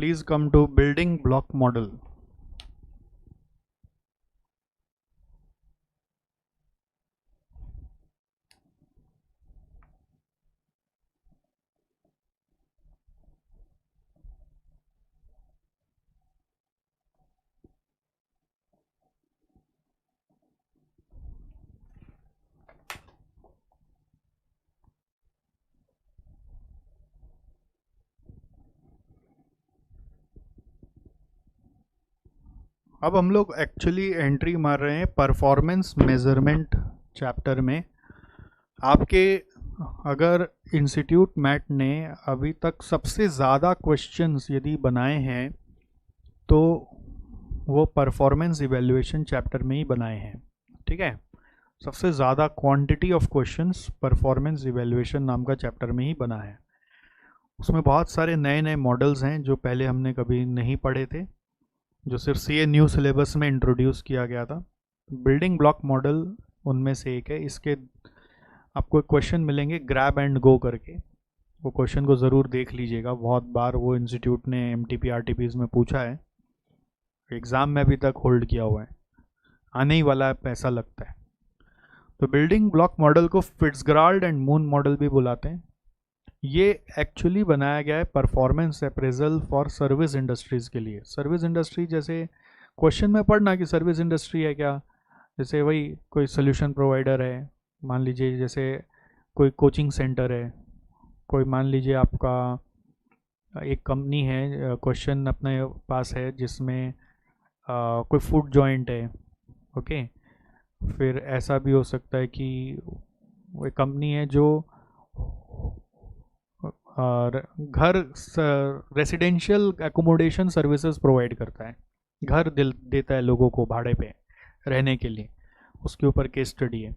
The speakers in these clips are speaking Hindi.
Please come to building block model. अब हम लोग एक्चुअली एंट्री मार रहे हैं परफॉर्मेंस मेजरमेंट चैप्टर में। आपके अगर इंस्टीट्यूट मैट ने अभी तक सबसे ज़्यादा क्वेश्चंस यदि बनाए हैं तो वो परफॉर्मेंस इवैल्यूएशन चैप्टर में ही बनाए हैं, ठीक है। सबसे ज़्यादा quantity of questions performance evaluation नाम का चैप्टर में ही बना है। उसमें बहुत सारे नए नए मॉडल्स हैं जो पहले हमने कभी नहीं पढ़े थे, जो सिर्फ सी न्यू सिलेबस में इंट्रोड्यूस किया गया था। बिल्डिंग ब्लॉक मॉडल उनमें से एक है। इसके आपको क्वेश्चन मिलेंगे ग्रैब एंड गो करके, वो क्वेश्चन को ज़रूर देख लीजिएगा। बहुत बार वो इंस्टीट्यूट ने MTP RTPs में पूछा है, एग्ज़ाम में अभी तक होल्ड किया हुआ है, आने ही वाला है, पैसा लगता है। तो बिल्डिंग ब्लॉक मॉडल को फिट्जगराल्ड एंड मून मॉडल भी बुलाते हैं। ये एक्चुअली बनाया गया है performance appraisal for service industries के लिए। सर्विस इंडस्ट्री जैसे क्वेश्चन में पढ़ना कि सर्विस इंडस्ट्री है क्या, जैसे वही कोई सोल्यूशन प्रोवाइडर है, मान लीजिए जैसे कोई कोचिंग सेंटर है, कोई मान लीजिए आपका एक कंपनी है, क्वेश्चन अपने पास है जिसमें कोई फूड जॉइंट है, ओके। फिर ऐसा भी हो सकता है कि वो एक कंपनी है जो और घर रेसिडेंशियल एकोमोडेशन सर्विसेज प्रोवाइड करता है, घर देता है लोगों को भाड़े पे रहने के लिए, उसके ऊपर केस स्टडी है।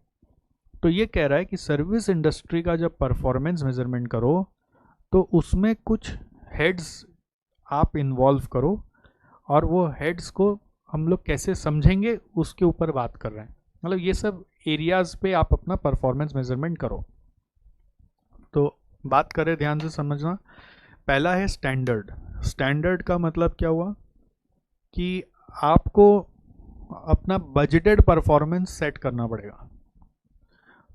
तो ये कह रहा है कि सर्विस इंडस्ट्री का जब परफॉर्मेंस मेजरमेंट करो तो उसमें कुछ हेड्स आप इन्वॉल्व करो, और वो हेड्स को हम लोग कैसे समझेंगे उसके ऊपर बात कर रहे हैं। मतलब ये सब एरियाज पे आप अपना परफॉर्मेंस मेजरमेंट करो। तो बात करें, ध्यान से समझना। पहला है स्टैंडर्ड। स्टैंडर्ड का मतलब क्या हुआ कि आपको अपना बजटेड परफॉर्मेंस सेट करना पड़ेगा।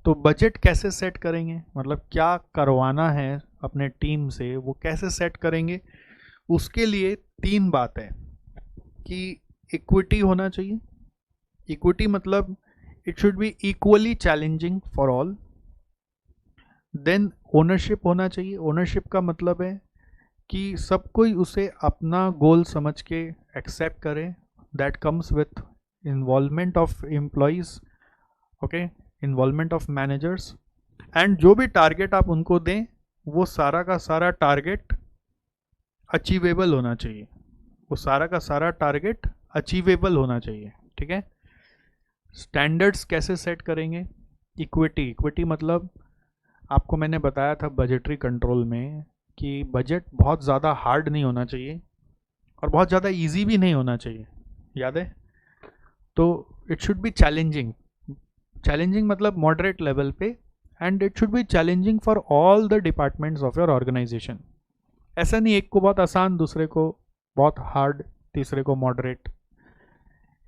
तो बजट कैसे सेट करेंगे, मतलब क्या करवाना है अपने टीम से, वो कैसे सेट करेंगे, उसके लिए 3 बात है कि इक्विटी होना चाहिए। इक्विटी मतलब it should be equally challenging for all. Then ownership होना चाहिए। ओनरशिप का मतलब है कि सब कोई उसे अपना गोल समझ के एक्सेप्ट करे। That comes with involvement of employees, okay, involvement of managers, and जो भी टारगेट आप उनको दें वो सारा का सारा टारगेट अचीवेबल होना चाहिए। वो सारा का सारा टारगेट अचीवेबल होना चाहिए, ठीक है। स्टैंडर्ड्स कैसे सेट करेंगे? इक्विटी मतलब आपको मैंने बताया था बजटरी कंट्रोल में कि बजट बहुत ज़्यादा हार्ड नहीं होना चाहिए और बहुत ज़्यादा इजी भी नहीं होना चाहिए, याद है। तो it should be challenging. Challenging मतलब मॉडरेट लेवल पे, and it should be challenging for all the departments of your organisation. ऐसा नहीं एक को बहुत आसान, दूसरे को बहुत हार्ड, तीसरे को moderate.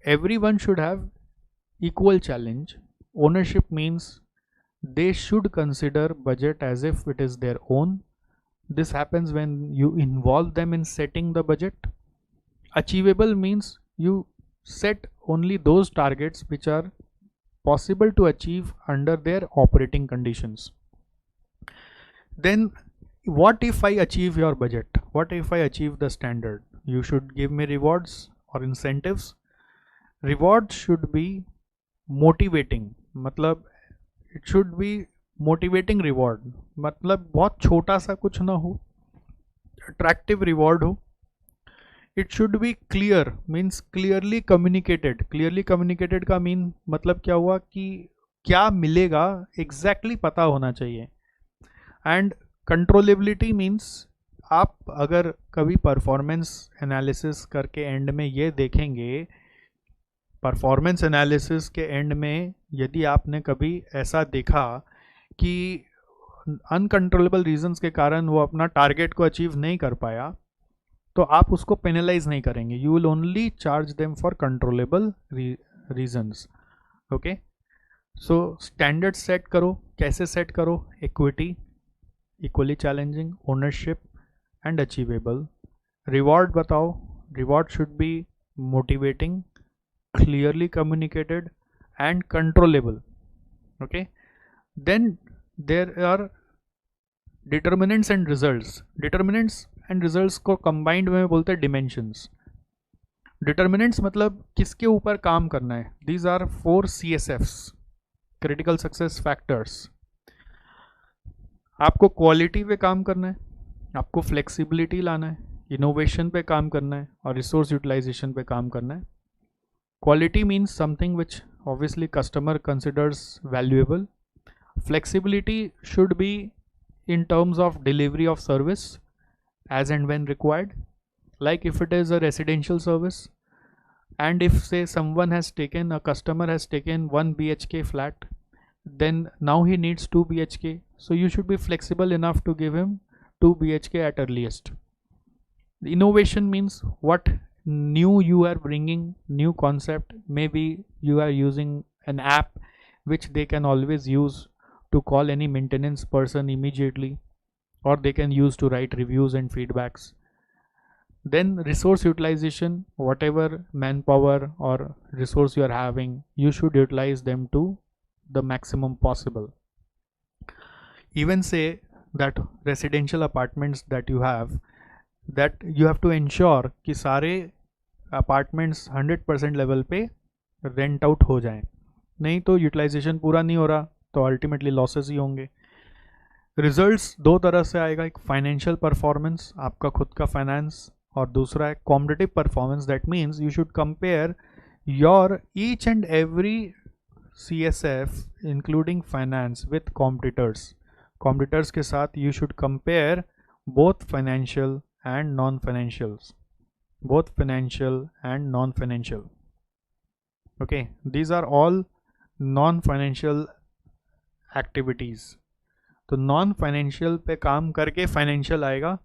Every one should have equal challenge. Ownership means they should consider budget as if it is their own. This happens when you involve them in setting the budget. Achievable means you set only those targets which are possible to achieve under their operating conditions. Then what if I achieve your budget? What if I achieve the standard? You should give me rewards or incentives. Rewards should be motivating, मतलब it should be motivating reward, मतलब बहुत छोटा सा कुछ ना हो, अट्रैक्टिव रिवॉर्ड हो। It should be clear, means clearly communicated. Clearly communicated का मीन मतलब क्या हुआ कि क्या मिलेगा एग्जैक्टली पता होना चाहिए। एंड कंट्रोलेबिलिटी मीन्स आप अगर कभी परफॉर्मेंस एनालिसिस करके एंड में ये देखेंगे, परफॉर्मेंस एनालिसिस के एंड में यदि आपने कभी ऐसा देखा कि अनकंट्रोलेबल रीजंस के कारण वो अपना टारगेट को अचीव नहीं कर पाया, तो आप उसको पेनलाइज नहीं करेंगे, you will only charge them for controllable reasons. Okay, so standard set करो। कैसे सेट करो? Equity, equally challenging, ownership and achievable. Reward बताओ। Reward should be motivating, clearly communicated and controllable. Okay, then there are determinants and results. Determinants and results को combined में बोलते हैं dimensions. Determinants मतलब किसके ऊपर काम करना है. These are 4 CSFs, critical success factors. आपको क्वालिटी पे काम करना है, आपको फ्लेक्सिबिलिटी लाना है, इनोवेशन पे काम करना है और रिसोर्स यूटिलाइजेशन पे काम करना है. Quality means something which obviously customer considers valuable. Flexibility should be in terms of delivery of service as and when required. Like if it is a residential service and if say a customer has taken 1 BHK flat, then now he needs 2 BHK. So you should be flexible enough to give him 2 BHK at earliest. The innovation means what new you are bringing, new concept. Maybe you are using an app which they can always use to call any maintenance person immediately, or they can use to write reviews and feedbacks. Then resource utilization, whatever manpower or resource you are having, you should utilize them to the maximum possible. Even say that residential apartments that you have to ensure कि सारे अपार्टमेंट्स 100% लेवल पे रेंट आउट हो जाएं, नहीं तो यूटिलाइजेशन पूरा नहीं हो रहा तो अल्टीमेटली लॉसेस ही होंगे. रिजल्ट्स दो तरह से आएगा, एक फाइनेंशियल परफॉर्मेंस, आपका खुद का फाइनेंस, और दूसरा है competitive performance. That means you should compare your each and every CSF including finance with competitors. Competitors के साथ you should compare both financial and non-financials, both financial and non-financial. Okay, these are all non-financial activities. तो non-financial पे काम करके financial आएगा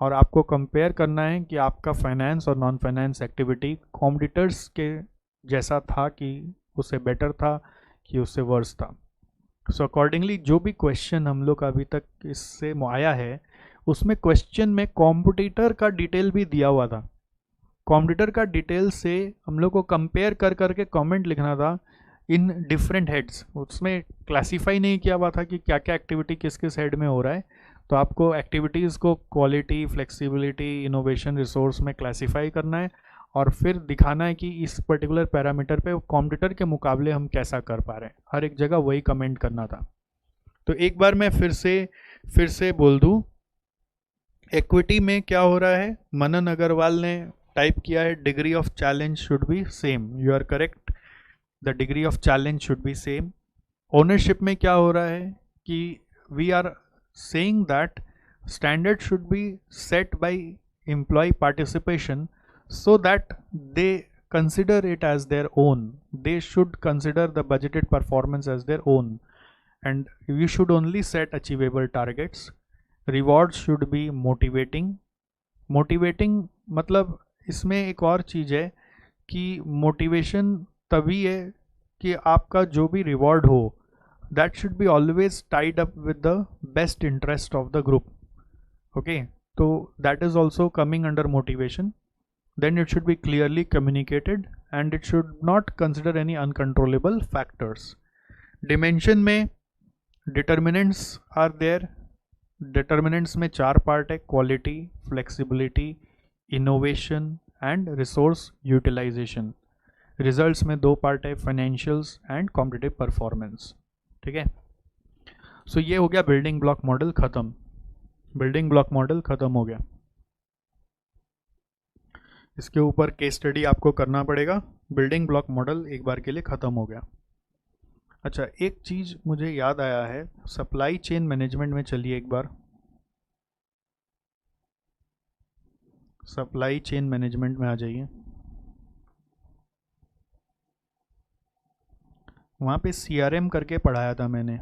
और आपको compare करना है कि आपका finance और non-finance activity competitors के जैसा था कि उससे better था कि उससे worse था. So accordingly जो भी question हम लोग अभी तक इससे आया है उसमें क्वेश्चन में कॉम्पिटिटर का डिटेल भी दिया हुआ था. कॉम्पिटिटर का डिटेल से हम लोग को कंपेयर कर करके कमेंट लिखना था इन डिफरेंट हेड्स. उसमें क्लासीफाई नहीं किया हुआ था कि क्या क्या एक्टिविटी किस किस हेड में हो रहा है. तो आपको एक्टिविटीज़ को क्वालिटी, फ्लेक्सिबिलिटी, इनोवेशन, रिसोर्स में क्लासीफाई करना है और फिर दिखाना है कि इस पर्टिकुलर पैरामीटर पे कॉम्पिटिटर के मुकाबले हम कैसा कर पा रहे हैं. हर एक जगह वही कमेंट करना था. तो एक बार मैं फिर से बोल दूँ, इक्विटी में क्या हो रहा है, मनन अग्रवाल ने टाइप किया है degree of challenge should be same. You are correct, the degree of challenge should be same. Ownership में क्या हो रहा है कि we are saying that standard should be set by employee participation so that they consider it as their own. They should consider the budgeted performance as their own, and you should only set achievable targets. Rewards should be motivating. Motivating मतलब इसमें एक और चीज़ है कि मोटिवेशन तभी है कि आपका जो भी रिवॉर्ड हो that should be always tied up with the best interest of the group. Okay, so that is also coming under motivation. Then it should be clearly communicated and it should not consider any uncontrollable factors. Dimension में determinants are there. Determinants में 4 पार्ट है, quality, flexibility, innovation and resource utilization. Results में 2 पार्ट है, financials and competitive performance. ठीक है. So ये हो गया बिल्डिंग ब्लॉक मॉडल खत्म. बिल्डिंग ब्लॉक मॉडल खत्म हो गया. इसके ऊपर केस स्टडी आपको करना पड़ेगा. बिल्डिंग ब्लॉक मॉडल एक बार के लिए ख़त्म हो गया. अच्छा, एक चीज़ मुझे याद आया है, सप्लाई चेन मैनेजमेंट में चलिए एक बार. सप्लाई चेन मैनेजमेंट में आ जाइए. वहाँ पे CRM करके पढ़ाया था मैंने.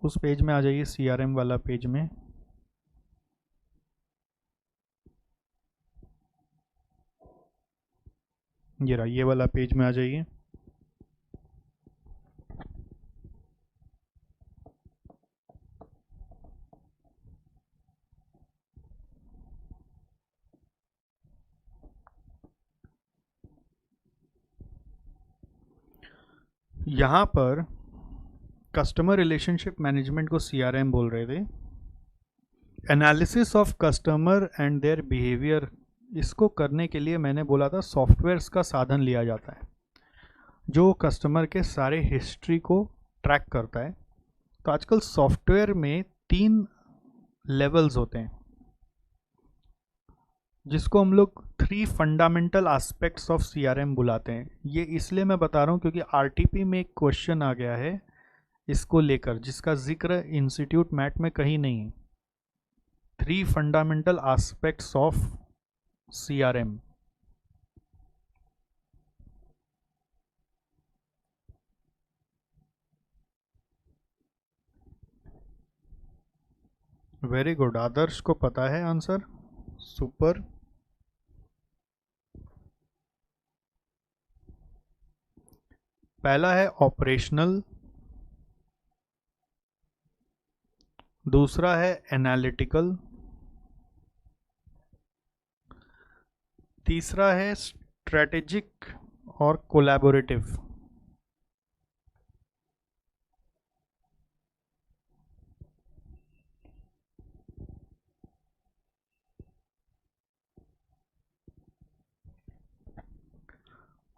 उस पेज में आ जाइए, CRM वाला पेज में। ये रहा, ये वाला पेज में आ जाइए। यहाँ पर कस्टमर रिलेशनशिप मैनेजमेंट को CRM बोल रहे थे। Analysis of customer and their behaviour, इसको करने के लिए मैंने बोला था सॉफ्टवेयर्स का साधन लिया जाता है जो कस्टमर के सारे हिस्ट्री को ट्रैक करता है। तो आजकल सॉफ्टवेयर में 3 लेवल्स होते हैं जिसको हम लोग 3 फंडामेंटल एस्पेक्ट्स ऑफ CRM बुलाते हैं। ये इसलिए मैं बता रहा हूँ क्योंकि RTP में एक क्वेश्चन आ गया है इसको लेकर, जिसका जिक्र इंस्टीट्यूट मैट में कहीं नहीं है। 3 fundamental aspects of CRM। Very good, Adarsh को पता है आंसर, सुपर। पहला है ऑपरेशनल, दूसरा है एनालिटिकल, तीसरा है स्ट्रेटेजिक और कोलैबोरेटिव।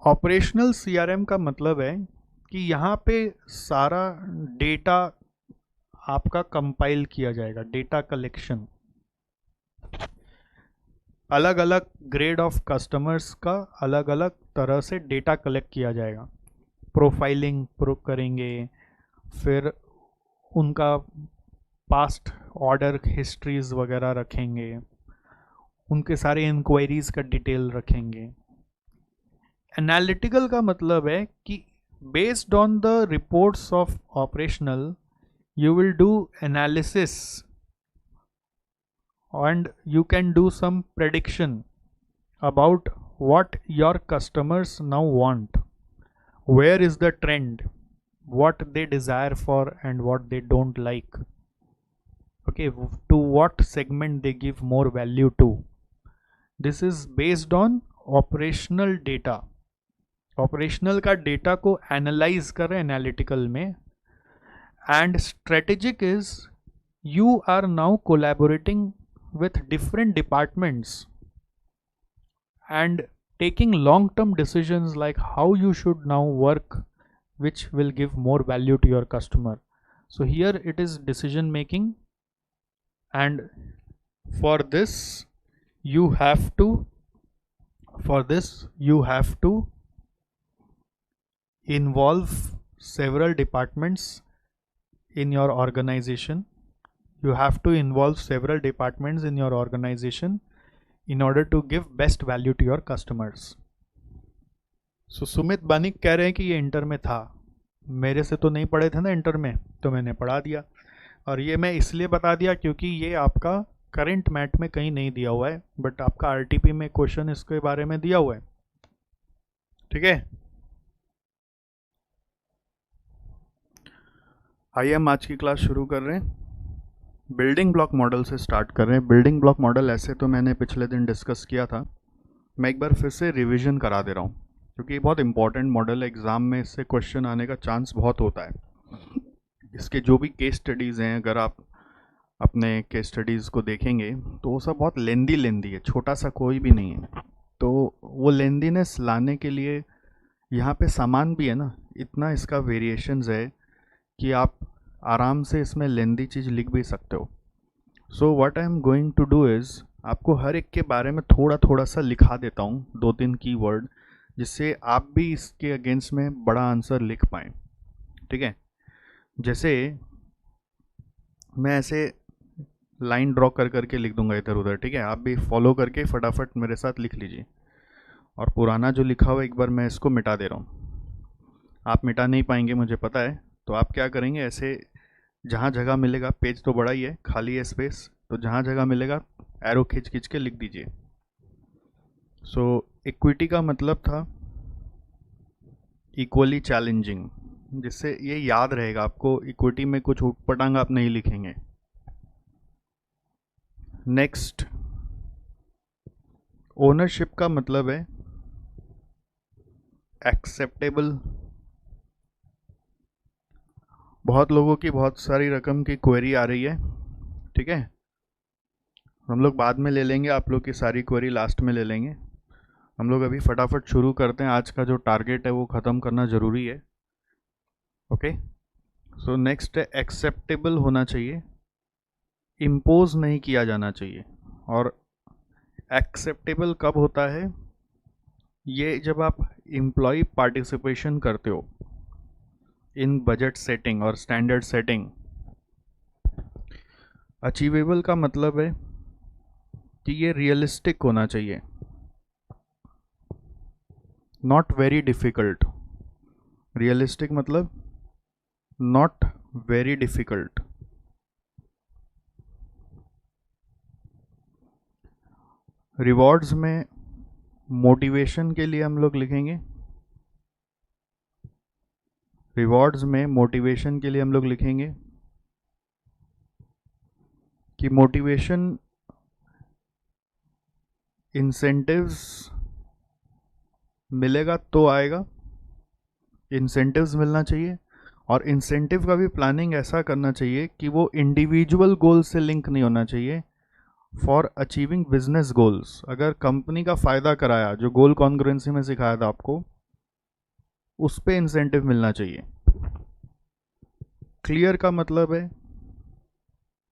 ऑपरेशनल CRM का मतलब है कि यहाँ पे सारा डेटा आपका कंपाइल किया जाएगा, डेटा कलेक्शन। अलग अलग ग्रेड ऑफ कस्टमर्स का अलग अलग तरह से डेटा कलेक्ट किया जाएगा, प्रोफाइलिंग करेंगे, फिर उनका पास्ट ऑर्डर हिस्ट्रीज वगैरह रखेंगे, उनके सारे इंक्वायरीज का डिटेल रखेंगे। एनालिटिकल का मतलब है कि based on the reports of operational you will do analysis and you can do some prediction about what your customers now want, where is the trend, what they desire for and what they don't like, okay, to what segment they give more value to. This is based on operational data। Operational का डेटा को एनालाइज कर रहे हैं एनालिटिकल में। And strategic is you are now collaborating with different departments and taking long-term decisions like how you should now work, which will give more value to your customer. So here it is decision making, and for this you have to involve several departments in your organization. You have to involve several departments in your organization in order to give best value to your customers. So Sumit Banik कह रहे हैं कि ये इंटर में था, मेरे से तो नहीं पढ़े थे ना इंटर में, तो मैंने पढ़ा दिया। और ये मैं इसलिए बता दिया क्योंकि ये आपका करंट मैट में कहीं नहीं दिया हुआ है, बट आपका RTP में क्वेश्चन इसके बारे में दिया हुआ है। ठीक है, आइए हम आज की क्लास शुरू कर रहे हैं। बिल्डिंग ब्लॉक मॉडल से स्टार्ट कर रहे हैं। बिल्डिंग ब्लॉक मॉडल ऐसे तो मैंने पिछले दिन डिस्कस किया था, मैं एक बार फिर से रिवीजन करा दे रहा हूँ क्योंकि ये बहुत इंपॉर्टेंट मॉडल है। एग्ज़ाम में इससे क्वेश्चन आने का चांस बहुत होता है। इसके जो भी केस स्टडीज़ हैं, अगर आप अपने केस स्टडीज़ को देखेंगे तो वो सब बहुत लेंदी है, छोटा सा कोई भी नहीं है। तो वो लेंदीनेस लाने के लिए यहाँ पे सामान भी है ना, इतना इसका वेरिएशंस है कि आप आराम से इसमें लेंदी चीज़ लिख भी सकते हो। So what I am going to do is आपको हर एक के बारे में थोड़ा सा लिखा देता हूँ, 2-3 कीवर्ड, जिससे आप भी इसके अगेंस्ट में बड़ा आंसर लिख पाएँ। ठीक है, जैसे मैं ऐसे लाइन ड्रॉ कर करके लिख दूंगा इधर उधर। ठीक है, आप भी फॉलो करके फटाफट मेरे साथ लिख लीजिए। और पुराना जो लिखा हुआ एक बार मैं इसको मिटा दे रहा हूँ। आप मिटा नहीं पाएंगे मुझे पता है, तो आप क्या करेंगे, ऐसे जहाँ जगह मिलेगा, पेज तो बड़ा ही है, खाली है स्पेस, तो जहाँ जगह मिलेगा एरो खींच खींच के लिख दीजिए। सो इक्विटी का मतलब था इक्वली चैलेंजिंग, जिससे ये याद रहेगा आपको, इक्विटी में कुछ ऊटपटांग आप नहीं लिखेंगे। नेक्स्ट, ओनरशिप का मतलब है एक्सेप्टेबल। बहुत लोगों की बहुत सारी रकम की क्वेरी आ रही है, ठीक है, हम लोग बाद में ले लेंगे, आप लोग की सारी क्वेरी लास्ट में ले लेंगे। हम लोग अभी फटाफट शुरू करते हैं, आज का जो टारगेट है वो ख़त्म करना ज़रूरी है। ओके, सो नेक्स्ट है एक्सेप्टेबल होना चाहिए, इम्पोज नहीं किया जाना चाहिए। और एक्सेप्टेबल कब होता है, ये जब आप एम्प्लॉय पार्टिसिपेशन करते हो इन बजट सेटिंग और स्टैंडर्ड सेटिंग। अचीवेबल का मतलब है कि ये रियलिस्टिक होना चाहिए, नॉट वेरी डिफ़िकल्ट। रियलिस्टिक मतलब नॉट वेरी डिफ़िकल्ट। रिवॉर्ड्स में मोटिवेशन के लिए हम लोग लिखेंगे, रिवॉर्ड्स में मोटिवेशन के लिए हम लोग लिखेंगे कि मोटिवेशन इंसेंटिव्स मिलेगा तो आएगा, इंसेंटिव्स मिलना चाहिए। और इंसेंटिव का भी प्लानिंग ऐसा करना चाहिए कि वो इंडिविजुअल गोल से लिंक नहीं होना चाहिए, फॉर अचीविंग बिजनेस गोल्स। अगर कंपनी का फ़ायदा कराया, जो गोल कॉन्ग्रुएंसी में सिखाया था आपको, उस पे इंसेंटिव मिलना चाहिए। क्लियर का मतलब है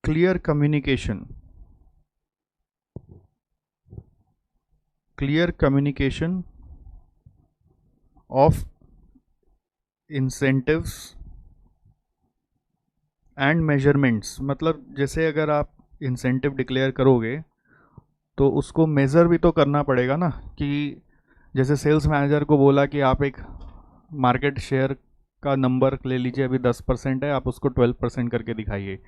clear communication, clear communication of incentives and measurements. मतलब जैसे अगर आप इंसेंटिव डिक्लेयर करोगे तो उसको मेज़र भी तो करना पड़ेगा ना, कि जैसे सेल्स मैनेजर को बोला कि आप एक मार्केट शेयर का नंबर ले लीजिए, अभी 10% है, आप उसको 12% करके दिखाइए।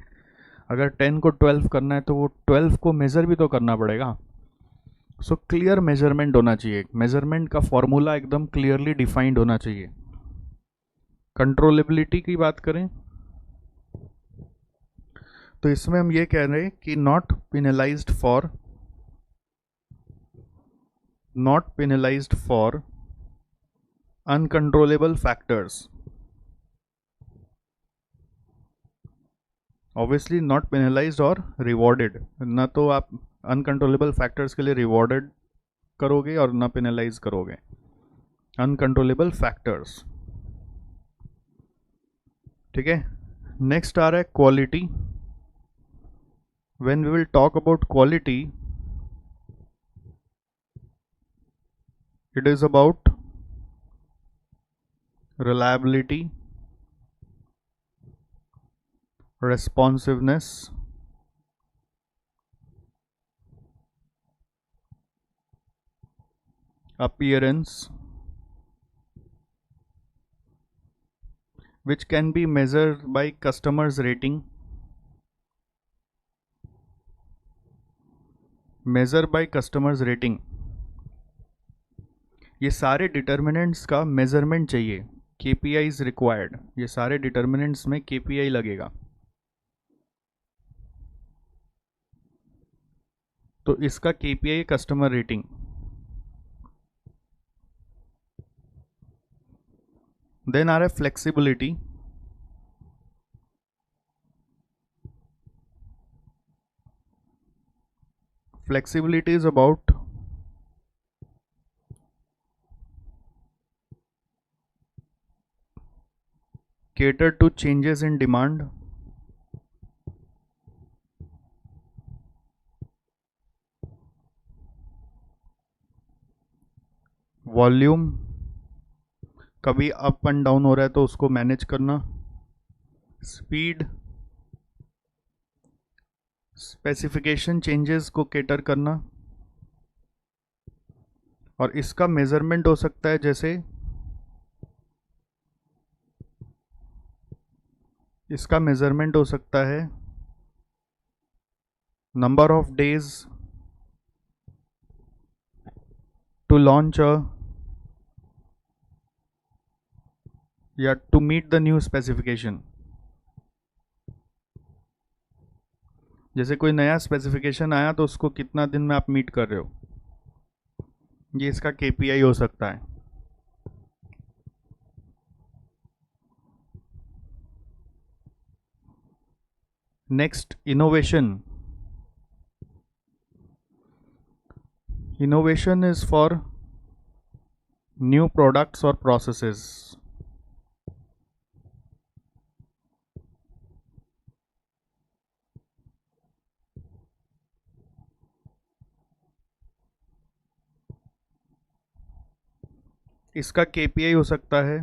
अगर 10 को 12 करना है तो वो 12 को मेज़र भी तो करना पड़ेगा। सो क्लियर मेजरमेंट होना चाहिए, मेजरमेंट का फॉर्मूला एकदम क्लियरली डिफाइंड होना चाहिए। कंट्रोलेबिलिटी की बात करें तो इसमें हम ये कह रहे हैं कि not penalised for uncontrollable factors. Obviously not penalised और रिवॉर्डेड, ना तो आप अनकंट्रोलेबल फैक्टर्स के लिए रिवॉर्डेड करोगे और ना पेनलाइज करोगे, अनकंट्रोलेबल फैक्टर्स, ठीक है। नेक्स्ट आ रहा है quality. When we will talk about quality, it is about reliability, responsiveness, appearance, which can be measured by customers rating, measure by customers rating। ये सारे डिटर्मिनेंट्स का मेजरमेंट चाहिए, KPIs रिक्वायर्ड, ये सारे डिटर्मिनेंट्स में KPI लगेगा। तो इसका KPI कस्टमर रेटिंग। देन आ रहा है flexibility. Flexibility is about cater to changes in demand, volume, कभी अप एंड डाउन हो रहा है तो उसको मैनेज करना, स्पीड, स्पेसिफिकेशन चेंजेस को केटर करना। और इसका मेजरमेंट हो सकता है जैसे इसका मेजरमेंट हो सकता है number of days to launch a या to meet the new specification. जैसे कोई नया स्पेसिफिकेशन आया तो उसको कितना दिन में आप मीट कर रहे हो, ये इसका केपीआई हो सकता है। Next, innovation. Innovation is for new products और प्रोसेसेस। इसका केपीआई हो सकता है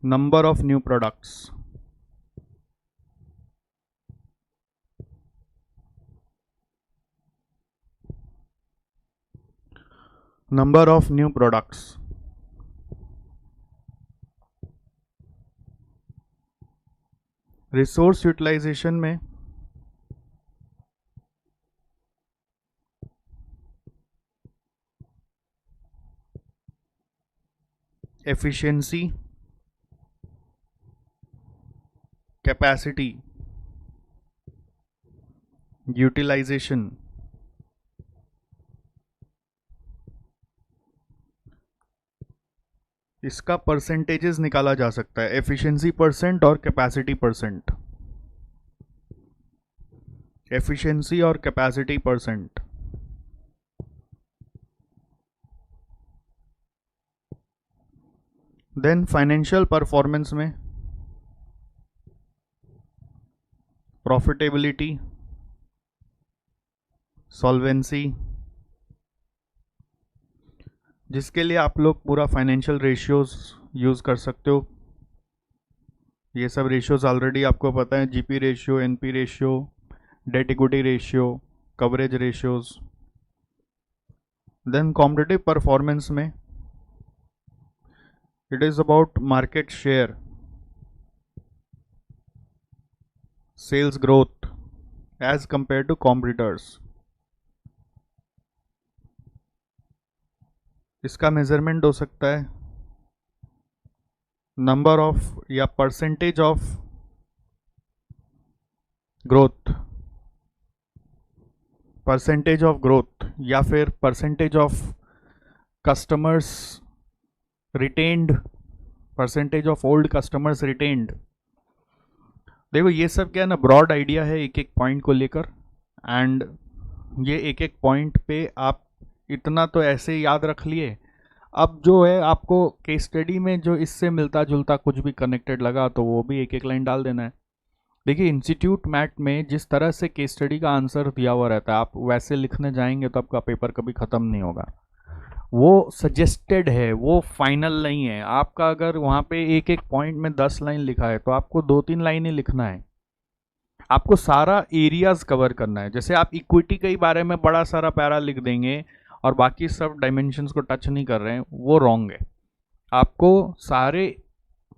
number of new products. Number of new products. Resource utilisation में एफिशिएंसी, कैपेसिटी, यूटिलाइजेशन, इसका परसेंटेजेस निकाला जा सकता है, एफिशिएंसी परसेंट और कैपेसिटी परसेंट। एफिशिएंसी और capacity percent. Then financial performance में प्रॉफिटेबिलिटी, सॉल्वेंसी, जिसके लिए आप लोग पूरा फाइनेंशियल रेशियोज यूज़ कर सकते हो। ये सब रेशियोज ऑलरेडी आपको पता है, GP ratio, NP ratio, debt equity ratio, coverage ratios. Then competitive performance में it is about market share, sales growth as compared to competitors. इसका मेजरमेंट हो सकता है नंबर ऑफ या percentage of growth, percentage of growth या फिर percentage of customers retained, percentage of old customers retained. देखो ये सब क्या है ना, ब्रॉड आइडिया है एक एक पॉइंट को लेकर, एंड ये एक एक पॉइंट पे आप इतना तो ऐसे याद रख लिए। अब जो है आपको केस स्टडी में जो इससे मिलता जुलता कुछ भी कनेक्टेड लगा तो वो भी एक एक लाइन डाल देना है। देखिए इंस्टीट्यूट मैट में जिस तरह से केस स्टडी का आंसर दिया हुआ रहता है, आप वैसे लिखने जाएंगे तो आपका पेपर कभी ख़त्म नहीं होगा। वो सजेस्टेड है, वो फाइनल नहीं है। आपका अगर वहाँ पे एक एक पॉइंट में 10 लाइन लिखा है तो आपको 2-3 लाइन ही लिखना है, आपको सारा एरियाज कवर करना है। जैसे आप इक्विटी के बारे में बड़ा सारा पैरा लिख देंगे और बाकी सब डायमेंशंस को टच नहीं कर रहे हैं, वो रॉन्ग है। आपको सारे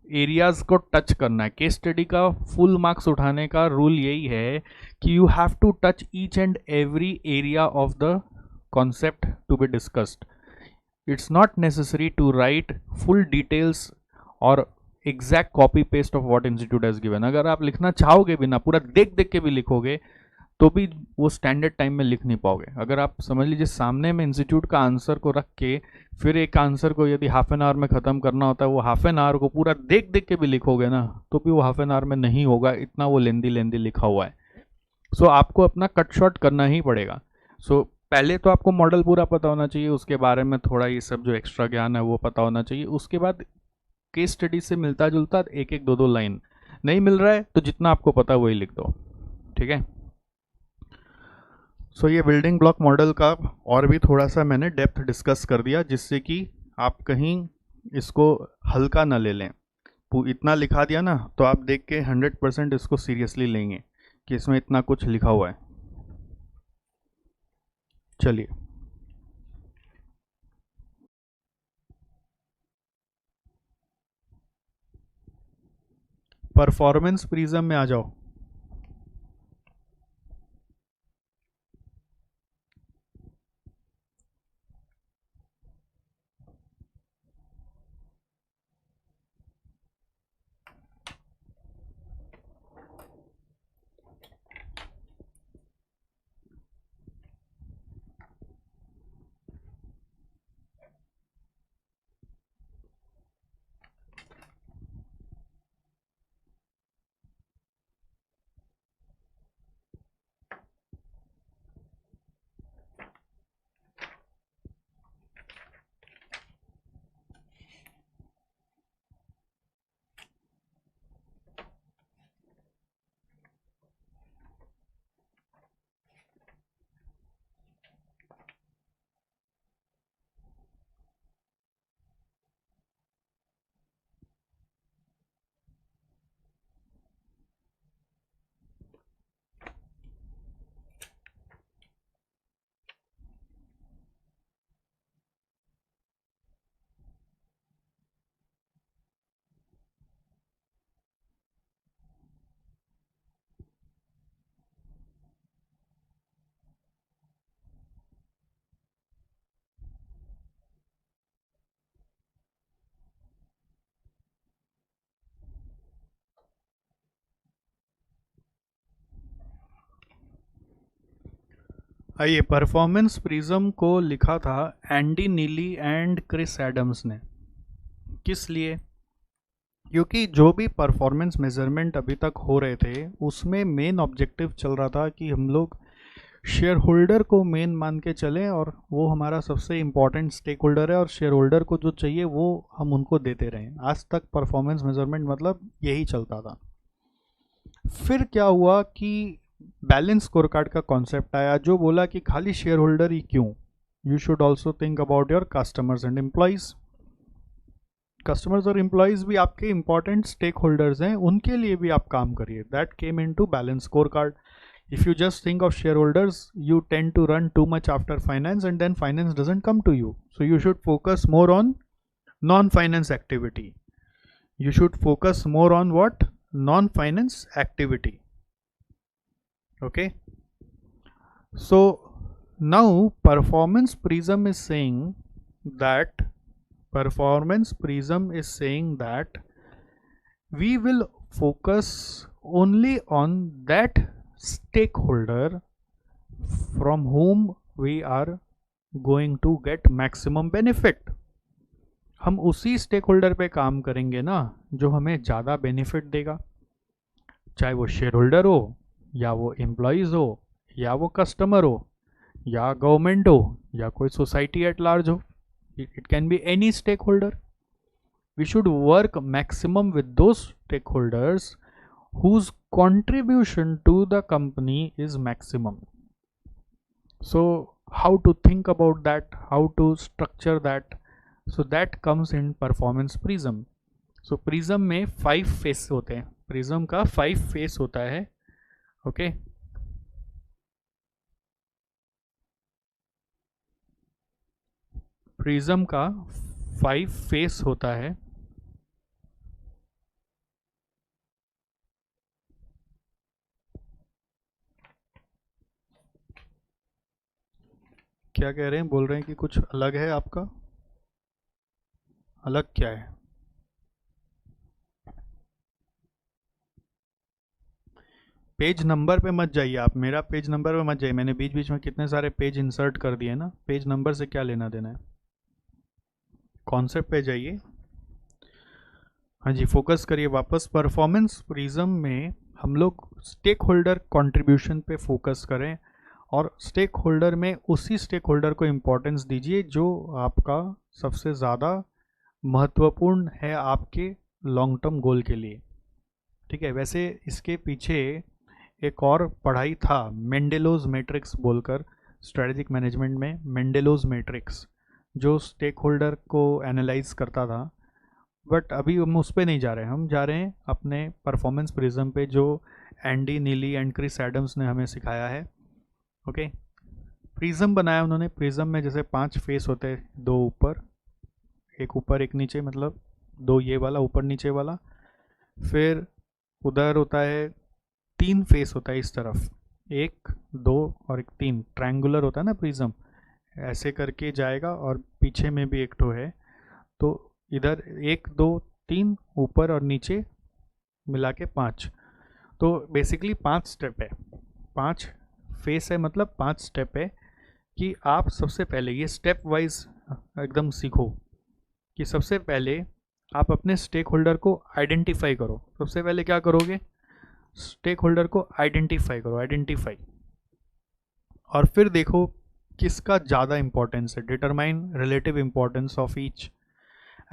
एरियाज को टच करना है। केस स्टडी का फुल मार्क्स उठाने का रूल यही है कि you have to touch each and every area of the concept to be discussed. It's not necessary to write full details और exact copy paste of what institute has given. अगर आप लिखना चाहोगे भी ना, पूरा देख देख के भी लिखोगे तो भी वो स्टैंडर्ड टाइम में लिख नहीं पाओगे। अगर आप समझ लीजिए सामने में इंस्टीट्यूट का आंसर को रख के फिर एक आंसर को यदि हाफ एन आवर में ख़त्म करना होता है, वो हाफ एन आवर को पूरा देख देख के भी लिखोगे ना तो भी वो हाफ एन आवर में नहीं होगा, इतना वो लेंदी लेंदी लिखा हुआ है। सो आपको अपना कट शॉर्ट करना ही पड़ेगा। सो पहले तो आपको मॉडल पूरा पता होना चाहिए, उसके बारे में थोड़ा ये सब जो एक्स्ट्रा ज्ञान है वो पता होना चाहिए। उसके बाद केस स्टडी से मिलता जुलता एक एक दो दो लाइन, नहीं मिल रहा है तो जितना आपको पता वही लिख दो, ठीक है। सो ये बिल्डिंग ब्लॉक मॉडल का और भी थोड़ा सा मैंने डेप्थ डिस्कस कर दिया, जिससे कि आप कहीं इसको हल्का ना ले लें। इतना लिखा दिया ना तो आप देख के 100% इसको सीरियसली लेंगे कि इसमें इतना कुछ लिखा हुआ है। चलिए, परफॉर्मेंस प्रिज्म में आ जाओ। आइए, परफॉर्मेंस प्रिज्म को लिखा था एंडी नीली एंड क्रिस एडम्स ने। किस लिए? क्योंकि जो भी परफॉर्मेंस मेजरमेंट अभी तक हो रहे थे उसमें मेन ऑब्जेक्टिव चल रहा था कि हम लोग शेयर होल्डर को मेन मान के चलें, और वो हमारा सबसे इम्पॉर्टेंट स्टेक होल्डर है, और शेयर होल्डर को जो चाहिए वो हम उनको देते रहें। आज तक परफॉर्मेंस मेजरमेंट मतलब यही चलता था। फिर क्या हुआ कि बैलेंस स्कोर कार्ड का कॉन्सेप्ट आया जो बोला कि खाली शेयर होल्डर ही क्यों, you should also think about your customers and employees. Customers और एम्प्लॉयज भी आपके इंपॉर्टेंट स्टेक होल्डर्स हैं, उनके लिए भी आप काम करिए। That came in to balance score card. If you just think of shareholders, you tend to run too much after finance, and then finance doesn't come to you. So you should focus more on non-finance activity. You should focus more on what? Non-finance activity. Okay. So now performance prism is saying that we will focus only on that stakeholder from whom we are going to get maximum benefit. हम उसी स्टेक होल्डर पे काम करेंगे ना जो हमें ज़्यादा बेनिफिट देगा, चाहे वो शेयर होल्डर हो, या वो एम्प्लॉयज़ हो, या वो कस्टमर हो, या गवर्नमेंट हो, या कोई सोसाइटी एट लार्ज हो। It can be any stakeholder. We should work maximum with those stakeholders whose contribution to the company is maximum. So how to think about that, how to structure that, so that comes in performance prism. So prism में 5 फेस होते हैं, prism का 5 फेस होता है। ओके, prism का 5 फेस होता है। क्या कह रहे हैं? बोल रहे हैं कि कुछ अलग है आपका। अलग क्या है? पेज नंबर पे मत जाइए आप, मेरा पेज नंबर पे मत जाइए। मैंने बीच बीच में कितने सारे पेज इंसर्ट कर दिए ना, पेज नंबर से क्या लेना देना है। कॉन्सेप्ट पे जाइए। हाँ जी, फोकस करिए वापस। परफॉर्मेंस प्रिज्म में हम लोग स्टेक होल्डर कॉन्ट्रीब्यूशन पे फोकस करें, और स्टेक होल्डर में उसी स्टेक होल्डर को इम्पोर्टेंस दीजिए जो आपका सबसे ज़्यादा महत्वपूर्ण है आपके लॉन्ग टर्म गोल के लिए। ठीक है। वैसे इसके पीछे एक और पढ़ाई था, मेंडेलोज मैट्रिक्स बोलकर, स्ट्रेटेजिक मैनेजमेंट में मेंडेलोज मैट्रिक्स, जो स्टेक होल्डर को एनालाइज करता था। बट अभी हम उस पर नहीं जा रहे हैं, हम जा रहे हैं अपने परफॉर्मेंस प्रिज्म पे जो एंडी नीली एंड क्रिस एडम्स ने हमें सिखाया है। ओके, प्रिज्म बनाया उन्होंने। प्रिज्म में जैसे 5 फेस होते हैं, 2 ऊपर, एक नीचे, मतलब 2 ये वाला ऊपर नीचे वाला, फिर उधर होता है 3 फेस होता है इस तरफ, 1 2 और एक 3, ट्रायंगुलर होता है ना प्रिज्म, ऐसे करके जाएगा और पीछे में भी एक ठो है। तो इधर 1 2 3, ऊपर और नीचे मिला के 5। तो बेसिकली 5 स्टेप है, 5 फेस है, मतलब 5 स्टेप है कि आप सबसे पहले ये स्टेप वाइज एकदम सीखो कि सबसे पहले आप अपने स्टेक होल्डर को आइडेंटिफाई करो। सबसे पहले क्या करोगे, स्टेक होल्डर को आइडेंटिफाई करो, आइडेंटिफाई, और फिर देखो किसका ज़्यादा इंपॉर्टेंस है, determine relative importance of each,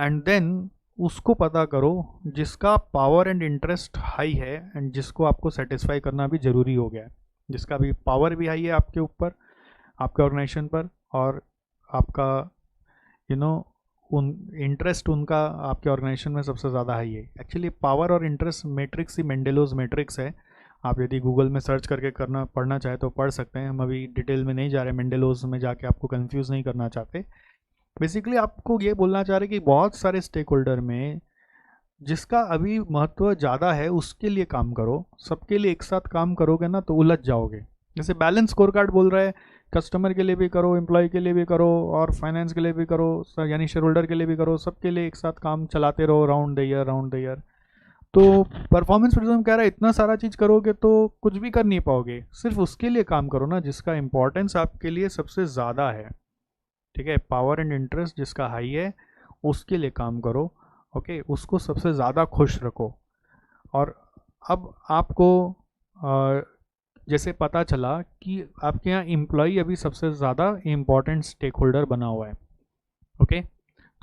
and then उसको पता करो जिसका पावर एंड इंटरेस्ट हाई है एंड जिसको आपको सेटिस्फाई करना भी ज़रूरी हो गया है, जिसका भी पावर भी हाई है आपके ऊपर, आपके ऑर्गेनाइजेशन पर, और आपका यू नो उन इंटरेस्ट उनका आपके ऑर्गेनाइजेशन में सबसे ज़्यादा हाई है। एक्चुअली पावर और इंटरेस्ट मैट्रिक्स ही मेंडेलोज मैट्रिक्स है। आप यदि गूगल में सर्च करके पढ़ना चाहे तो पढ़ सकते हैं, हम अभी डिटेल में नहीं जा रहे, मेंडेलोज में जाके आपको कंफ्यूज नहीं करना चाहते। बेसिकली आपको ये बोलना चाह रहे कि बहुत सारे स्टेक होल्डर में जिसका अभी महत्व ज़्यादा है उसके लिए काम करो, सबके लिए एक साथ काम करोगे ना तो उलझ जाओगे। जैसे बैलेंस स्कोर कार्ड बोल रहा है, कस्टमर के लिए भी करो, एम्प्लॉय के लिए भी करो, और फाइनेंस के लिए भी करो, यानी शेयर होल्डर के लिए भी करो, सबके लिए एक साथ काम चलाते रहो round the year, round the year. तो परफॉर्मेंस प्रिज्म कह रहा है इतना सारा चीज़ करोगे तो कुछ भी कर नहीं पाओगे, सिर्फ उसके लिए काम करो ना जिसका इंपॉर्टेंस आपके लिए सबसे ज़्यादा है, ठीक है, पावर एंड इंटरेस्ट जिसका हाई है उसके लिए काम करो, ओके, उसको सबसे ज़्यादा खुश रखो। और अब आपको जैसे पता चला कि आपके यहाँ एम्प्लॉय अभी सबसे ज़्यादा इम्पॉर्टेंट स्टेक होल्डर बना हुआ है, ओके,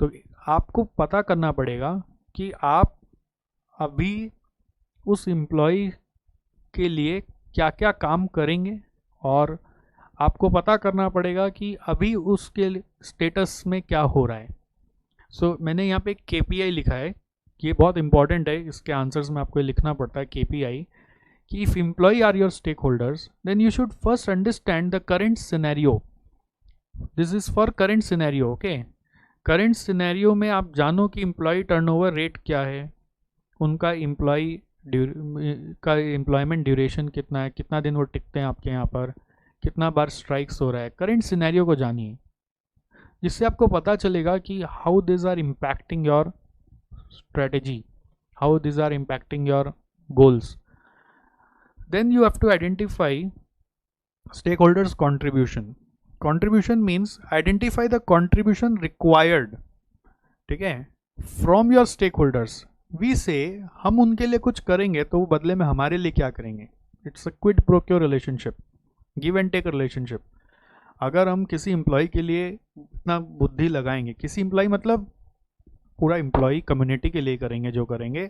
तो आपको पता करना पड़ेगा कि आप अभी उस एम्प्लॉय के लिए क्या क्या काम करेंगे, और आपको पता करना पड़ेगा कि अभी उसके स्टेटस में क्या हो रहा है। मैंने यहाँ पे एक KPI लिखा है, ये बहुत इंपॉर्टेंट है, इसके आंसर्स में आपको लिखना पड़ता है KPI, कि if employee are your stake holders then you should first understand the current scenario. This is for current scenario, okay. Current scenario में आप जानो कि एम्प्लॉय टर्नओवर रेट क्या है, उनका एम्प्लॉयमेंट ड्यूरेशन कितना है, कितना दिन वो टिकते हैं आपके यहाँ पर, कितना बार स्ट्राइक्स हो रहा है, करेंट सिनेरियो को जानिए, जिससे आपको पता चलेगा कि how this are impacting your strategy, how these are impacting your goals. Then you have to identify stakeholders contribution means identify the contribution required, ठीक है, from your stakeholders। we say हम उनके लिए कुछ करेंगे तो वो बदले में हमारे लिए क्या करेंगे, it's a quid pro quo relationship, give and take relationship। अगर हम किसी एम्प्लॉय के लिए इतना बुद्धि लगाएंगे, किसी एम्प्लॉय मतलब पूरा एम्प्लॉय कम्युनिटी के लिए करेंगे जो करेंगे,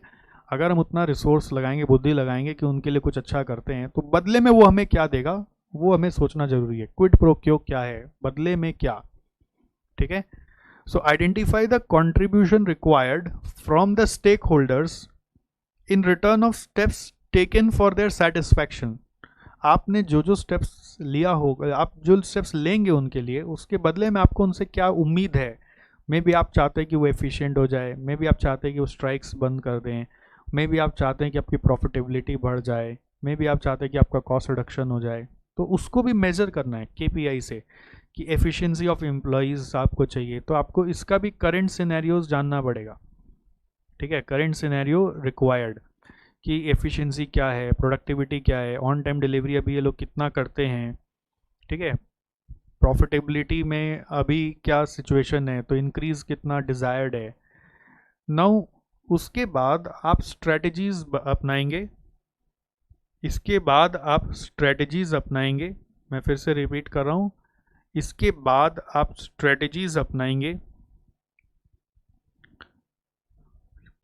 अगर हम उतना रिसोर्स लगाएंगे, बुद्धि लगाएंगे कि उनके लिए कुछ अच्छा करते हैं, तो बदले में वो हमें क्या देगा वो हमें सोचना जरूरी है। क्विड प्रो क्यो क्या है, बदले में क्या, ठीक है। So identify the contribution required from the stakeholders in return of steps taken for their satisfaction. आपने जो जो स्टेप्स लिया होगा, आप जो स्टेप्स लेंगे उनके लिए, उसके बदले में आपको उनसे क्या उम्मीद है। मे भी आप चाहते हैं कि वो एफिशिएंट हो जाए, मे भी आप चाहते हैं कि वो स्ट्राइक्स बंद कर दें, मे भी आप चाहते हैं कि आपकी प्रॉफिटेबिलिटी बढ़ जाए, मे भी आप चाहते हैं कि आपका कॉस्ट रिडक्शन हो जाए। तो उसको भी मेजर करना है KPI से कि एफिशिएंसी ऑफ एम्प्लॉयज़ आपको चाहिए, तो आपको इसका भी करंट सिनेरियोज जानना पड़ेगा, ठीक है, करंट सिनेरियो रिक्वायर्ड कि एफिशिएंसी क्या है, प्रोडक्टिविटी क्या है, ऑन टाइम डिलीवरी अभी ये लोग कितना करते हैं, ठीक है, प्रॉफिटेबिलिटी में अभी क्या सिचुएशन है, तो इंक्रीज कितना डिज़ायर्ड है। नाउ उसके बाद आप स्ट्रेटजीज अपनाएंगे, इसके बाद आप स्ट्रेटजीज अपनाएंगे, मैं फिर से रिपीट कर रहा हूँ, इसके बाद आप स्ट्रेटजीज अपनाएंगे।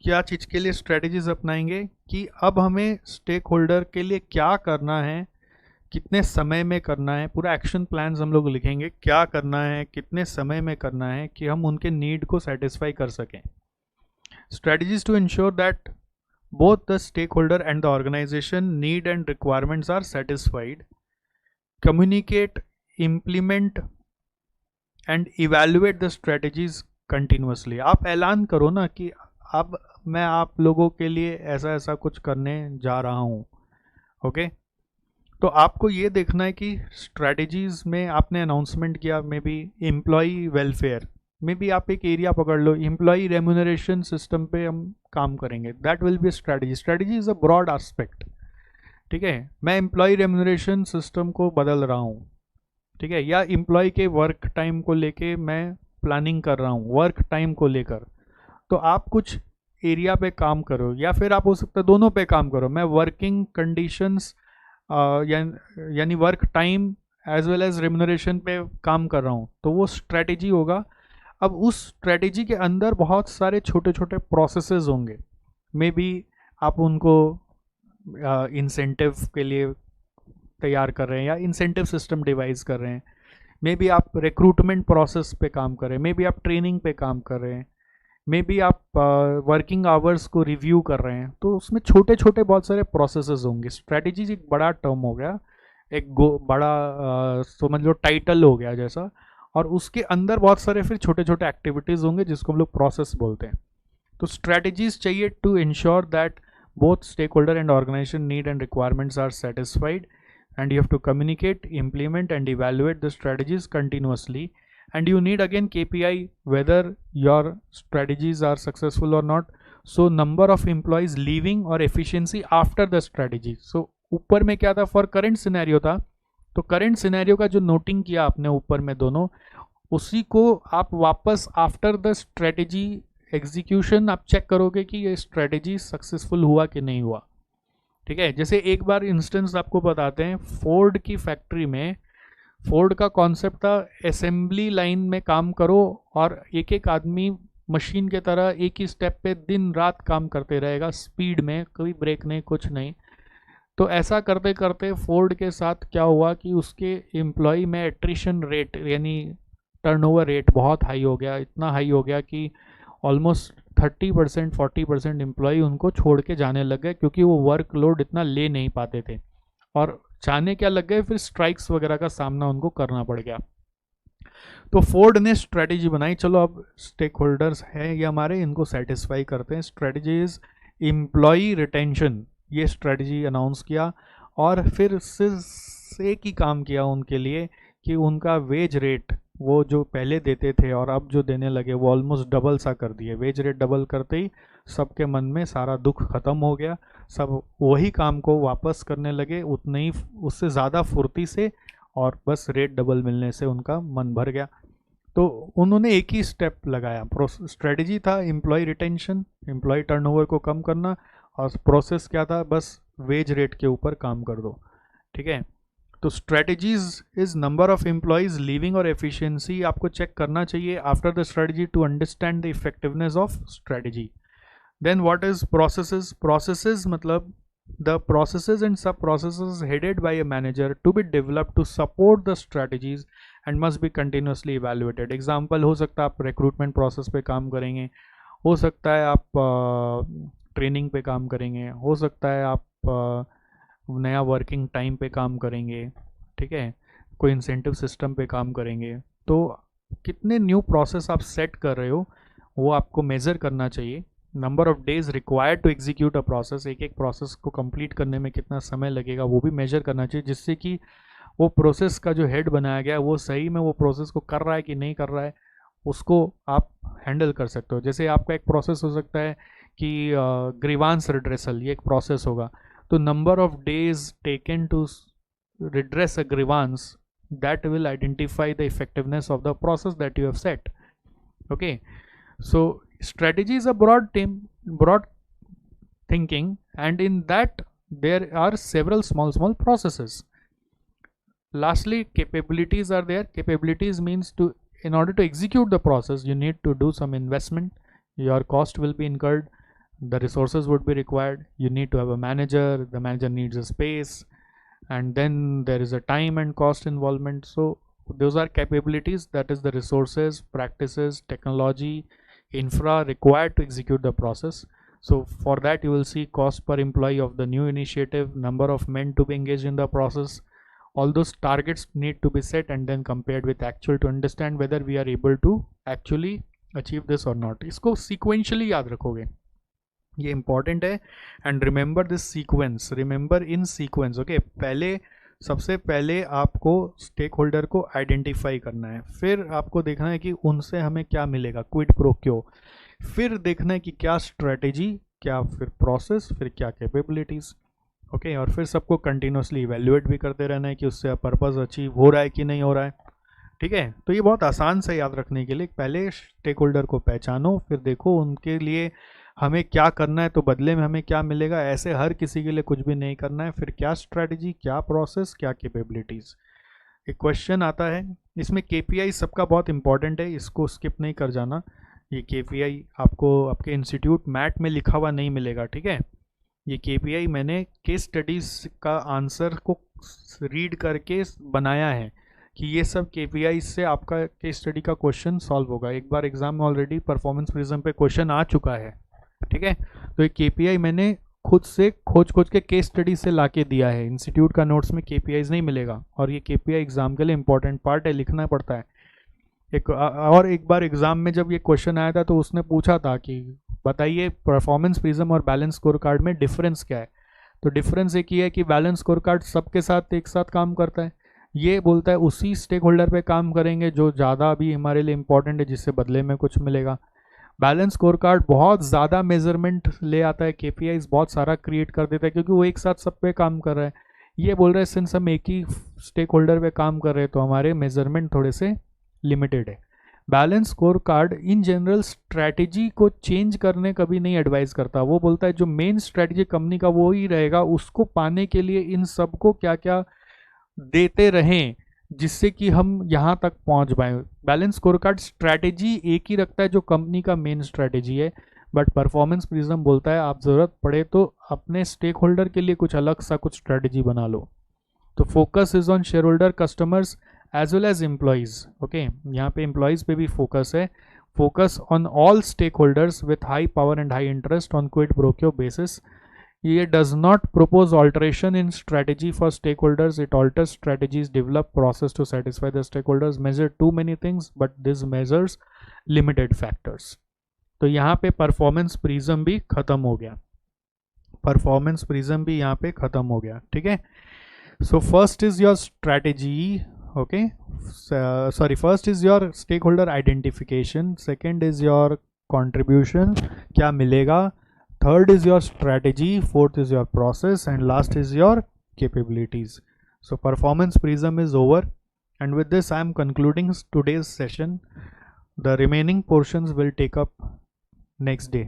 क्या चीज़ के लिए स्ट्रेटजीज अपनाएंगे कि अब हमें स्टेक होल्डर के लिए क्या करना है, कितने समय में करना है, पूरा एक्शन प्लान्स हम लोग लिखेंगे, क्या करना है, कितने समय में करना है कि हम उनके नीड को सेटिस्फाई कर सकें। Strategies to ensure that both the stakeholder and the organisation need and requirements are satisfied, communicate, implement and evaluate the strategies continuously. आप ऐलान करो ना कि अब मैं आप लोगों के लिए ऐसा ऐसा कुछ करने जा रहा हूँ। ओके, तो आपको ये देखना है कि स्ट्रेटजीज में आपने अनाउंसमेंट किया, may be employee welfare, may be आप एक एरिया पकड़ लो, एम्प्लॉय रेम्यूनरेशन सिस्टम पे हम काम करेंगे, that will be strategy. Strategy is a broad aspect, ठीक है। मैं एम्प्लॉय रेम्यूनरेशन सिस्टम को बदल रहा हूँ, ठीक है, या एम्प्लॉय के वर्क टाइम को लेके मैं प्लानिंग कर रहा हूँ, वर्क टाइम को लेकर। तो आप कुछ एरिया पे काम करो, या फिर आप हो सकता है दोनों पे काम करो। मैं वर्किंग कंडीशंस यानी work time as well as remuneration पे काम कर रहा हूँ, तो वो स्ट्रेटेजी होगा। अब उस स्ट्रेटेजी के अंदर बहुत सारे छोटे छोटे प्रोसेसेस होंगे, मे बी आप उनको इंसेंटिव के लिए तैयार कर रहे हैं या इंसेंटिव सिस्टम डिवाइस कर रहे हैं, मे बी आप रिक्रूटमेंट प्रोसेस पे काम कर रहे हैं, मे बी आप ट्रेनिंग पे काम कर रहे हैं, मे बी आप वर्किंग आवर्स को रिव्यू कर रहे हैं। तो उसमें छोटे छोटे बहुत सारे प्रोसेसेस होंगे। स्ट्रेटजी एक बड़ा टर्म हो गया, एक बड़ा समझ लो टाइटल हो गया जैसा, और उसके अंदर बहुत सारे फिर छोटे छोटे एक्टिविटीज़ होंगे जिसको हम लोग प्रोसेस बोलते हैं। तो स्ट्रेटजीज चाहिए to ensure that both stakeholder and organization need and requirements are satisfied, and you have to communicate, implement and evaluate the strategies continuously, and you need again KPI whether your strategies are successful or not. So number of employees leaving or efficiency after the strategy. So ऊपर में क्या था, फॉर करंट सिनेरियो था, तो करंट सिनेरियो का जो नोटिंग किया आपने ऊपर में दोनों, उसी को आप वापस आफ्टर द स्ट्रेटेजी एग्जीक्यूशन आप चेक करोगे कि ये स्ट्रेटेजी सक्सेसफुल हुआ कि नहीं हुआ, ठीक है। जैसे एक बार इंस्टेंस आपको बताते हैं, फोर्ड की फैक्ट्री में फोर्ड का कॉन्सेप्ट था असेंबली लाइन में काम करो और एक एक आदमी मशीन के तरह एक ही स्टेप पे दिन रात काम करते रहेगा, स्पीड में, कोई ब्रेक नहीं, कुछ नहीं। तो ऐसा करते करते फोर्ड के साथ क्या हुआ कि उसके एम्प्लॉय में एट्रिशन रेट यानी टर्नओवर रेट बहुत हाई हो गया, इतना हाई हो गया कि ऑलमोस्ट 30% 40% एम्प्लॉय उनको छोड़ के जाने लग गए, क्योंकि वो वर्कलोड इतना ले नहीं पाते थे, और जाने क्या लग गए, फिर स्ट्राइक्स वगैरह का सामना उनको करना पड़ गया। तो फोर्ड ने स्ट्रेटेजी बनाई, चलो अब स्टेक होल्डर्स हैं ये हमारे, इनको सेटिस्फाई करते हैं। स्ट्रेटेजी इज एम्प्लॉय रिटेंशन, ये स्ट्रेटेजी अनाउंस किया, और फिर सिर्फ एक ही काम किया उनके लिए कि उनका वेज रेट वो जो पहले देते थे और अब जो देने लगे वो ऑलमोस्ट डबल सा कर दिए। वेज रेट डबल करते ही सबके मन में सारा दुख खत्म हो गया, सब वही काम को वापस करने लगे उतने ही, उससे ज़्यादा फुर्ती से, और बस रेट डबल मिलने से उनका मन भर गया। तो उन्होंने एक ही स्टेप लगाया, स्ट्रेटजी था एम्प्लॉय रिटेंशन, एम्प्लॉय टर्नओवर को कम करना, और प्रोसेस क्या था, बस वेज रेट के ऊपर काम कर दो, ठीक है। तो strategies is number of employees leaving और एफिशिएंसी आपको चेक करना चाहिए after the strategy to understand the effectiveness of strategy. Then what is processes, processes मतलब the processes and sub processes headed by a manager to be developed to support the strategies and must be continuously evaluated. Example हो सकता है आप रिक्रूटमेंट प्रोसेस पे काम करेंगे, हो सकता है आप ट्रेनिंग पे काम करेंगे, हो सकता है आप नया वर्किंग टाइम पे काम करेंगे, ठीक है, कोई इंसेंटिव सिस्टम पे काम करेंगे। तो कितने न्यू प्रोसेस आप सेट कर रहे हो वो आपको मेज़र करना चाहिए। Number of days required to execute a process, एक एक प्रोसेस को कंप्लीट करने में कितना समय लगेगा वो भी मेजर करना चाहिए, जिससे कि वो प्रोसेस का जो हेड बनाया गया है वो सही में वो प्रोसेस को कर रहा है कि नहीं कर रहा है, उसको आप हैंडल कर सकते हो। जैसे आपका एक प्रोसेस हो सकता है कि ग्रीवांस रिड्रेसल, ये एक प्रोसेस होगा, तो number of days taken to redress a grievance, that will identify the effectiveness of the process that you have set. Okay, so strategy is a broad thinking, and in that there are several small processes. Lastly, capabilities are there. Capabilities means to, in order to execute the process you need to do some investment, your cost will be incurred, the resources would be required, you need to have a manager, the manager needs a space, and then there is a time and cost involvement. So those are capabilities, that is the resources, practices, technology, infra required to execute the process. So for that you will see cost per employee of the new initiative, number of men to be engaged in the process. All those targets need to be set and then compared with actual to understand whether we are able to actually achieve this or not. इसको sequentially याद रखोगे, ये इंपॉर्टेंट है। And remember this sequence, remember in sequence. Okay, पहले सबसे पहले आपको स्टेक होल्डर को आइडेंटिफाई करना है, फिर आपको देखना है कि उनसे हमें क्या मिलेगा, क्विड प्रो क्यो, फिर देखना है कि क्या स्ट्रेटेजी, क्या फिर प्रोसेस, फिर क्या कैपेबिलिटीज़। ओके, और फिर सबको कंटिन्यूसली इवेल्युएट भी करते रहना है कि उससे पर्पस अचीव हो रहा है कि नहीं हो रहा है। ठीक है, तो ये बहुत आसान से याद रखने के लिए, पहले स्टेक होल्डर को पहचानो, फिर देखो उनके लिए हमें क्या करना है तो बदले में हमें क्या मिलेगा। ऐसे हर किसी के लिए कुछ भी नहीं करना है। फिर क्या स्ट्रैटेजी, क्या प्रोसेस, क्या कैपेबिलिटीज़। एक क्वेश्चन आता है इसमें, केपीआई सबका बहुत इंपॉर्टेंट है, इसको स्किप नहीं कर जाना। ये केपीआई आपको आपके इंस्टीट्यूट मैट में लिखा हुआ नहीं मिलेगा, ठीक है। ये केपीआई मैंने केस स्टडीज का आंसर को रीड करके बनाया है कि ये सब केपीआई से आपका केस स्टडी का क्वेश्चन सॉल्व होगा। एक बार एग्जाम में ऑलरेडी परफॉर्मेंस प्रिज्म पे क्वेश्चन आ चुका है, ठीक है। तो ये केपीआई मैंने खुद से खोज खोज के केस स्टडी से लाके दिया है। इंस्टीट्यूट का नोट्स में केपीआईज नहीं मिलेगा, और ये केपीआई एग्जाम के लिए इंपॉर्टेंट पार्ट है, लिखना पड़ता है। और एक बार एग्जाम में जब ये क्वेश्चन आया था तो उसने पूछा था कि बताइए परफॉर्मेंस प्रिज्म और बैलेंस स्कोर कार्ड में डिफरेंस क्या है। तो डिफरेंस एक ही है कि बैलेंस स्कोर कार्ड सबके साथ एक साथ काम करता है, ये बोलता है उसी स्टेक होल्डर पे काम करेंगे जो ज़्यादा अभी हमारे लिए इंपॉर्टेंट है, जिससे बदले में कुछ मिलेगा। बैलेंस स्कोर कार्ड बहुत ज़्यादा मेजरमेंट ले आता है, केपीआईज बहुत सारा क्रिएट कर देता है क्योंकि वो एक साथ सब पे काम कर रहा है। ये बोल रहा है सिंस हम एक ही स्टेक होल्डर पे काम कर रहे हैं तो हमारे मेजरमेंट थोड़े से लिमिटेड है। Balance score card in general strategy को चेंज करने कभी नहीं एडवाइस करता। वो बोलता है जो मेन स्ट्रैटेजी कंपनी का वो ही रहेगा, उसको पाने के लिए इन सबको क्या क्या देते रहें जिससे कि हम यहाँ तक पहुँच पाए। बैलेंस स्कोर कार्ड स्ट्रैटेजी एक ही रखता है जो कंपनी का मेन स्ट्रैटेजी है, बट परफॉर्मेंस प्रिज्म बोलता है आप ज़रूरत पड़े तो अपने स्टेक होल्डर के लिए कुछ अलग सा कुछ स्ट्रैटेजी बना लो। तो focus is on share holder, customers as well as employees. Okay, यहाँ पे एम्प्लॉयज़ पे भी फोकस है। Focus on all stakeholders with high power and high interest on quid pro quo basis. ये does not propose alteration in strategy for stakeholders. It alters strategies, develop process to satisfy the stakeholders, measure too many things, but this measures limited factors. तो यहाँ पे परफॉर्मेंस प्रिज्म भी खत्म हो गया, परफॉर्मेंस प्रिज्म भी यहाँ पे खत्म हो गया, ठीक है। So first is your strategy, okay, sorry, first is your stake holder identification, second is your contribution, क्या मिलेगा, third is your strategy, fourth is your process, and last is your capabilities. So performance prism is over, and with this I am concluding today's session. The remaining portions will take up next day.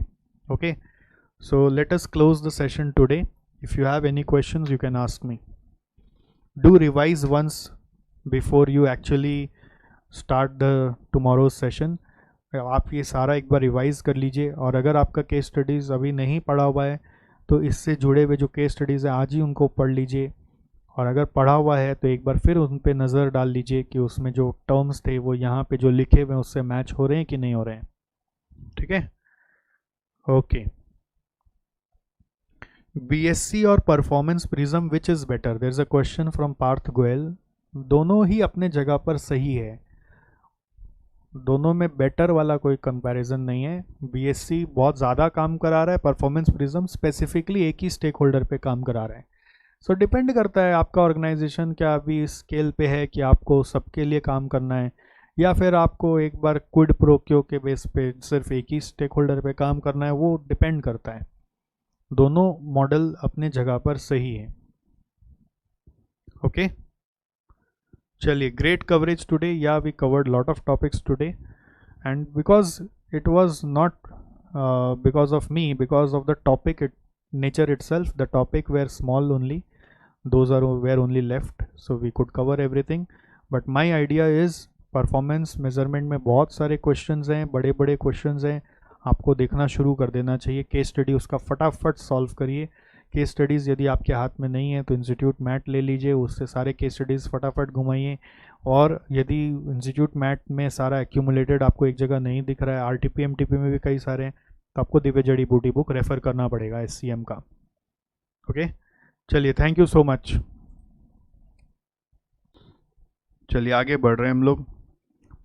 Okay, so let us close the session today. If you have any questions you can ask me. Do revise once before you actually start the tomorrow's session. आप ये सारा एक बार रिवाइज कर लीजिए, और अगर आपका केस स्टडीज़ अभी नहीं पढ़ा हुआ है तो इससे जुड़े हुए जो केस स्टडीज़ हैं आज ही उनको पढ़ लीजिए, और अगर पढ़ा हुआ है तो एक बार फिर उन पे नज़र डाल लीजिए कि उसमें जो टर्म्स थे वो यहाँ पे जो लिखे हुए हैं उससे मैच हो रहे हैं कि नहीं हो रहे हैं, ठीक है। ओके, बीएससी और performance prism which is better, there is a question from Parth Goyal. दोनों ही अपने जगह पर सही है, दोनों में बेटर वाला कोई कंपैरिजन नहीं है। बीएससी बहुत ज़्यादा काम करा रहा है, परफॉर्मेंस प्रिज्म स्पेसिफिकली एक ही स्टेक होल्डर पे काम करा रहा है। सो डिपेंड करता है आपका ऑर्गेनाइजेशन क्या अभी स्केल पे है कि आपको सबके लिए काम करना है, या फिर आपको एक बार क्विड प्रो क्यो के बेस पे सिर्फ एक ही स्टेक होल्डर पे काम करना है, वो डिपेंड करता है। दोनों मॉडल अपने जगह पर सही है। ओके, चलिए, great coverage today, yeah we covered lot of topics today, and because it was not because of me, because of the topic nature itself, the topic were small only, those were only left, so we could cover everything. But my idea is performance measurement में बहुत सारे क्वेश्चंस हैं, बड़े बड़े क्वेश्चंस हैं, आपको देखना शुरू कर देना चाहिए। केस स्टडी उसका फटाफट सॉल्व करिए। केस स्टडीज़ यदि आपके हाथ में नहीं है तो इंस्टीट्यूट मैट ले लीजिए, उससे सारे केस स्टडीज़ फटाफट घुमाइए। और यदि इंस्टीट्यूट मैट में सारा एक्यूमुलेटेड आपको एक जगह नहीं दिख रहा है, आरटीपी एमटीपी में भी कई सारे हैं, तो आपको दिव्य जड़ी बूटी बुक रेफ़र करना पड़ेगा एससीएम का। ओके, चलिए, थैंक यू सो मच। चलिए आगे बढ़ रहे हैं हम लोग,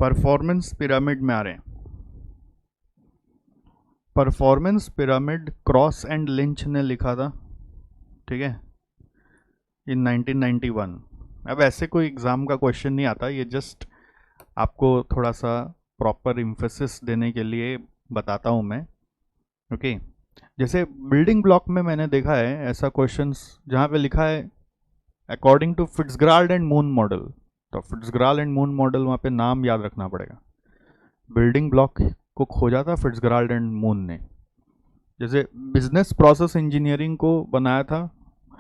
परफॉर्मेंस पिरामिड में आ रहे हैं। Performance pyramid cross and lynch ने लिखा था, ठीक है, इन 1991। अब ऐसे कोई एग्ज़ाम का क्वेश्चन नहीं आता, ये जस्ट आपको थोड़ा सा प्रॉपर इम्फेसिस देने के लिए बताता हूँ मैं। ओके, जैसे बिल्डिंग ब्लॉक में मैंने देखा है ऐसा क्वेश्चंस जहाँ पे लिखा है according to Fitzgerald and Moon model, तो फिट्जगेराल्ड एंड मून मॉडल वहाँ पे नाम याद रखना पड़ेगा। बिल्डिंग ब्लॉक को खोजा था फिट्जगेराल्ड एंड मून ने। जैसे बिजनेस प्रोसेस इंजीनियरिंग को बनाया था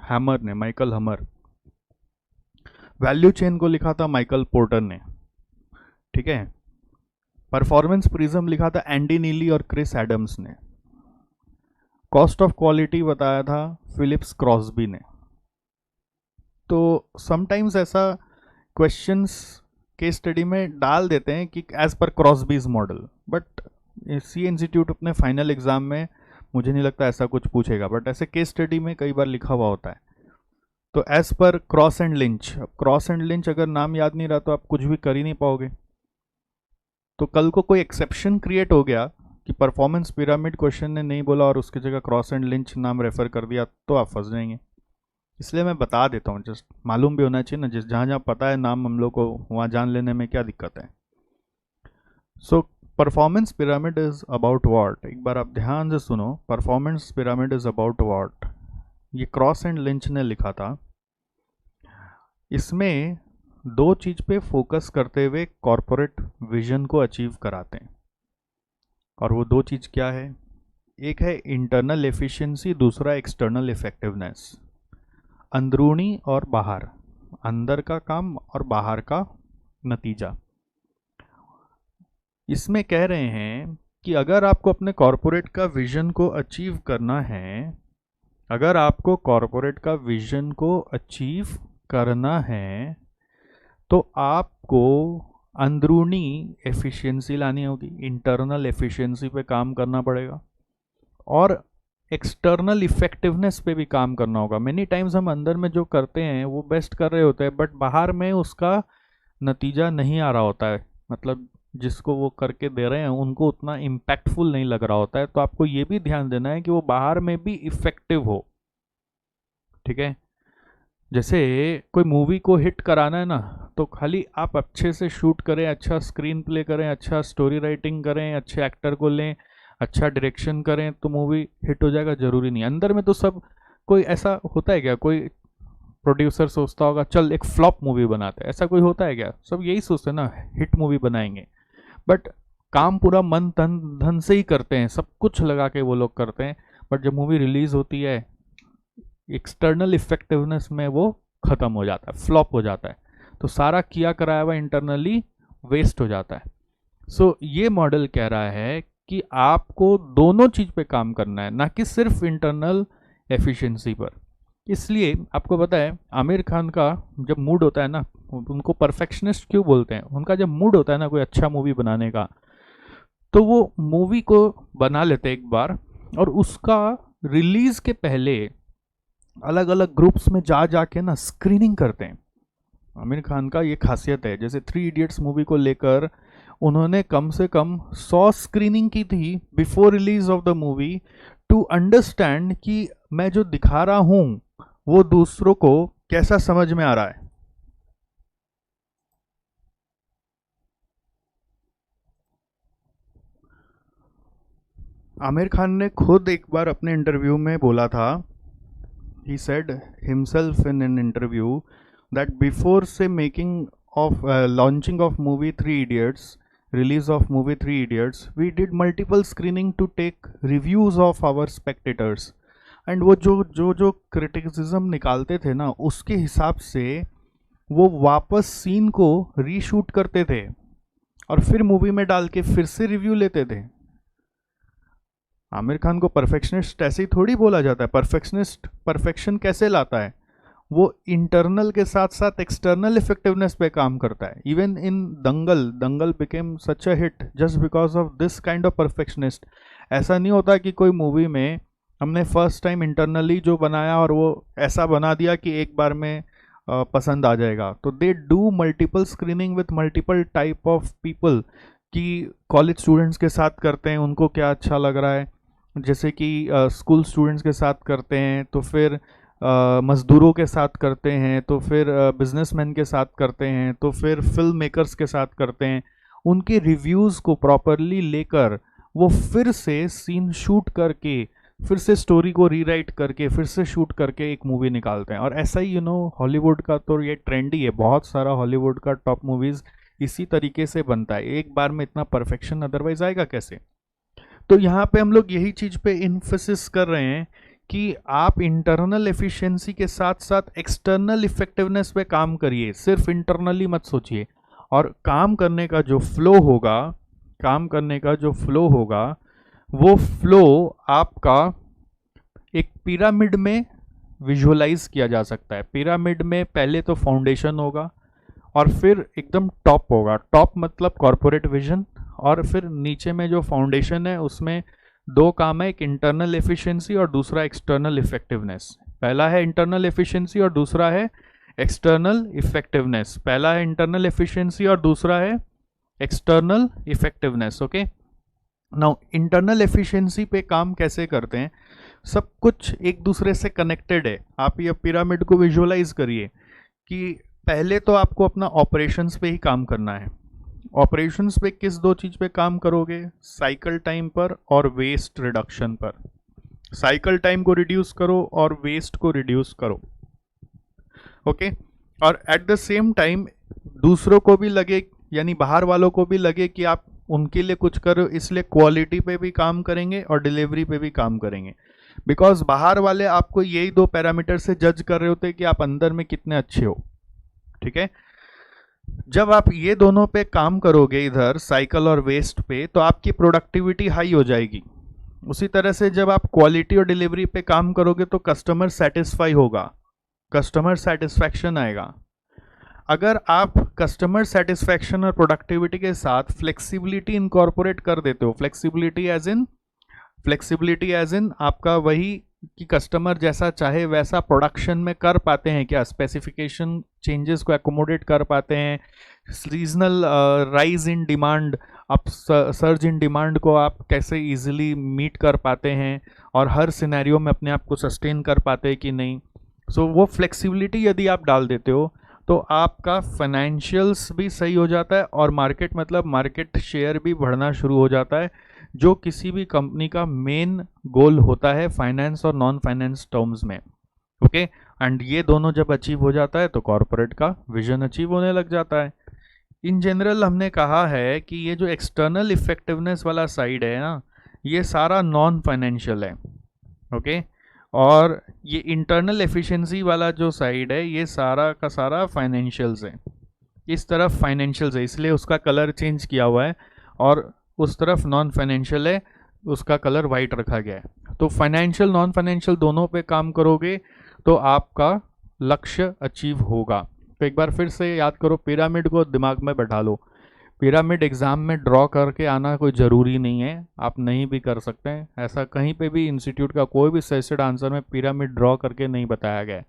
हैमर ने, माइकल हैमर। वैल्यू चेन को लिखा था माइकल पोर्टर ने, ठीक है। परफॉर्मेंस प्रिज्म लिखा था एंडी नीली और क्रिस एडम्स ने। कॉस्ट ऑफ क्वालिटी बताया था फिलिप्स क्रॉसबी ने। तो समटाइम्स ऐसा क्वेश्चंस केस स्टडी में डाल देते हैं कि as per Crosby's model, but C institute अपने फाइनल एग्जाम में मुझे नहीं लगता ऐसा कुछ पूछेगा, बट ऐसे केस स्टडी में कई बार लिखा हुआ होता है। तो as per Cross and Lynch, Cross and Lynch अगर नाम याद नहीं रहा तो आप कुछ भी कर ही नहीं पाओगे। तो कल को कोई एक्सेप्शन क्रिएट हो गया कि परफॉर्मेंस पिरामिड क्वेश्चन ने नहीं बोला और उसकी जगह क्रॉस एंड लिंच नाम रेफर कर दिया, तो आप फंस जाएंगे। इसलिए मैं बता देता हूँ, जस्ट मालूम भी होना चाहिए ना, जिस जहाँ जहाँ पता है नाम हम लोग को, वहाँ जान लेने में क्या दिक्कत है। So performance pyramid is about what, एक बार आप ध्यान से सुनो। Performance pyramid is about what, ये क्रॉस एंड लिंच ने लिखा था। इसमें दो चीज पे फोकस करते हुए कॉरपोरेट विजन को अचीव कराते हैं, और वो दो चीज क्या है? एक है इंटरनल एफिशिएंसी, दूसरा एक्सटर्नल इफेक्टिवनेस। अंदरूनी और बाहर, अंदर का काम और बाहर का नतीजा। इसमें कह रहे हैं कि अगर आपको अपने कॉरपोरेट का विजन को अचीव करना है, अगर आपको कॉरपोरेट का विजन को अचीव करना है, तो आपको अंदरूनी एफिशिएंसी लानी होगी, इंटरनल एफिशिएंसी पे काम करना पड़ेगा, और एक्सटर्नल इफेक्टिवनेस पे भी काम करना होगा। मेनी टाइम्स हम अंदर में जो करते हैं वो बेस्ट कर रहे होते हैं, बट बाहर में उसका नतीजा नहीं आ रहा होता है, मतलब जिसको वो करके दे रहे हैं उनको उतना इम्पैक्टफुल नहीं लग रहा होता है। तो आपको ये भी ध्यान देना है कि वो बाहर में भी इफेक्टिव हो, ठीक है। जैसे कोई मूवी को हिट कराना है ना, तो खाली आप अच्छे से शूट करें, अच्छा स्क्रीन प्ले करें, अच्छा स्टोरी राइटिंग करें, अच्छे एक्टर को लें, अच्छा डायरेक्शन करें तो मूवी हिट हो जाएगा, जरूरी नहीं। अंदर में तो सब, कोई ऐसा होता है क्या, कोई प्रोड्यूसर सोचता होगा चल एक फ्लॉप मूवी बनाते हैं, ऐसा कोई होता है क्या? सब यही सोचते हैं ना, हिट मूवी बनाएंगे। बट काम पूरा मन तन धन से ही करते हैं, सब कुछ लगा के वो लोग करते हैं, बट जब मूवी रिलीज होती है एक्सटर्नल इफेक्टिवनेस में वो खत्म हो जाता है, फ्लॉप हो जाता है, तो सारा किया कराया हुआ इंटरनली वेस्ट हो जाता है। सो ये मॉडल कह रहा है कि आपको दोनों चीज पे काम करना है, ना कि सिर्फ इंटरनल एफिशिएंसी पर। इसलिए आपको पता है आमिर खान का जब मूड होता है ना, उनको परफेक्शनिस्ट क्यों बोलते हैं? उनका जब मूड होता है ना कोई अच्छा मूवी बनाने का, तो वो मूवी को बना लेते हैं एक बार, और उसका रिलीज के पहले अलग अलग ग्रुप्स में जा जाके ना स्क्रीनिंग करते हैं। आमिर खान का ये खासियत है। जैसे 3 इडियट्स मूवी को लेकर उन्होंने कम से कम 100 स्क्रीनिंग की थी before release of the movie, to understand कि मैं जो दिखा रहा हूं वो दूसरों को कैसा समझ में आ रहा है। आमिर खान ने खुद एक बार अपने इंटरव्यू में बोला था, he said himself in an interview that before say making of launching of movie 3 idiots, release of movie 3 idiots, we did multiple screening to take reviews of our spectators, and वो जो criticism निकालते थे ना, उसके हिसाब से वो वापस सीन को रीशूट करते थे और फिर मूवी में डाल के फिर से रिव्यू लेते थे। आमिर खान को परफेक्शनिस्ट ऐसे ही थोड़ी बोला जाता है। परफेक्शनिस्ट परफेक्शन कैसे लाता है? वो इंटरनल के साथ साथ एक्सटर्नल इफेक्टिवनेस पे काम करता है। Even in Dangal became such a hit just because of this kind of perfectionist. ऐसा नहीं होता कि कोई मूवी में हमने फर्स्ट टाइम इंटरनली जो बनाया और वो ऐसा बना दिया कि एक बार में पसंद आ जाएगा। तो they do multiple screening with multiple type of people, कि कॉलेज स्टूडेंट्स के साथ करते हैं, उनको क्या अच्छा लग रहा है, जैसे कि स्कूल स्टूडेंट्स के साथ करते हैं, तो फिर मज़दूरों के साथ करते हैं, तो फिर बिजनेसमैन के साथ करते हैं, तो फिर फिल्म मेकर्स के साथ करते हैं। उनके रिव्यूज़ को प्रॉपरली लेकर वो फिर से सीन शूट करके, फिर से स्टोरी को रीराइट करके, फिर से शूट करके एक मूवी निकालते हैं। और ऐसा ही हॉलीवुड का तो ये ट्रेंड ही है, बहुत सारा हॉलीवुड का टॉप मूवीज़ इसी तरीके से बनता है। एक बार में इतना परफेक्शन अदरवाइज आएगा कैसे? तो यहाँ पे हम लोग यही चीज़ पे इन्फोसिस कर रहे हैं कि आप इंटरनल एफिशिएंसी के साथ साथ एक्सटर्नल इफेक्टिवनेस पे काम करिए, सिर्फ इंटरनली मत सोचिए। और काम करने का जो फ्लो होगा, वो फ्लो आपका एक पिरामिड में विजुअलाइज किया जा सकता है। पिरामिड में पहले तो फाउंडेशन होगा और फिर एकदम टॉप होगा। टॉप मतलब कॉरपोरेट विजन, और फिर नीचे में जो फाउंडेशन है उसमें दो काम है, एक इंटरनल एफिशिएंसी और दूसरा एक्सटर्नल इफेक्टिवनेस। पहला है इंटरनल एफिशिएंसी और दूसरा है एक्सटर्नल इफेक्टिवनेस। पहला है इंटरनल एफिशिएंसी और दूसरा है external effectiveness. Okay, now internal efficiency पे काम कैसे करते हैं? सब कुछ एक दूसरे से कनेक्टेड है। आप ये पिरामिड को विजुअलाइज करिए कि पहले तो आपको अपना ऑपरेशंस पे ही काम करना है। ऑपरेशंस पे किस दो चीज़ पे काम करोगे? साइकिल टाइम पर और वेस्ट रिडक्शन पर। साइकिल टाइम को रिड्यूस करो और वेस्ट को रिड्यूस करो। ओके, और एट द सेम टाइम दूसरों को भी लगे, यानी बाहर वालों को भी लगे कि आप उनके लिए कुछ करो, इसलिए क्वालिटी पे भी काम करेंगे और डिलीवरी पे भी काम करेंगे। बिकॉज बाहर वाले आपको यही दो पैरामीटर से जज कर रहे होते हैं कि आप अंदर में कितने अच्छे हो। ठीक है, जब आप ये दोनों पे काम करोगे, इधर साइकिल और वेस्ट पे, तो आपकी प्रोडक्टिविटी हाई हो जाएगी। उसी तरह से जब आप क्वालिटी और डिलीवरी पे काम करोगे तो कस्टमर सेटिस्फाई होगा, कस्टमर सेटिस्फैक्शन आएगा। अगर आप कस्टमर सेटिस्फैक्शन और प्रोडक्टिविटी के साथ फ्लेक्सिबिलिटी इनकॉर्पोरेट कर देते हो, फ्लेक्सिबिलिटी एज इन आपका वही कि कस्टमर जैसा चाहे वैसा प्रोडक्शन में कर पाते हैं क्या, स्पेसिफिकेशन चेंजेस को एकोमोडेट कर पाते हैं, सीजनल राइज इन डिमांड, आप सर्ज इन डिमांड को आप कैसे इजीली मीट कर पाते हैं और हर सिनेरियो में अपने आप को सस्टेन कर पाते हैं कि नहीं। सो वो फ्लेक्सिबिलिटी यदि आप डाल देते हो तो आपका फाइनेंशियल्स भी सही हो जाता है और मार्केट मतलब मार्केट शेयर भी बढ़ना शुरू हो जाता है, जो किसी भी कंपनी का मेन गोल होता है फाइनेंस और नॉन फाइनेंस टर्म्स में। ओके, एंड ये दोनों जब अचीव हो जाता है तो कॉरपोरेट का विजन अचीव होने लग जाता है। इन जनरल हमने कहा है कि ये जो एक्सटर्नल इफेक्टिवनेस वाला साइड है ना, ये सारा नॉन फाइनेंशियल है। ओके, और ये इंटरनल एफिशिएंसी वाला जो साइड है ये सारा का सारा फाइनेंशियल्स है। इस तरफ फाइनेंशियल्स है इसलिए उसका कलर चेंज किया हुआ है, और उस तरफ नॉन फाइनेंशियल है उसका कलर वाइट रखा गया है। तो फाइनेंशियल नॉन फाइनेंशियल दोनों पे काम करोगे तो आपका लक्ष्य अचीव होगा। तो एक बार फिर से याद करो, पिरामिड को दिमाग में बैठा लो। पिरामिड एग्ज़ाम में ड्रॉ करके आना कोई ज़रूरी नहीं है, आप नहीं भी कर सकते हैं। ऐसा कहीं पे भी इंस्टीट्यूट का कोई भी सजेस्टेड आंसर में पिरामिड ड्रॉ करके नहीं बताया गया है।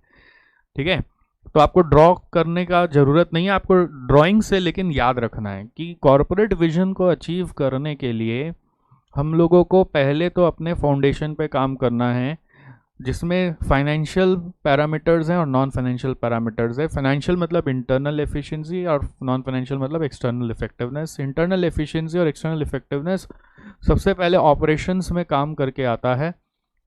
ठीक है, तो आपको ड्रॉ करने का ज़रूरत नहीं है, आपको ड्राइंग से लेकिन याद रखना है कि कॉरपोरेट विजन को अचीव करने के लिए हम लोगों को पहले तो अपने फाउंडेशन पे काम करना है, जिसमें फाइनेंशियल पैरामीटर्स हैं और नॉन फाइनेंशियल पैरामीटर्स है। फाइनेंशियल मतलब इंटरनल एफिशिएंसी और नॉन फाइनेंशियल मतलब एक्सटर्नल इफेक्टिवनेस। इंटरनल एफिशिएंसी और एक्सटर्नल इफेक्टिवनेस सबसे पहले ऑपरेशंस में काम करके आता है।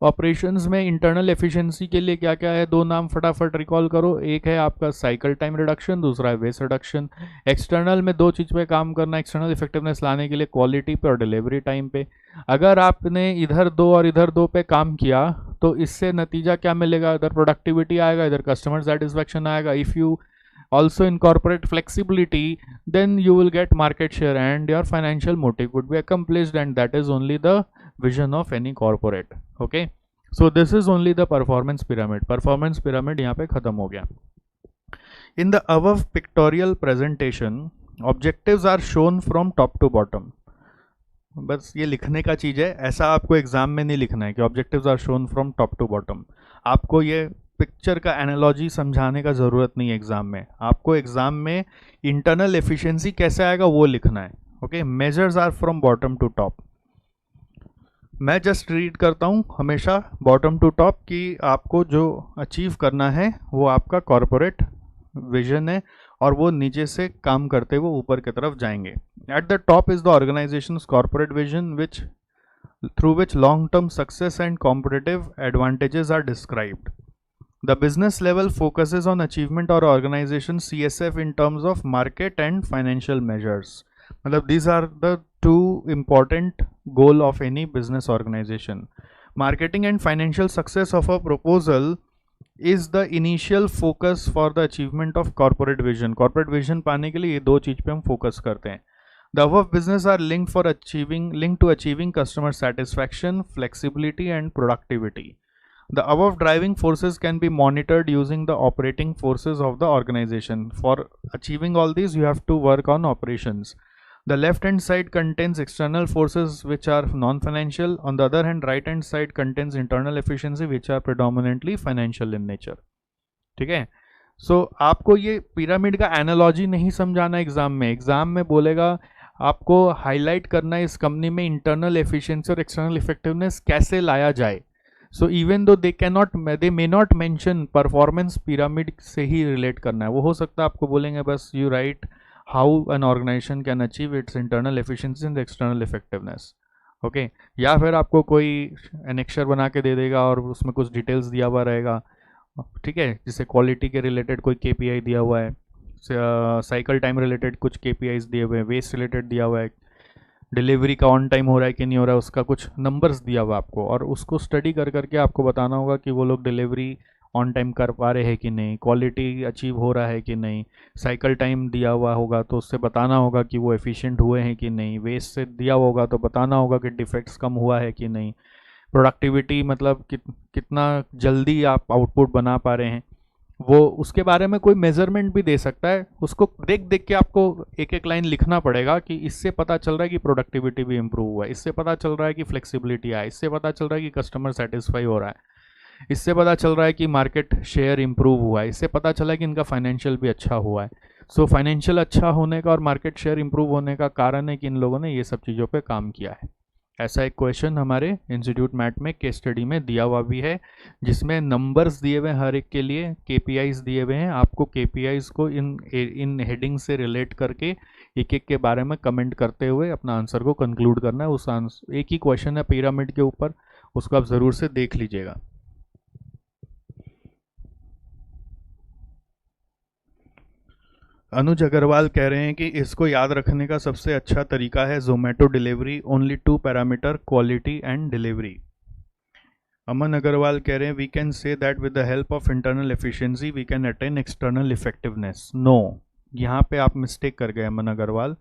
ऑपरेशंस में इंटरनल एफिशिएंसी के लिए क्या क्या है, दो नाम फटाफट रिकॉल करो। एक है आपका साइकिल टाइम रिडक्शन, दूसरा है वेस्ट रिडक्शन। एक्सटर्नल में दो चीज़ पे काम करना, एक्सटर्नल इफेक्टिवनेस लाने के लिए क्वालिटी पे और डिलीवरी टाइम पे। अगर आपने इधर दो और इधर दो पे काम किया तो इससे नतीजा क्या मिलेगा, इधर प्रोडक्टिविटी आएगा, इधर कस्टमर सेटिस्फैक्शन आएगा। If you also incorporate flexibility, then you will get market share and your financial motive would be accomplished, and that is only the vision of any corporate. Okay, so this is only the performance pyramid यहाँ पे खत्म हो गया। In the above pictorial presentation, objectives are shown from top to bottom. बस ये लिखने का चीज़ है, ऐसा आपको एग्जाम में नहीं लिखना है कि objectives are shown from top to bottom. आपको ये पिक्चर का एनालॉजी समझाने का ज़रूरत नहीं है एग्ज़ाम में। आपको एग्ज़ाम में इंटरनल एफिशिएंसी कैसे आएगा वो लिखना है। Okay, measures are from bottom to top. मैं जस्ट रीड करता हूँ हमेशा बॉटम टू टॉप कि आपको जो अचीव करना है वो आपका कॉरपोरेट विजन है और वो नीचे से काम करते हुए ऊपर की तरफ जाएंगे. At the top is the organisations corporate vision which through which long-term success and competitive advantages are described. The business level focuses on achievement or organization CSF in terms of market and financial measures. मतलब these are the two important goal of any business organization. Marketing and financial success of a proposal is the initial focus for the achievement of corporate vision. Corporate vision पाने के लिए ये दो चीज पे हम फोकस करते हैं. The above business are linked to achieving customer satisfaction, flexibility, and productivity. The above driving forces can be monitored using the operating forces of the organization. For achieving all these, you have to work on operations. The left hand side contains external forces which are non-financial. On the other hand, right hand side contains internal efficiency which are predominantly financial in nature. ठीक है. सो आपको ये पिरामिड का एनालॉजी नहीं समझाना एग्जाम में बोलेगा आपको हाईलाइट करना है इस कंपनी में इंटरनल एफिशिएंसी और एक्सटर्नल इफेक्टिवनेस कैसे लाया जाए. So even though they may not mention performance pyramid से ही रिलेट करना है. वो हो सकता है आपको बोलेंगे बस you write how an organization can achieve its internal efficiency and external effectiveness. Okay, या फिर आपको कोई एनेक्चर बना के दे देगा और उसमें कुछ डिटेल्स दिया हुआ रहेगा. ठीक है, जैसे क्वालिटी के रिलेटेड कोई केपीआई दिया हुआ है, साइकिल टाइम रिलेटेड कुछ केपीआईज दिए हुए हैं, वेस्ट रिलेटेड दिया हुआ है, डिलीवरी का ऑन टाइम हो रहा है कि नहीं हो रहा है उसका कुछ नंबर्स दिया हुआ आपको, और उसको स्टडी कर करके आपको बताना होगा कि वो लोग डिलीवरी ऑन टाइम कर पा रहे हैं कि नहीं, क्वालिटी अचीव हो रहा है कि नहीं, साइकिल टाइम दिया हुआ होगा तो उससे बताना होगा कि वो एफिशिएंट हुए हैं कि नहीं, वेस्ट से दिया होगा तो बताना होगा कि डिफेक्ट्स कम हुआ है कि नहीं, प्रोडक्टिविटी मतलब कितना जल्दी आप आउटपुट बना पा रहे हैं, वो उसके बारे में कोई मेजरमेंट भी दे सकता है. उसको देख देख के आपको एक एक लाइन लिखना पड़ेगा कि इससे पता चल रहा है कि प्रोडक्टिविटी भी इंप्रूव हुआ है, इससे पता चल रहा है कि फ्लेक्सिबिलिटी है, इससे पता चल रहा है कि कस्टमर सेटिस्फाई हो रहा है, इससे पता चल रहा है कि मार्केट शेयर इंप्रूव हुआ है, इससे पता चला है कि इनका फाइनेंशियल भी अच्छा हुआ है. सो फाइनेंशियल अच्छा होने का और मार्केट शेयर इंप्रूव होने का कारण है कि इन लोगों ने ये सब चीज़ों पर काम किया है. ऐसा एक क्वेश्चन हमारे इंस्टीट्यूट मैट में केस स्टडी में दिया हुआ भी है जिसमें नंबर्स दिए हुए हैं हर एक के लिए, केपीआईज दिए हुए हैं. आपको केपीआईज को इन हेडिंग से रिलेट करके एक एक के बारे में कमेंट करते हुए अपना आंसर को कंक्लूड करना है. उस आंसर एक ही क्वेश्चन है पिरामिड के ऊपर, उसको आप ज़रूर से देख लीजिएगा. अनुज अग्रवाल कह रहे हैं कि इसको याद रखने का सबसे अच्छा तरीका है Zomato delivery, only 2 parameter quality and delivery. Aman Agarwal कह रहे हैं we can say that with the help of internal efficiency we can attain external effectiveness. No, यहाँ पे आप मिस्टेक कर गए Aman Agarwal.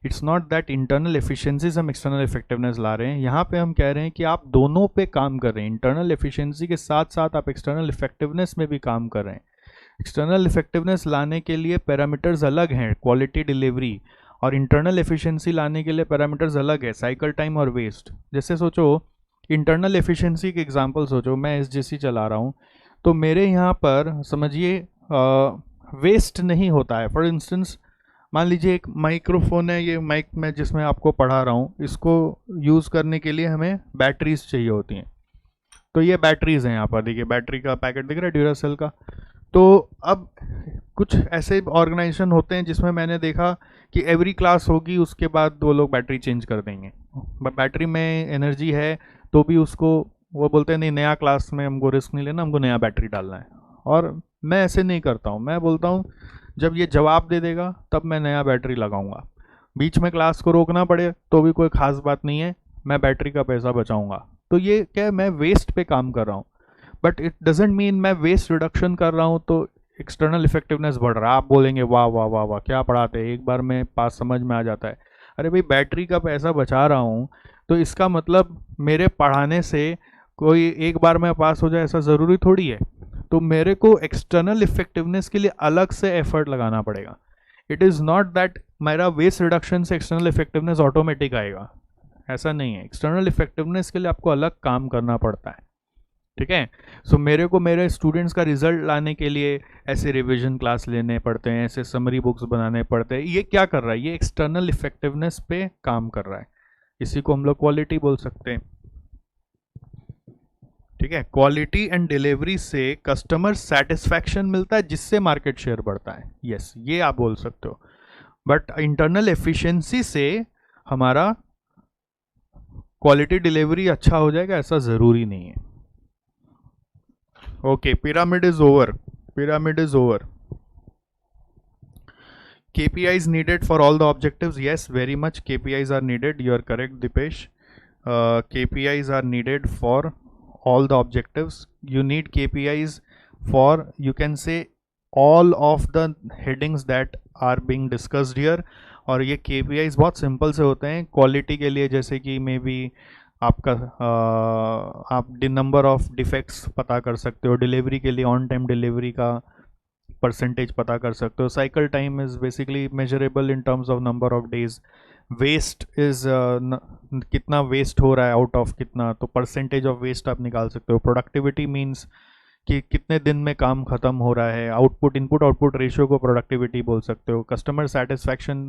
It's not that internal efficiency से हम एक्सटर्नल इफेक्टिवनेस ला रहे हैं. यहाँ पे हम कह रहे हैं कि आप दोनों पे काम कर रहे हैं. इंटरनल एफिशिएंसी के साथ साथ आप एक्सटर्नल इफेक्टिवनेस में भी काम कर रहे हैं. एक्सटर्नल इफेक्टिवनेस लाने के लिए पैरामीटर्स अलग हैं, क्वालिटी, डिलीवरी, और इंटरनल एफिशिएंसी लाने के लिए पैरामीटर्स अलग है, साइकिल टाइम और वेस्ट. जैसे सोचो इंटरनल एफिशिएंसी के एग्जांपल सोचो, मैं एसजीसी चला रहा हूँ तो मेरे यहाँ पर समझिए वेस्ट नहीं होता है. फॉर इंस्टेंस मान लीजिए एक माइक्रोफोन है, ये माइक मैं जिसमें आपको पढ़ा रहा हूँ, इसको यूज़ करने के लिए हमें बैटरीज चाहिए होती हैं. तो ये बैटरीज हैं, यहाँ पर देखिए बैटरी का पैकेट दिख रहा है ड्यूरासेल का. तो अब कुछ ऐसे ऑर्गेनाइजेशन होते हैं जिसमें मैंने देखा कि एवरी क्लास होगी उसके बाद वो लोग बैटरी चेंज कर देंगे. बैटरी में एनर्जी है तो भी उसको वो बोलते हैं नहीं, नया क्लास में हमको रिस्क नहीं लेना, हमको नया बैटरी डालना है. और मैं ऐसे नहीं करता हूँ. मैं बोलता हूँ जब ये जवाब दे देगा तब मैं नया बैटरी लगाऊंगा. बीच में क्लास को रोकना पड़े तो भी कोई ख़ास बात नहीं है, मैं बैटरी का पैसा बचाऊंगा. तो ये क्या, मैं वेस्ट पे काम कर रहा हूँ. बट इट डजेंट मीन मैं वेस्ट रिडक्शन कर रहा हूँ तो एक्सटर्नल इफेक्टिवनेस बढ़ रहा है. आप बोलेंगे वाह वाह वाह वाह क्या पढ़ाते हैं, एक बार में पास समझ में आ जाता है. अरे भाई, बैटरी का पैसा बचा रहा हूँ तो इसका मतलब मेरे पढ़ाने से कोई एक बार में पास हो जाए ऐसा ज़रूरी थोड़ी है. तो मेरे को एक्सटर्नल इफेक्टिवनेस के लिए अलग से एफर्ट लगाना पड़ेगा. इट इज़ नॉट दैट मेरा वेस्ट रिडक्शन से एक्सटर्नल इफेक्टिवनेस ऑटोमेटिक आएगा, ऐसा नहीं है. एक्सटर्नल इफेक्टिवनेस के लिए आपको अलग काम करना पड़ता है. ठीक है. सो मेरे को मेरे स्टूडेंट्स का रिजल्ट लाने के लिए ऐसे रिवीजन क्लास लेने पड़ते हैं, ऐसे समरी बुक्स बनाने पड़ते हैं. ये क्या कर रहा है, ये एक्सटर्नल इफेक्टिवनेस पे काम कर रहा है. इसी को हम लोग क्वालिटी बोल सकते हैं. ठीक है, क्वालिटी एंड डिलीवरी से कस्टमर सेटिस्फैक्शन मिलता है जिससे मार्केट शेयर बढ़ता है, यस ये आप बोल सकते हो। बट इंटरनल एफिशिएंसी से हमारा क्वालिटी डिलीवरी अच्छा हो जाएगा ऐसा ज़रूरी नहीं है। Okay, pyramid is over, pyramid is over. KPIs needed for all the objectives, yes very much KPIs are needed, you are correct Dipesh. KPIs are needed for all the objectives. You need KPIs for, you can say, all of the headings that are being discussed here. और ये KPIs बहुत सिंपल से होते हैं क्वालिटी के लिए, जैसे कि मे बी आपका आप नंबर ऑफ डिफेक्ट्स पता कर सकते हो, डिलीवरी के लिए ऑन टाइम डिलीवरी का परसेंटेज पता कर सकते हो, cycle time is basically measurable in terms of number of days, waste is कितना वेस्ट हो रहा है आउट ऑफ कितना, तो परसेंटेज ऑफ वेस्ट आप निकाल सकते हो। प्रोडक्टिविटी मीन्स कि कितने दिन में काम खत्म हो रहा है, आउटपुट इनपुट आउटपुट रेशियो को प्रोडक्टिविटी बोल सकते हो। कस्टमर सेटिस्फैक्शन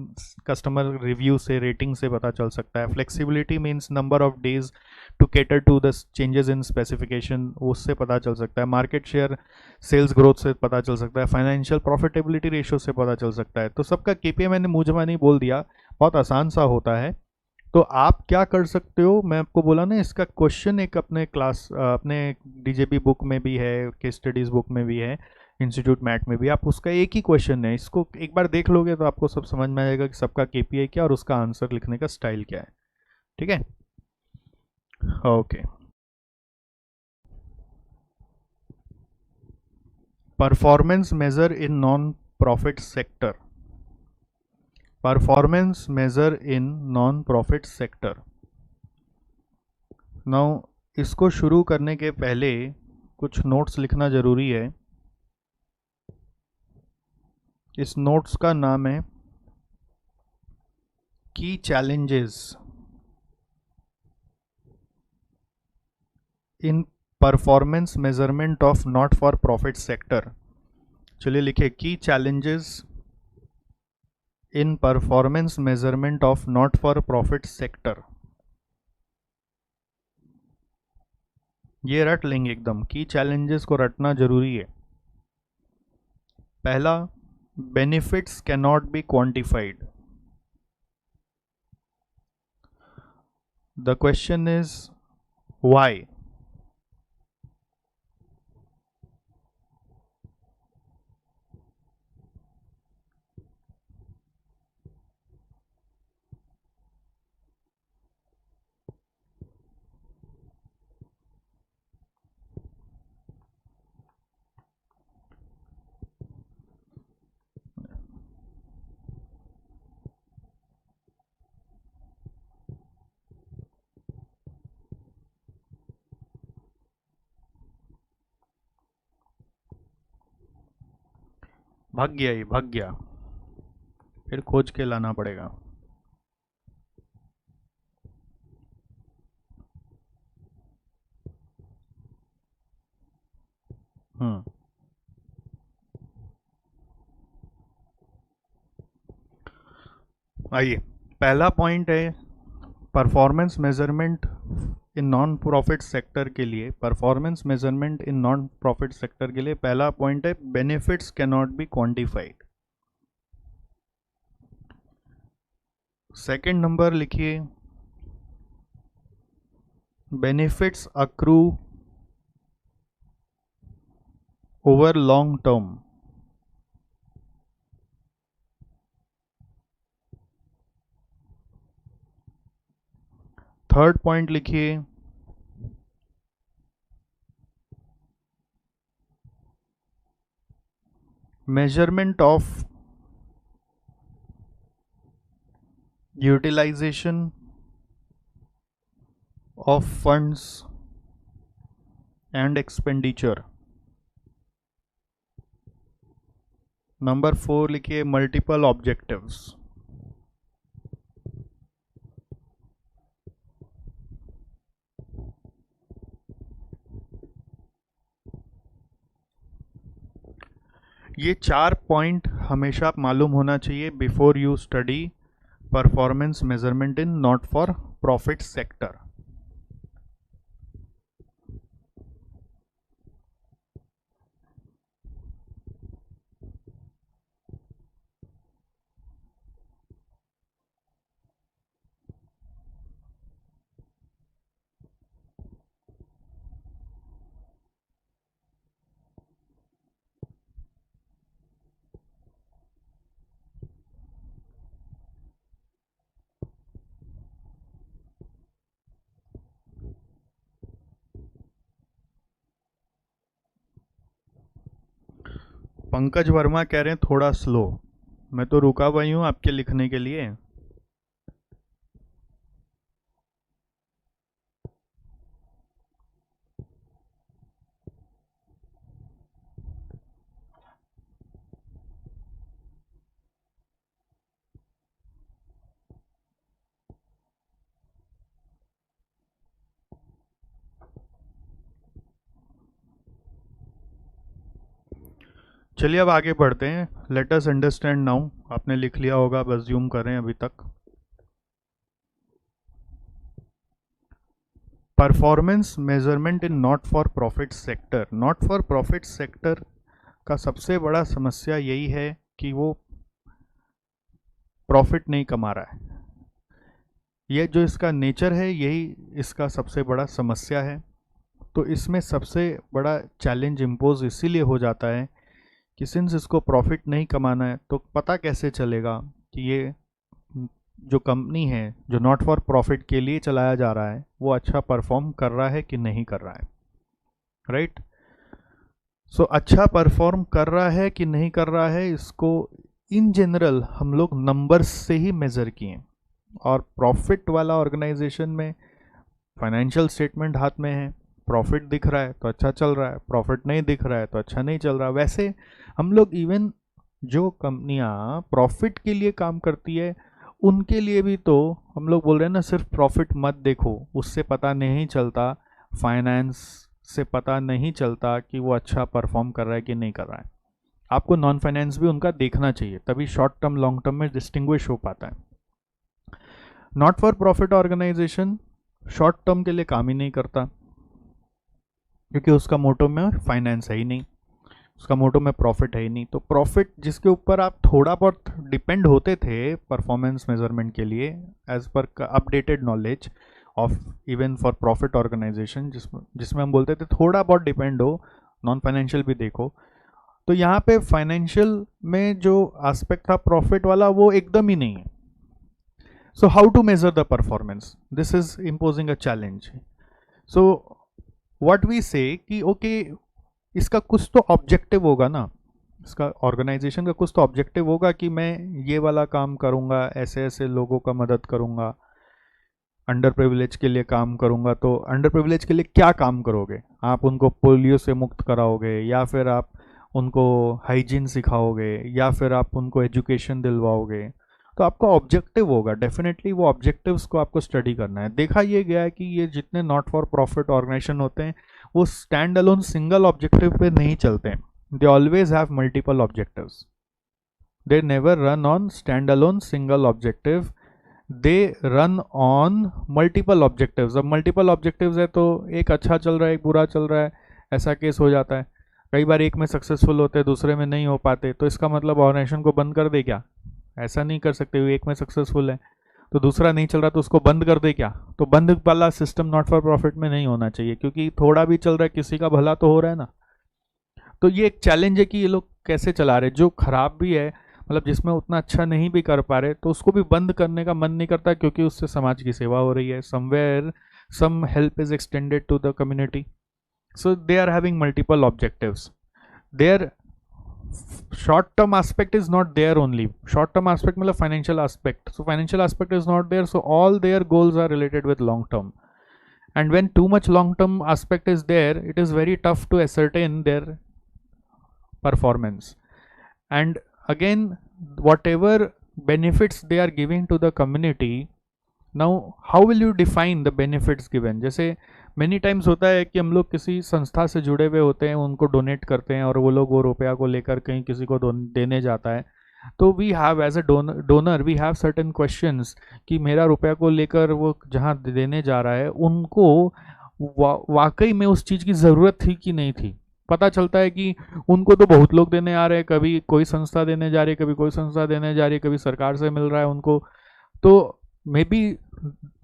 कस्टमर रिव्यू से, रेटिंग से पता चल सकता है। Flexibility means number of days to cater to the changes in specification, उससे पता चल सकता है। मार्केट शेयर सेल्स ग्रोथ से पता चल सकता है। फाइनेंशियल प्रॉफिटेबिलिटी रेशियो से पता चल सकता है। तो सबका KPI मैंने मुँह ज़बानी बोल दिया, बहुत आसान सा होता है। तो आप क्या कर सकते हो, मैं आपको बोला ना इसका क्वेश्चन एक अपने क्लास अपने DJB बुक में भी है, केस स्टडीज़ बुक में भी है, इंस्टीट्यूट मैट में भी, आप उसका एक ही क्वेश्चन है, इसको एक बार देख लोगे तो आपको सब समझ में आएगा कि सबका KPI क्या और उसका आंसर लिखने का स्टाइल क्या है। ठीक है, okay. Performance measure in non profit sector, performance measure in non profit sector. Now इसको शुरू करने के पहले कुछ नोट्स लिखना ज़रूरी है। इस नोट्स का नाम है की challenges in performance measurement of not for profit sector. चलिए लिखे, की challenges in performance measurement of not for profit sector. ये रट लेंगे एकदम, की चैलेंजेस को रटना जरूरी है। पहला, benefits can not be quantified. The question is why. भाग गया, ये भाग गया, फिर खोज के लाना पड़ेगा। आइए, पहला पॉइंट है performance measurement in non profit sector के लिए। Performance measurement in non profit sector के लिए पहला पॉइंट है benefits can not be quantified. Second number लिखिए, benefits accrue over long term. Third point लिखिए, measurement of utilisation of funds and expenditure. Number 4 लिखिए, मल्टीपल ऑब्जेक्टिव्स। ये 4 पॉइंट हमेशा मालूम होना चाहिए before you study performance measurement in not for profit sector. Pankaj Verma कह रहे हैं थोड़ा स्लो। मैं तो रुका हुआ ही हूँ आपके लिखने के लिए। चलिए अब आगे बढ़ते हैं। Let us understand now. आपने लिख लिया होगा, बस जूम करें अभी तक। Performance measurement in not for profit sector. Not for profit sector का सबसे बड़ा समस्या यही है कि वो प्रॉफिट नहीं कमा रहा है। ये जो इसका नेचर है, यही इसका सबसे बड़ा समस्या है। तो इसमें सबसे बड़ा चैलेंज इम्पोज इसीलिए हो जाता है कि सिंस इसको प्रॉफिट नहीं कमाना है, तो पता कैसे चलेगा कि ये जो कंपनी है जो नॉट फॉर प्रॉफिट के लिए चलाया जा रहा है वो अच्छा परफॉर्म कर रहा है कि नहीं कर रहा है। राइट। सो अच्छा परफॉर्म कर रहा है कि नहीं कर रहा है, इसको इन जनरल हम लोग नंबर्स से ही मेज़र किए। और प्रॉफिट वाला ऑर्गेनाइजेशन में फाइनेंशियल स्टेटमेंट हाथ में है, प्रॉफिट दिख रहा है तो अच्छा चल रहा है, प्रॉफिट नहीं दिख रहा है तो अच्छा नहीं चल रहा। वैसे हम लोग इवन जो कंपनियां प्रॉफिट के लिए काम करती है उनके लिए भी तो हम लोग बोल रहे हैं ना, सिर्फ प्रॉफिट मत देखो, उससे पता नहीं चलता, फाइनेंस से पता नहीं चलता कि वो अच्छा परफॉर्म कर रहा है कि नहीं कर रहा है। आपको नॉन फाइनेंस भी उनका देखना चाहिए, तभी शॉर्ट टर्म लॉन्ग टर्म में डिस्टिंग्विश हो पाता है। Not for profit organization short term के लिए काम ही नहीं करता, क्योंकि उसका मोटो में फाइनेंस है ही नहीं, उसका मोटो में प्रॉफिट है ही नहीं। तो प्रॉफिट जिसके ऊपर आप थोड़ा बहुत डिपेंड होते थे परफॉर्मेंस मेजरमेंट के लिए, as per updated knowledge of even for profit organization, जिसमें हम बोलते थे थोड़ा बहुत डिपेंड हो, नॉन फाइनेंशियल भी देखो। तो यहाँ पे फाइनेंशियल में जो एस्पेक्ट था प्रॉफिट वाला वो एकदम ही नहीं है। So how to measure the performance, this is imposing a challenge. So what we say कि ओके, इसका कुछ तो ऑब्जेक्टिव होगा ना, इसका ऑर्गेनाइजेशन का कुछ तो ऑब्जेक्टिव होगा कि मैं ये वाला काम करूँगा, ऐसे ऐसे लोगों का मदद करूँगा, अंडर प्रिविलेज के लिए काम करूँगा। तो अंडर प्रिविलेज के लिए क्या काम करोगे? आप उनको पोलियो से मुक्त कराओगे, या फिर आप उनको हाइजीन सिखाओगे, या फिर आप उनको एजुकेशन दिलवाओगे। तो आपका ऑब्जेक्टिव होगा, डेफिनेटली वो ऑब्जेक्टिव्स को आपको स्टडी करना है। देखा ये गया है कि ये जितने नॉट फॉर प्रॉफिट ऑर्गेनाइजेशन होते हैं वो स्टैंड अलोन सिंगल ऑब्जेक्टिव पे नहीं चलते हैं, they always have multiple objectives, they never run on stand alone single objective, they run on multiple objectives. अब मल्टीपल ऑब्जेक्टिव्स है तो एक अच्छा चल रहा है एक बुरा चल रहा है, ऐसा केस हो जाता है। कई बार एक में सक्सेसफुल होते हैं दूसरे में नहीं हो पाते, तो इसका मतलब ऑर्गेनाइजेशन को बंद कर दे क्या? ऐसा नहीं कर सकते। एक में सक्सेसफुल है तो दूसरा नहीं चल रहा तो उसको बंद कर दे क्या? तो बंद वाला सिस्टम नॉट फॉर प्रॉफिट में नहीं होना चाहिए, क्योंकि थोड़ा भी चल रहा है किसी का भला तो हो रहा है ना। तो ये एक चैलेंज है कि ये लोग कैसे चला रहे, जो खराब भी है, मतलब जिसमें उतना अच्छा नहीं भी कर पा रहे, तो उसको भी बंद करने का मन नहीं करता, क्योंकि उससे समाज की सेवा हो रही है, somewhere some help is extended to the community. So they are having multiple objectives, there short term aspect is not there only. Short term aspect मतलब financial aspect, so financial aspect is not there, so all their goals are related with long term, and when too much long term aspect is there, it is very tough to ascertain their performance. And again, whatever benefits they are giving to the community, now how will you define the benefits given? जैसे मेनी टाइम्स होता है कि हम लोग किसी संस्था से जुड़े हुए होते हैं, उनको डोनेट करते हैं और वो लोग वो रुपया को लेकर कहीं किसी को देने जाता है, तो we have as a donor we have certain questions कि मेरा रुपया को लेकर वो जहाँ देने जा रहा है उनको वाकई में उस चीज़ की ज़रूरत थी कि नहीं थी। पता चलता है कि उनको तो बहुत लोग देने आ रहे हैं, कभी कोई संस्था देने जा रही है, कभी कोई संस्था देने जा रही है, कभी सरकार से मिल रहा है उनको। तो मे बी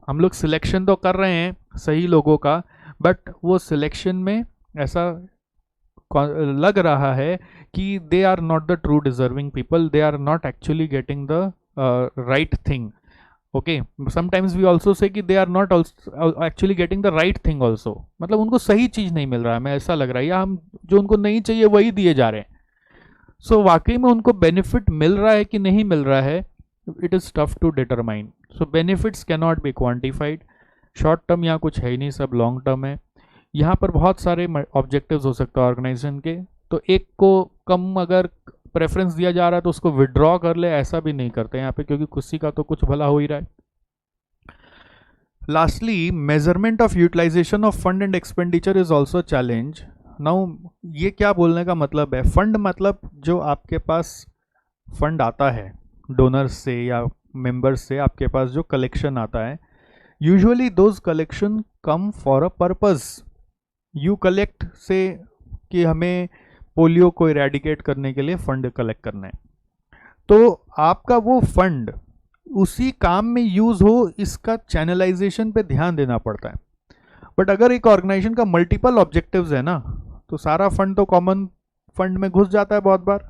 हम लोग सिलेक्शन तो कर रहे हैं सही लोगों का, बट वो सिलेक्शन में ऐसा लग रहा है कि they are not the true deserving people, they are not actually getting the right thing. Okay, sometimes we also say कि they are not actually getting the right thing also, मतलब उनको सही चीज़ नहीं मिल रहा है, हमें ऐसा लग रहा है, या हम जो उनको नहीं चाहिए वही दिए जा रहे हैं। सो वाकई में उनको बेनिफिट मिल रहा है कि नहीं मिल रहा है, it is tough to determine. So benefits can not be quantified. Short term यहाँ कुछ है ही नहीं, सब लॉन्ग टर्म है. यहाँ पर बहुत सारे ऑब्जेक्टिव्स हो सकते हैं ऑर्गेनाइजेशन के, तो एक को कम अगर प्रेफरेंस दिया जा रहा है तो उसको विड्रॉ कर ले, ऐसा भी नहीं करते यहाँ पे, क्योंकि किसी का तो कुछ भला हो ही रहा है. Lastly, measurement of utilisation of fund and expenditure is also challenge. Now ये क्या बोलने का मतलब है? फंड मतलब जो आपके पास फंड आता है डोनर्स से या मेंबर्स से, आपके पास जो कलेक्शन आता है, usually those collection come for a purpose. You collect से कि हमें पोलियो को इरेडिकेट करने के लिए फंड कलेक्ट करना है, तो आपका वो फंड उसी काम में यूज हो, इसका चैनलाइजेशन पे ध्यान देना पड़ता है. बट अगर एक ऑर्गेनाइजेशन का मल्टीपल ऑब्जेक्टिव्स है ना, तो सारा फंड तो कॉमन फंड में घुस जाता है बहुत बार,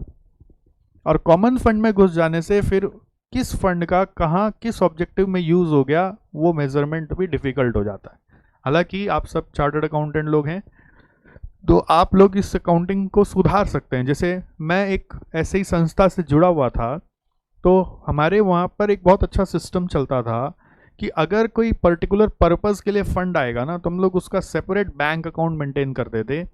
और कॉमन फंड में घुस जाने से फिर किस फंड का कहाँ किस ऑब्जेक्टिव में यूज हो गया वो मेजरमेंट भी डिफिकल्ट हो जाता है. हालांकि आप सब चार्टर्ड अकाउंटेंट लोग हैं, तो आप लोग इस अकाउंटिंग को सुधार सकते हैं. जैसे मैं एक ऐसे ही संस्था से जुड़ा हुआ था, तो हमारे वहाँ पर एक बहुत अच्छा सिस्टम चलता था कि अगर कोई पर्टिकुलर पर्पस के लिए फंड आएगा ना, तो हम लोग उसका सेपरेट बैंक अकाउंट मेंटेन करते थे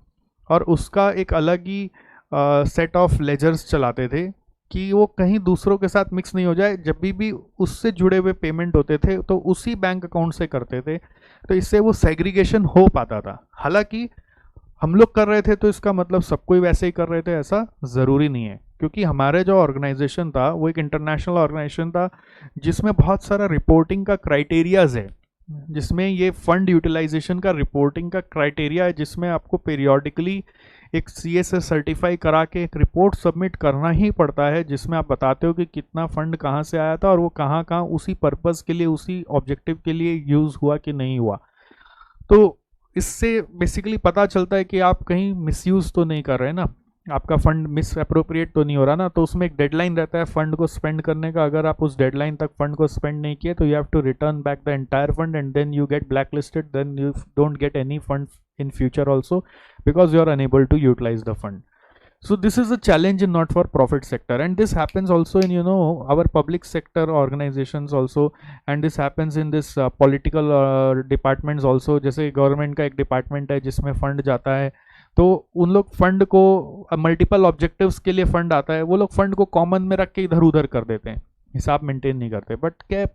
और उसका एक अलग ही सेट ऑफ लेजर्स चलाते थे कि वो कहीं दूसरों के साथ मिक्स नहीं हो जाए. जब भी उससे जुड़े हुए पेमेंट होते थे तो उसी बैंक अकाउंट से करते थे, तो इससे वो सेग्रीगेशन हो पाता था. हालांकि हम लोग कर रहे थे तो इसका मतलब सब कोई वैसे ही कर रहे थे, ऐसा ज़रूरी नहीं है, क्योंकि हमारे जो ऑर्गेनाइजेशन था वो एक इंटरनेशनल ऑर्गेनाइजेशन था जिसमें बहुत सारा रिपोर्टिंग का क्राइटेरियाज है, जिसमें ये फंड यूटिलाइजेशन का रिपोर्टिंग का क्राइटेरिया है, जिसमें आपको पीरियोडिकली एक CSA सर्टिफाई करा के एक रिपोर्ट सबमिट करना ही पड़ता है, जिसमें आप बताते हो कि कितना फंड कहाँ से आया था और वो कहाँ कहाँ उसी पर्पज़ के लिए उसी ऑब्जेक्टिव के लिए यूज़ हुआ कि नहीं हुआ. तो इससे बेसिकली पता चलता है कि आप कहीं मिसयूज़ तो नहीं कर रहे हैं ना, आपका फंड मिस अप्रोप्रिएट तो नहीं हो रहा ना. तो उसमें एक डेडलाइन रहता है फंड को स्पेंड करने का. अगर आप उस डेडलाइन तक फंड को स्पेंड नहीं किए तो you have to return back the entire fund and then you get black listed, then you don't get any fund in future also because you are unable to utilize the fund. So this is a challenge in not for profit sector, and this happens also in our public sector organizations also, and this happens in this political departments also. जैसे गवर्नमेंट का एक डिपार्टमेंट है जिसमें फंड जाता है, तो उन लोग फंड को मल्टीपल ऑब्जेक्टिव्स के लिए फंड आता है, वो लोग फंड को कॉमन में रख के इधर उधर कर देते हैं, हिसाब मेंटेन नहीं करते. बट क्या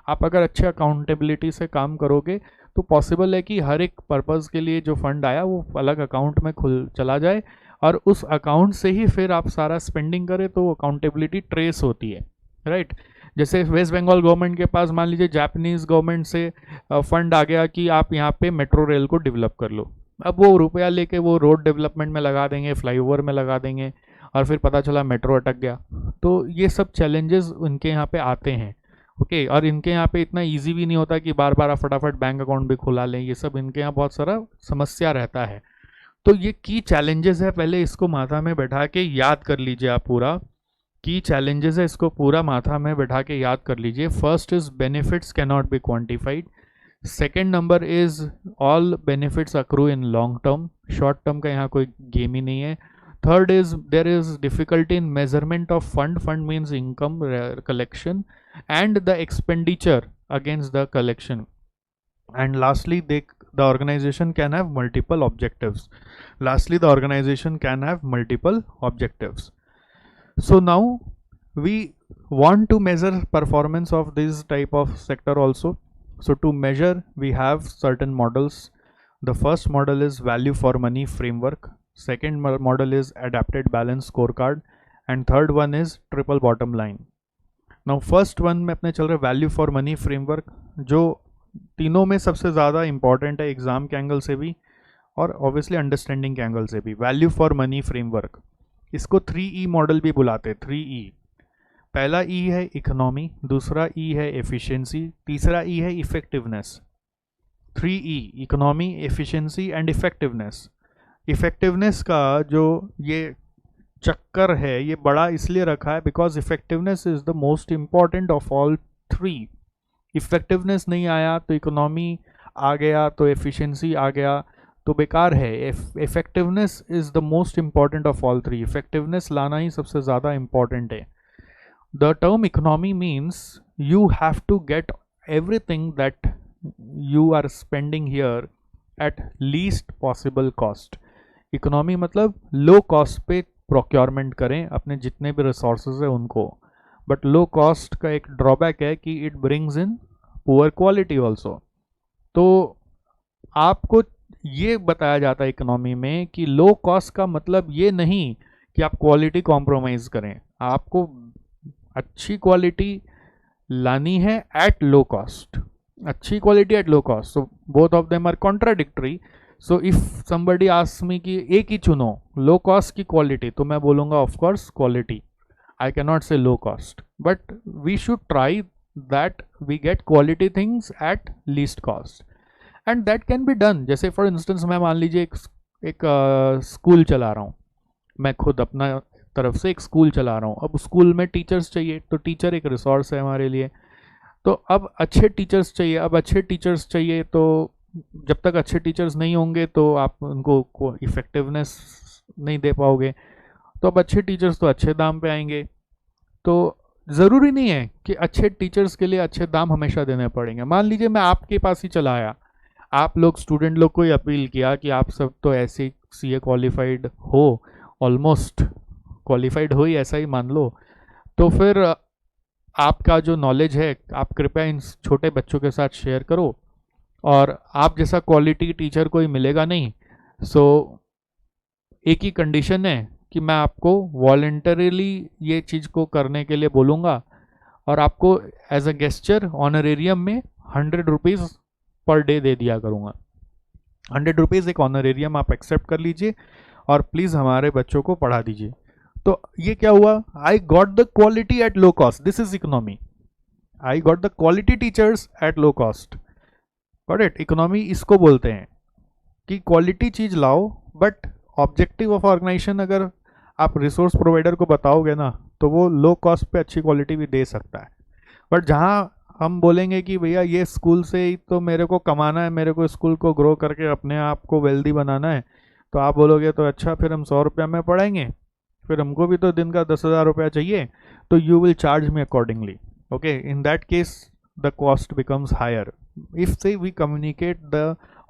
आप अगर अच्छे अकाउंटेबिलिटी से काम करोगे तो पॉसिबल है कि हर एक पर्पज़ के लिए जो फंड आया वो अलग अकाउंट में खुल चला जाए और उस अकाउंट से ही फिर आप सारा स्पेंडिंग करें, तो अकाउंटेबिलिटी ट्रेस होती है, राइट. जैसे वेस्ट बंगाल गवर्नमेंट के पास मान लीजिए जापानीज़ गवर्नमेंट से फंड आ गया कि आप यहाँ पे मेट्रो रेल को डेवलप कर लो. अब वो रुपया लेके वो रोड डेवलपमेंट में लगा देंगे, फ्लाईओवर में लगा देंगे, और फिर पता चला मेट्रो अटक गया. तो ये सब चैलेंजेस उनके यहाँ पे आते हैं. ओके और इनके यहाँ पे इतना इजी भी नहीं होता कि बार बार आप फटाफट बैंक अकाउंट भी खुला लें, ये सब इनके यहाँ बहुत सारा समस्या रहता है. तो ये की चैलेंजेस है, पहले इसको माथा में बैठा के याद कर लीजिए. आप पूरा की चैलेंजेस है, इसको पूरा माथा में बैठा के याद कर लीजिए. First is benefits can not be quantified. Second number is all benefits accrue in long term, short term का यहाँ कोई गेम ही नहीं है. Third is there is difficulty in measurement of fund. Fund means income collection and the expenditure against the collection. And lastly, the organization can have multiple objectives. So now we want to measure performance of this type of sector also. So to measure we have certain models. The first model is value for money framework, second model is adapted balance scorecard, and third one is triple bottom line. Now first one में अपने चल रहे वैल्यू फॉर मनी फ्रेमवर्क, जो तीनों में सबसे ज़्यादा इंपॉर्टेंट है एग्ज़ाम के एंगल से भी और ऑब्वियसली अंडरस्टैंडिंग के एंगल से भी. वैल्यू फॉर मनी फ्रेमवर्क, इसको 3E मॉडल भी बुलाते हैं. 3E, पहला E है इकोनॉमी, दूसरा E है एफिशिएंसी, तीसरा E है effectiveness. 3E, economy, efficiency and effectiveness. Effectiveness का जो ये चक्कर है ये बड़ा इसलिए रखा है because effectiveness is the most important of all 3. Effectiveness नहीं आया तो इकोनॉमी आ गया, तो एफिशिएंसी आ गया, तो बेकार है। Effectiveness is the most important of all three. Effectiveness लाना ही सबसे ज़्यादा इंपॉर्टेंट है। The term economy means you have to get everything that you are spending here at least possible cost. Economy मतलब लो कॉस्ट पे प्रोक्योरमेंट करें अपने जितने भी रिसोर्सेज है उनको। बट लो कॉस्ट का एक ड्रॉबैक है कि it brings in poor quality also. तो आपको ये बताया जाता है इकोनॉमी में कि लो कॉस्ट का मतलब ये नहीं कि आप क्वालिटी कॉम्प्रोमाइज़ करें, आपको अच्छी क्वालिटी लानी है एट लो कॉस्ट। अच्छी quality at low cost, so both of them are contradictory. So if somebody asks me कि एक ही चुनो, लो कॉस्ट की क्वालिटी, तो मैं बोलूँगा of course quality. I cannot say low cost, but we should try that we get quality things at least cost, and that can be done. जैसे for instance मैं मान लीजिए एक स्कूल चला रहा हूँ, मैं खुद अपना तरफ से एक स्कूल चला रहा हूँ। अब स्कूल में टीचर्स चाहिए, तो टीचर एक रिसोर्स है हमारे लिए। तो अब अच्छे टीचर्स चाहिए, अब अच्छे टीचर्स चाहिए, तो जब तक अच्छे टीचर्स नहीं होंगे तो आप उनको इफेक्टिवनेस नहीं दे पाओगे। तो अब अच्छे टीचर्स तो अच्छे दाम पे आएंगे। तो ज़रूरी नहीं है कि अच्छे टीचर्स के लिए अच्छे दाम हमेशा देने पड़ेंगे। मान लीजिए मैं आपके पास ही चला आया, आप लोग स्टूडेंट लोग को ही अपील किया कि आप सब तो ऐसे सीए क्वालिफाइड हो, ऑलमोस्ट क्वालिफाइड हो ही, ऐसा ही मान लो। तो फिर आपका जो नॉलेज है आप कृपया इन छोटे बच्चों के साथ शेयर करो, और आप जैसा क्वालिटी टीचर कोई मिलेगा नहीं। सो एक ही कंडीशन है कि मैं आपको वॉलंटरीली ये चीज़ को करने के लिए बोलूँगा, और आपको एज अ गेस्चर ऑनरेरियम में 100 रुपीज़ पर डे दे दिया करूँगा। 100 रुपीज़ एक ऑनरेरियम आप एक्सेप्ट कर लीजिए और प्लीज़ हमारे बच्चों को पढ़ा दीजिए। तो ये क्या हुआ, I got the quality at low cost. This is economy. I got the quality teachers at low cost. Got it. Economy इसको बोलते हैं कि क्वालिटी चीज़ लाओ, बट ऑब्जेक्टिव ऑफ ऑर्गेनाइजेशन अगर आप रिसोर्स प्रोवाइडर को बताओगे ना, तो वो लो कॉस्ट पे अच्छी क्वालिटी भी दे सकता है। बट जहाँ हम बोलेंगे कि भैया ये स्कूल से ही तो मेरे को कमाना है, मेरे को स्कूल को ग्रो करके अपने आप को वेल्दी बनाना है, तो आप बोलोगे तो अच्छा फिर हम 100 रुपया में पढ़ाएंगे, फिर हमको भी तो दिन का 10,000 रुपया चाहिए, तो you will charge me accordingly. Okay, in that case the cost becomes higher. If say we communicate the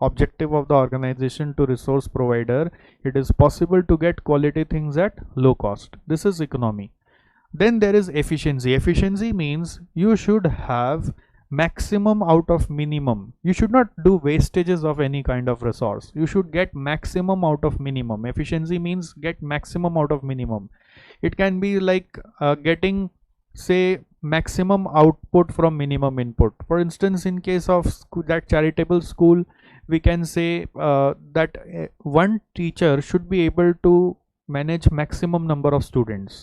objective of the organization to resource provider, it is possible to get quality things at low cost. This is economy. Then there is efficiency. Efficiency means you should have maximum out of minimum. You should not do wastages of any kind of resource. You should get maximum out of minimum. Efficiency means get maximum out of minimum. It can be like getting, say, maximum output from minimum input. For instance, in case of that charitable school, we can say that one teacher should be able to manage maximum number of students.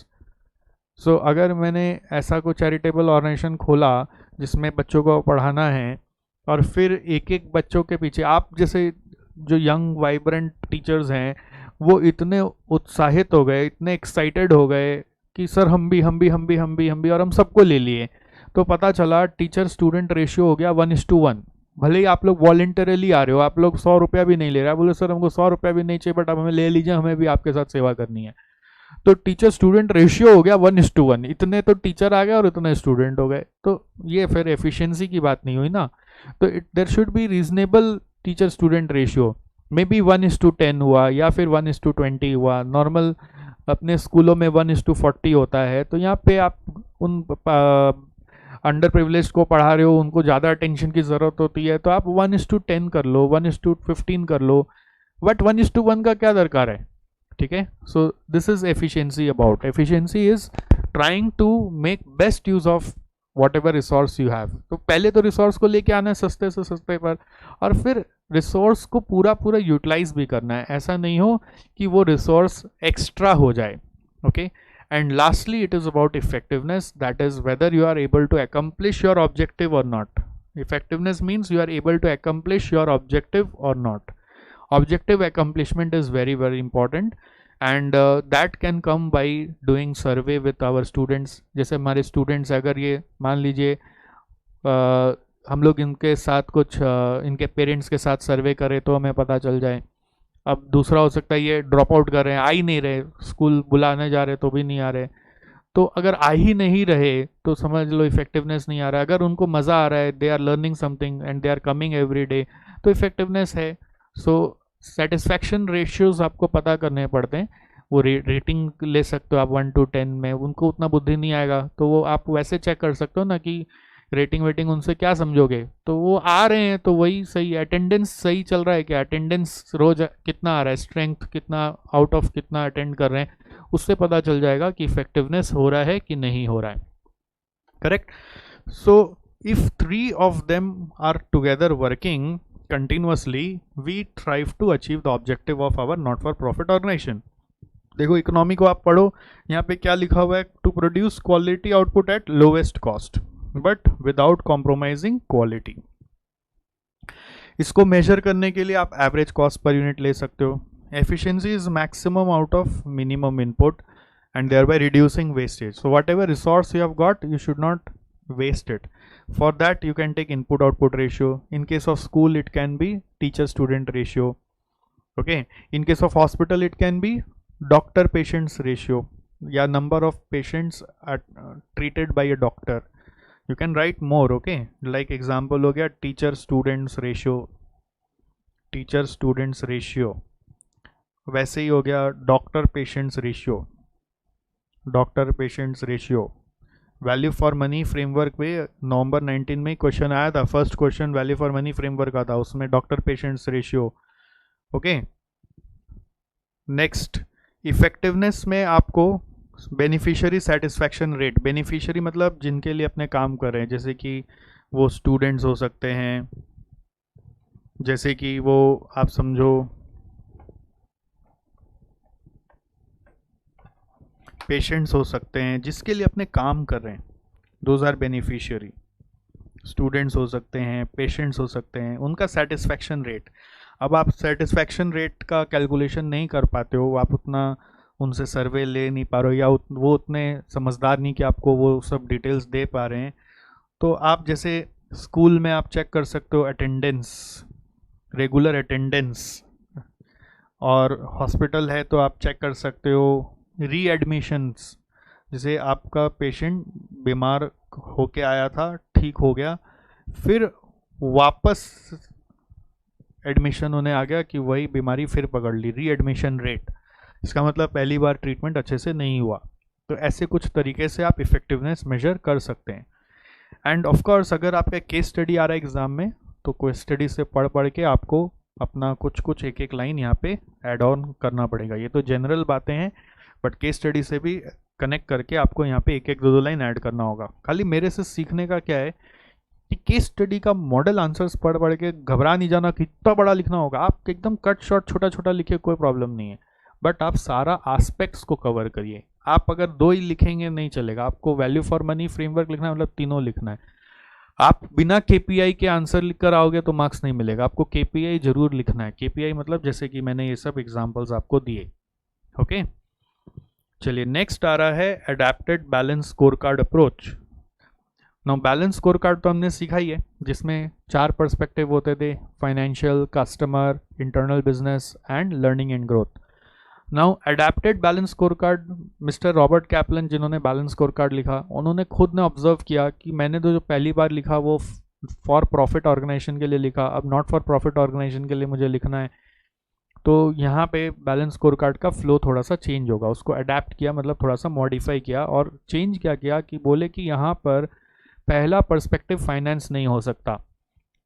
So अगर मैंने ऐसा कोई चैरिटेबल ऑर्गेनाइजेशन खोला जिसमें बच्चों को पढ़ाना है, और फिर एक एक बच्चों के पीछे आप जैसे जो यंग वाइब्रेंट टीचर्स हैं वो इतने उत्साहित हो गए, इतने एक्साइटेड हो गए कि सर हम भी और हम सबको ले लिए, तो पता चला टीचर स्टूडेंट रेशियो हो गया 1:1। भले ही आप लोग वॉलेंटरीली आ रहे हो, आप लोग 100 रुपया भी नहीं ले रहे, आप बोले सर हमको 100 रुपया भी नहीं चाहिए, बट अब हमें ले लीजिए, हमें भी आपके साथ सेवा करनी है। तो टीचर स्टूडेंट रेशियो हो गया 1:1। इतने तो टीचर आ गए और इतने स्टूडेंट हो गए, तो ये फिर एफिशिएंसी की बात नहीं हुई ना। तो there should be reasonable teacher student ratio. May be 1:10 हुआ या फिर 1:20 हुआ। नॉर्मल अपने स्कूलों में 1:40 होता है, तो यहाँ पे आप उन अंडर प्रिविलेज को पढ़ा रहे हो, उनको ज़्यादा अटेंशन की ज़रूरत होती है, तो आप 1:10 कर लो, 1:15 कर लो, बट 1:1 का क्या दरकार है। ठीक है, so this is efficiency about. Efficiency is trying to make best use of whatever resource you have. तो पहले तो रिसोर्स को लेके आना है सस्ते से सस्ते पर, और फिर रिसोर्स को पूरा यूटिलाइज भी करना है। ऐसा नहीं हो कि वो रिसोर्स एक्स्ट्रा हो जाए। Okay, and lastly it is about effectiveness, that is whether you are able to accomplish your objective or not. Effectiveness means you are able to accomplish your objective or not. Objective accomplishment is very very important, and that can come by doing survey with our students. जैसे हमारे स्टूडेंट्स अगर ये मान लीजिए हम लोग इनके साथ कुछ इनके पेरेंट्स के साथ सर्वे करें तो हमें पता चल जाए अब दूसरा हो सकता है ये ड्रॉप आउट कर रहे हैं, आ ही नहीं रहे, स्कूल बुलाने जा रहे तो भी नहीं आ रहे। तो अगर आ ही नहीं रहे तो समझ लो इफेक्टिवनेस नहीं आ रहा है। अगर उनको मज़ा आ रहा है, they are learning something and they are coming every day, तो इफेक्टिवनेस है। सो सेटिस्फैक्शन रेशियोज आपको पता करने पड़ते हैं। वो रेटिंग ले सकते हो आप 1 to 10 में, उनको उतना बुद्धि नहीं आएगा तो वो आप वैसे चेक कर सकते हो ना कि रेटिंग वेटिंग उनसे क्या समझोगे। तो वो आ रहे हैं तो वही सही है। अटेंडेंस सही चल रहा है क्या, अटेंडेंस रोज कितना आ रहा है, स्ट्रेंथ कितना, आउट ऑफ कितना अटेंड कर रहे हैं, उससे पता चल जाएगा कि इफेक्टिवनेस हो रहा है कि नहीं हो रहा है। Correct. So if 3 of them are together working continuously, we strive to achieve the objective of our not for profit organization. देखो इकोनॉमी को आप पढ़ो, यहाँ पे क्या लिखा हुआ है, to produce quality output at lowest cost but without compromising quality. इसको मेजर करने के लिए आप एवरेज कॉस्ट पर यूनिट ले सकते हो। Efficiency is maximum out of minimum input and thereby reducing wastage. So whatever resource you have got, you should not waste it. For that you can take input output ratio. In case of school it can be teacher student ratio. Okay, in case of hospital it can be doctor patients ratio, या number of patients treated by a doctor. You can write more. Okay, like example हो गया teacher students ratio, teacher students ratio, वैसे ही हो गया doctor patients ratio, doctor patients ratio. Value for money framework पे नवंबर 19 में क्वेश्चन आया था, first question value for money framework का था, उसमें doctor patients ratio. Okay, next effectiveness में आपको बेनिफिशियरी सेटिस्फैक्शन रेट, बेनिफिशियरी मतलब जिनके लिए अपने काम कर रहे हैं, जैसे कि वो स्टूडेंट्स हो सकते हैं, जैसे कि वो आप समझो पेशेंट्स हो सकते हैं, जिसके लिए अपने काम कर रहे हैं, दोज आर बेनिफिशियरी। स्टूडेंट्स हो सकते हैं, पेशेंट्स हो सकते हैं, उनका सेटिस्फैक्शन रेट। अब आप सेटिस्फैक्शन रेट का कैलकुलेशन नहीं कर पाते हो, आप उतना उनसे सर्वे ले नहीं पा रहे हो, या वो उतने समझदार नहीं कि आपको वो सब डिटेल्स दे पा रहे हैं। तो आप जैसे स्कूल में आप चेक कर सकते हो अटेंडेंस, रेगुलर अटेंडेंस, और हॉस्पिटल है तो आप चेक कर सकते हो रीएडमिशंस, जैसे आपका पेशेंट बीमार होके आया था, ठीक हो गया, फिर वापस एडमिशन होने आ गया कि वही बीमारी फिर पकड़ ली, रीएडमिशन रेट। इसका मतलब पहली बार ट्रीटमेंट अच्छे से नहीं हुआ। तो ऐसे कुछ तरीके से आप इफेक्टिवनेस मेजर कर सकते हैं। एंड ऑफ कोर्स अगर आपका केस स्टडी आ रहा है एग्जाम में, तो केस स्टडी से पढ़ के आपको अपना कुछ एक एक लाइन यहाँ पे ऐड ऑन करना पड़ेगा। ये तो जनरल बातें हैं, बट केस स्टडी से भी कनेक्ट करके आपको यहाँ पे एक दो लाइन ऐड करना होगा। खाली मेरे से सीखने का क्या है कि केस स्टडी का मॉडल आंसर्स पढ़ के घबरा नहीं जाना कि इतना बड़ा लिखना होगा। आप एकदम कट शॉर्ट छोटा छोटा लिखे, कोई प्रॉब्लम नहीं है, बट आप सारा एस्पेक्ट्स को कवर करिए। आप अगर 2 ही लिखेंगे नहीं चलेगा, आपको वैल्यू फॉर मनी फ्रेमवर्क लिखना है, मतलब तीनों लिखना है। आप बिना केपीआई के आंसर लिख कर आओगे तो मार्क्स नहीं मिलेगा, आपको केपीआई जरूर लिखना है। केपीआई मतलब जैसे कि मैंने ये सब एग्जांपल्स आपको दिए। ओके, चलिए नेक्स्ट आ रहा है adapted balance score card approach. Now balance score card तो हमने सीखा ही है, जिसमें 4 पर्सपेक्टिव होते थे, financial, customer, internal business and learning and growth. Now adapted balance score card, mister Robert कैपलन जिन्होंने बैलेंस स्कोर कार्ड लिखा, उन्होंने खुद ने ऑब्जर्व किया कि मैंने तो जो पहली बार लिखा वो फॉर प्रॉफिट ऑर्गेनाइजेशन के लिए लिखा, अब नॉट फॉर प्रॉफिट ऑर्गेनाइजेशन के लिए मुझे लिखना है। तो यहाँ पे बैलेंस स्कोर कार्ड का फ्लो थोड़ा सा चेंज होगा, उसको अडेप्ट किया, मतलब थोड़ा सा मॉडिफाई किया। और चेंज क्या किया कि बोले कि यहाँ पर पहला पर्सपेक्टिव फाइनेंस नहीं हो सकता।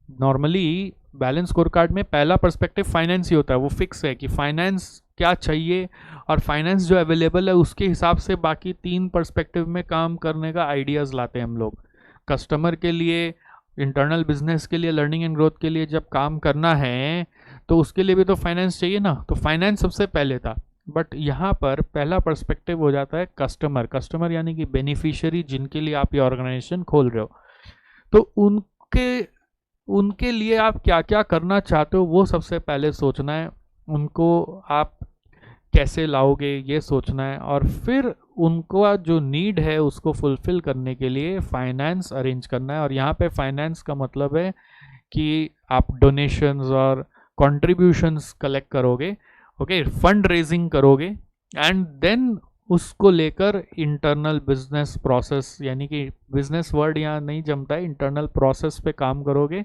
नॉर्मली बैलेंस स्कोर कार्ड में पहला पर्सपेक्टिव फाइनेंस ही होता है, वो फिक्स है कि फाइनेंस क्या चाहिए और फाइनेंस जो अवेलेबल है उसके हिसाब से बाकी 3 पर्सपेक्टिव में काम करने का आइडियाज़ लाते हैं हम लोग। कस्टमर के लिए, इंटरनल बिजनेस के लिए, लर्निंग एंड ग्रोथ के लिए जब काम करना है तो उसके लिए भी तो फाइनेंस चाहिए ना, तो फाइनेंस सबसे पहले था। बट यहाँ पर पहला पर्सपेक्टिव हो जाता है कस्टमर। कस्टमर यानी कि बेनिफिशियरी, जिनके लिए आप ये ऑर्गेनाइजेशन खोल रहे हो, तो उनके लिए आप क्या क्या करना चाहते हो वो सबसे पहले सोचना है। उनको आप कैसे लाओगे ये सोचना है, और फिर उनको जो नीड है उसको फुलफिल करने के लिए फाइनेंस अरेंज करना है। और यहाँ पे फाइनेंस का मतलब है कि आप डोनेशंस और कंट्रीब्यूशंस कलेक्ट करोगे ओके, फंड रेजिंग करोगे एंड देन उसको लेकर इंटरनल बिजनेस प्रोसेस, यानी कि बिजनेस वर्ड यहाँ नहीं जमता है, इंटरनल प्रोसेस पे काम करोगे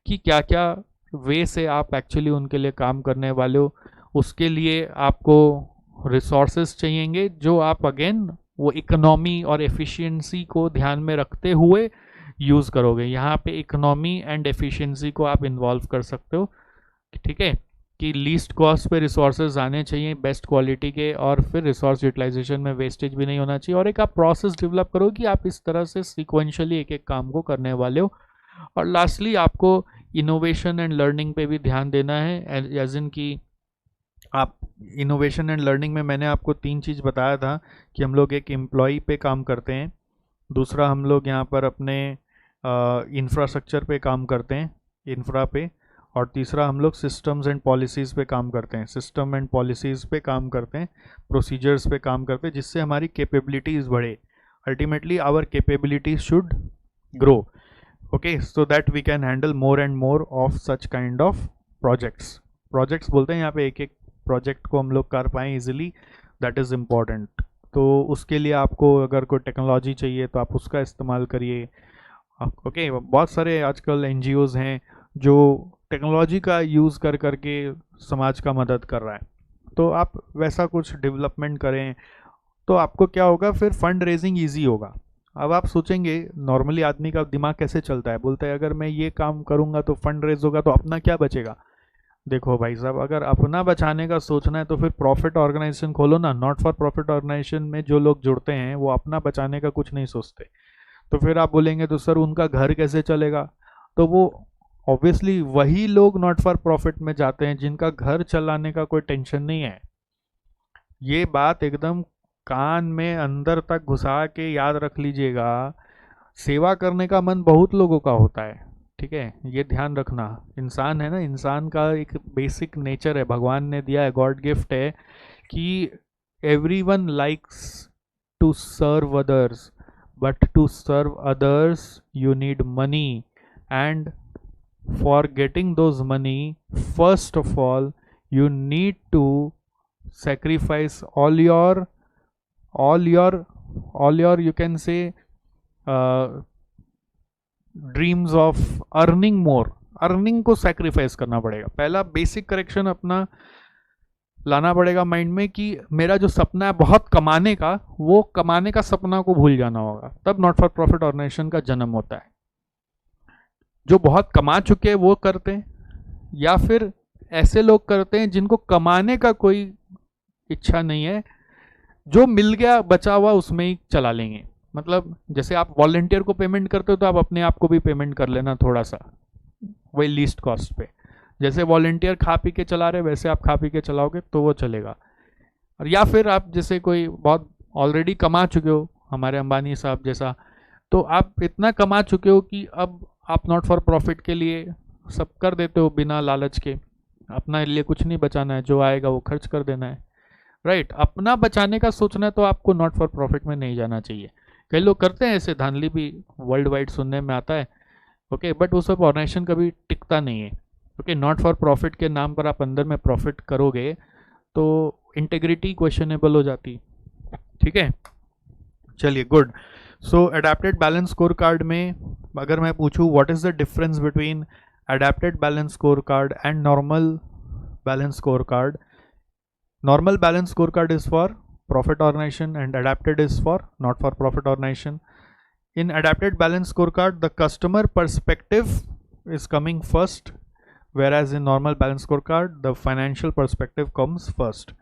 कि क्या क्या वे से आप एक्चुअली उनके लिए काम करने वाले हो। उसके लिए आपको रिसोर्सेज चाहिएंगे जो आप अगेन वो इकोनॉमी और एफिशिएंसी को ध्यान में रखते हुए यूज़ करोगे। यहाँ पे इकोनॉमी एंड एफिशिएंसी को आप इन्वॉल्व कर सकते हो, ठीक है, कि लीस्ट कॉस्ट पे रिसोर्सेज आने चाहिए बेस्ट क्वालिटी के, और फिर रिसोर्स यूटिलाइजेशन में वेस्टेज भी नहीं होना चाहिए, और एक आप प्रोसेस डेवलप करो कि आप इस तरह से सिक्वेंशियली एक एक काम को करने वाले हो। और लास्टली आपको इनोवेशन एंड लर्निंग पे भी ध्यान देना है, एज इन कि आप इनोवेशन एंड लर्निंग में मैंने आपको 3 चीज़ बताया था कि हम लोग एक एम्प्लॉय पे काम करते हैं, दूसरा हम लोग यहाँ पर अपने इंफ्रास्ट्रक्चर पे काम करते हैं, इंफ्रा पे, और तीसरा हम लोग सिस्टम्स एंड पॉलिसीज़ पे काम करते हैं, सिस्टम एंड पॉलिसीज़ पे काम करते हैं, प्रोसीजर्स पे काम करते हैं, जिससे हमारी कैपेबिलिटीज़ बढ़े। Ultimately our capabilities should grow, okay, so that we can handle more and more of such kind of projects बोलते हैं यहाँ पे, एक एक प्रोजेक्ट को हम लोग कर पाएँ इजीली, दैट इज़ इम्पॉर्टेंट। तो उसके लिए आपको अगर कोई टेक्नोलॉजी चाहिए तो आप उसका इस्तेमाल करिए। ओके, बहुत सारे आजकल एनजीओज़ हैं जो टेक्नोलॉजी का यूज़ कर करके समाज का मदद कर रहा है, तो आप वैसा कुछ डेवलपमेंट करें तो आपको क्या होगा, फिर फंड रेजिंग ईजी होगा। अब आप सोचेंगे नॉर्मली आदमी का दिमाग कैसे चलता है, बोलता है अगर मैं ये काम करूँगा तो फंड रेज होगा तो अपना क्या बचेगा। देखो भाई साहब, अगर अपना बचाने का सोचना है तो फिर प्रॉफिट ऑर्गेनाइजेशन खोलो ना। नॉट फॉर प्रॉफिट ऑर्गेनाइजेशन में जो लोग जुड़ते हैं वो अपना बचाने का कुछ नहीं सोचते। तो फिर आप बोलेंगे तो सर उनका घर कैसे चलेगा, तो वो ऑब्वियसली वही लोग नॉट फॉर प्रॉफिट में जाते हैं जिनका घर चलाने का कोई टेंशन नहीं है। ये बात एकदम कान में अंदर तक घुसा के याद रख लीजिएगा। सेवा करने का मन बहुत लोगों का होता है, ठीक है, ये ध्यान रखना। इंसान है ना, इंसान का एक बेसिक नेचर है, भगवान ने दिया है, गॉड गिफ्ट है कि everyone likes to serve others, but to serve others you need money, and for getting those money first of all you need to sacrifice all your you can say dreams of earning more. Earning को सैक्रिफाइस करना पड़ेगा। पहला बेसिक करेक्शन अपना लाना पड़ेगा माइंड में कि मेरा जो सपना है बहुत कमाने का, वो कमाने का सपना को भूल जाना होगा, तब नॉट फॉर प्रॉफिट ऑर्गेनाइजेशन का जन्म होता है। जो बहुत कमा चुके हैं वो करते हैं, या फिर ऐसे लोग करते हैं जिनको कमाने का कोई इच्छा नहीं है, जो मिल गया बचा हुआ उसमें ही चला लेंगे। मतलब जैसे आप वॉलंटियर को पेमेंट करते हो तो आप अपने आप को भी पेमेंट कर लेना थोड़ा सा, वही लीस्ट कॉस्ट पे। जैसे वॉलंटियर खा पी के चला रहे वैसे आप खा पी के चलाओगे तो वो चलेगा। और या फिर आप जैसे कोई बहुत ऑलरेडी कमा चुके हो, हमारे अंबानी साहब जैसा, तो आप इतना कमा चुके हो कि अब आप नॉट फॉर प्रॉफिट के लिए सब कर देते हो बिना लालच के। अपना लिए कुछ नहीं बचाना है, जो आएगा वो खर्च कर देना है, राइट। अपना बचाने का सोचना है तो आपको नॉट फॉर प्रॉफिट में नहीं जाना चाहिए। कई लोग करते हैं ऐसे, धांधली भी वर्ल्ड वाइड सुनने में आता है, ओके, बट वो सब ऑर्गेनाइजेशन कभी टिकता नहीं है। ओके, नॉट फॉर प्रॉफिट के नाम पर आप अंदर में प्रॉफिट करोगे तो इंटेग्रिटी क्वेश्चनेबल हो जाती, ठीक है। चलिए, गुड। सो अडेप्टेड बैलेंस स्कोर कार्ड में अगर मैं पूछूं what is the difference between adapted balance scorecard and normal balance scorecard. Normal balance scorecard is for profit organization and adapted is for not for profit organization. In adapted balance scorecard the customer perspective is coming first, whereas in normal balance scorecard the financial perspective comes first.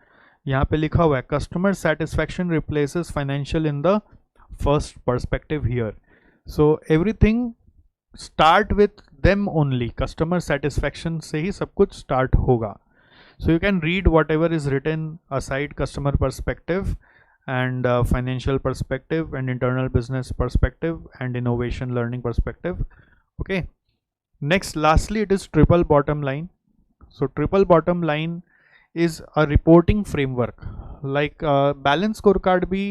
यहाँ पे लिखा हुआ है customer satisfaction replaces financial in the first perspective here. So everything start with them only, customer satisfaction से ही सब कुछ start होगा. So you can read whatever is written aside customer perspective and financial perspective and internal business perspective and innovation learning perspective. Okay, next lastly it is triple bottom line. So triple bottom line is a reporting framework, like balance scorecard भी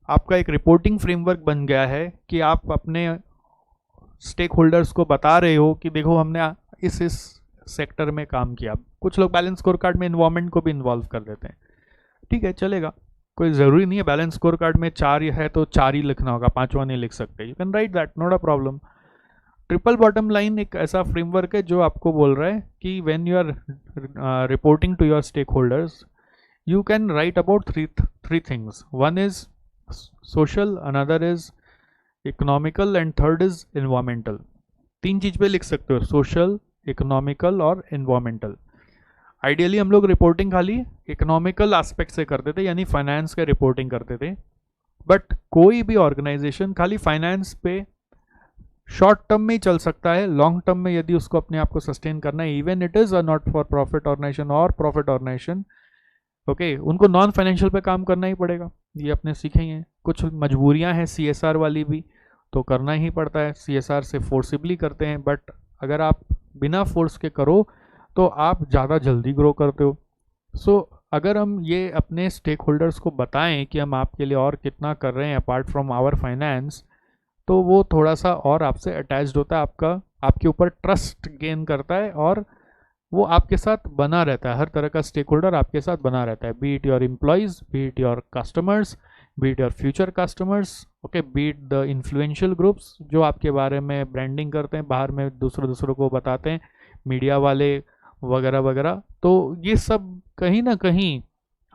आपका एक रिपोर्टिंग फ्रेमवर्क बन गया है कि आप अपने स्टेक होल्डर्स को बता रहे हो कि देखो हमने इस सेक्टर में काम किया। कुछ लोग बैलेंस स्कोर कार्ड में इन्वायरमेंट को भी इन्वॉल्व कर देते हैं, ठीक है चलेगा, कोई ज़रूरी नहीं है बैलेंस स्कोर कार्ड में 4 है तो 4 ही लिखना होगा, 5वां नहीं लिख सकते, you can right that, not a problem. Triple bottom line एक ऐसा फ्रेमवर्क है जो आपको बोल रहा है कि when you are reporting to your stake holders you can write about three things. One is social, another is economical and third is environmental. 3 चीज पे लिख सकते हो, सोशल, इकोनॉमिकल और एनवायरमेंटल। आइडियली हम लोग रिपोर्टिंग खाली इकोनॉमिकल एस्पेक्ट से करते थे, यानी फाइनेंस का रिपोर्टिंग करते थे, बट कोई भी ऑर्गेनाइजेशन खाली फाइनेंस पे शॉर्ट टर्म में ही चल सकता है, लॉन्ग टर्म में यदि उसको अपने आप को सस्टेन करना है, even it is a not for profit organization और प्रॉफिट ऑर्गेनाइजेशन, ओके उनको नॉन फाइनेंशियल पे काम करना ही पड़ेगा, ये अपने सीखेंगे। कुछ मजबूरियां हैं सीएसआर वाली भी, तो करना ही पड़ता है, सीएसआर से फोर्सिबली करते हैं, बट अगर आप बिना फोर्स के करो तो आप ज़्यादा जल्दी ग्रो करते हो। सो अगर हम ये अपने स्टेक होल्डर्स को बताएं कि हम आपके लिए और कितना कर रहे हैं अपार्ट फ्रॉम आवर फाइनेंस, तो वो थोड़ा सा और आपसे अटैच्ड होता है, आपके ऊपर ट्रस्ट गेन करता है, और वो आपके साथ बना रहता है। हर तरह का स्टेक होल्डर आपके साथ बना रहता है, B it your employees, B it your customers, B it your future customers, okay, B it the influential groups जो आपके बारे में ब्रांडिंग करते हैं, बाहर में दूसरों को बताते हैं, मीडिया वाले वगैरह वगैरह। तो ये सब कहीं ना कहीं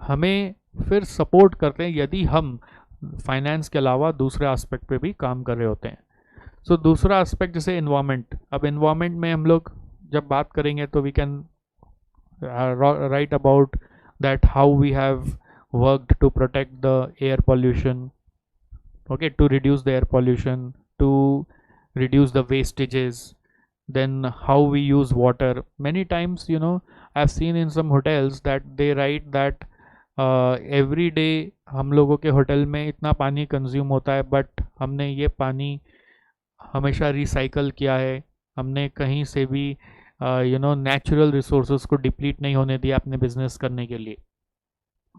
हमें फिर सपोर्ट करते हैं यदि हम फाइनेंस के अलावा दूसरे एस्पेक्ट पे भी काम कर रहे होते हैं। सो दूसरा एस्पेक्ट जैसे एनवायरनमेंट, अब एनवायरनमेंट में हम लोग जब बात करेंगे तो we can write about that how we have worked to protect the air pollution, okay, to reduce the air pollution, to reduce the wastages, then how we use water. Many times, you know, I've seen in some hotels that they write that every day हम लोगों के होटल में इतना पानी कंज्यूम होता है, बट हमने ये पानी हमेशा रिसाइकल किया है, हमने कहीं से भी यू नो नेचुरल रिसोर्सेज को डिप्लीट नहीं होने दिया अपने बिजनेस करने के लिए।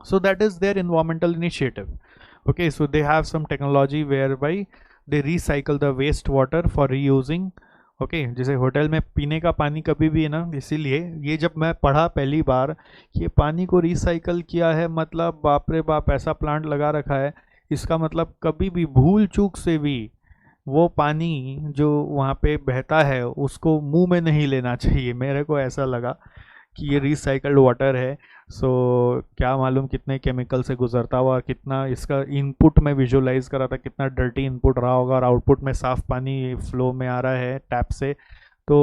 So that is their environmental initiative. Okay, so they have some technology whereby they recycle the wastewater for reusing. Okay जैसे होटल में पीने का पानी कभी भी है ना, इसीलिए ये जब मैं पढ़ा पहली बार ये पानी को रिसाइकल किया है, मतलब बाप रे बाप ऐसा प्लांट लगा रखा है, इसका मतलब कभी भी भूल चूक से भी वो पानी जो वहाँ पे बहता है उसको मुंह में नहीं लेना चाहिए। मेरे को ऐसा लगा कि ये रिसाइकल्ड वाटर है, सो क्या मालूम कितने केमिकल से गुजरता हुआ और कितना इसका इनपुट में विजुअलाइज करा था, कितना डर्टी इनपुट रहा होगा और आउटपुट में साफ पानी फ्लो में आ रहा है टैप से। तो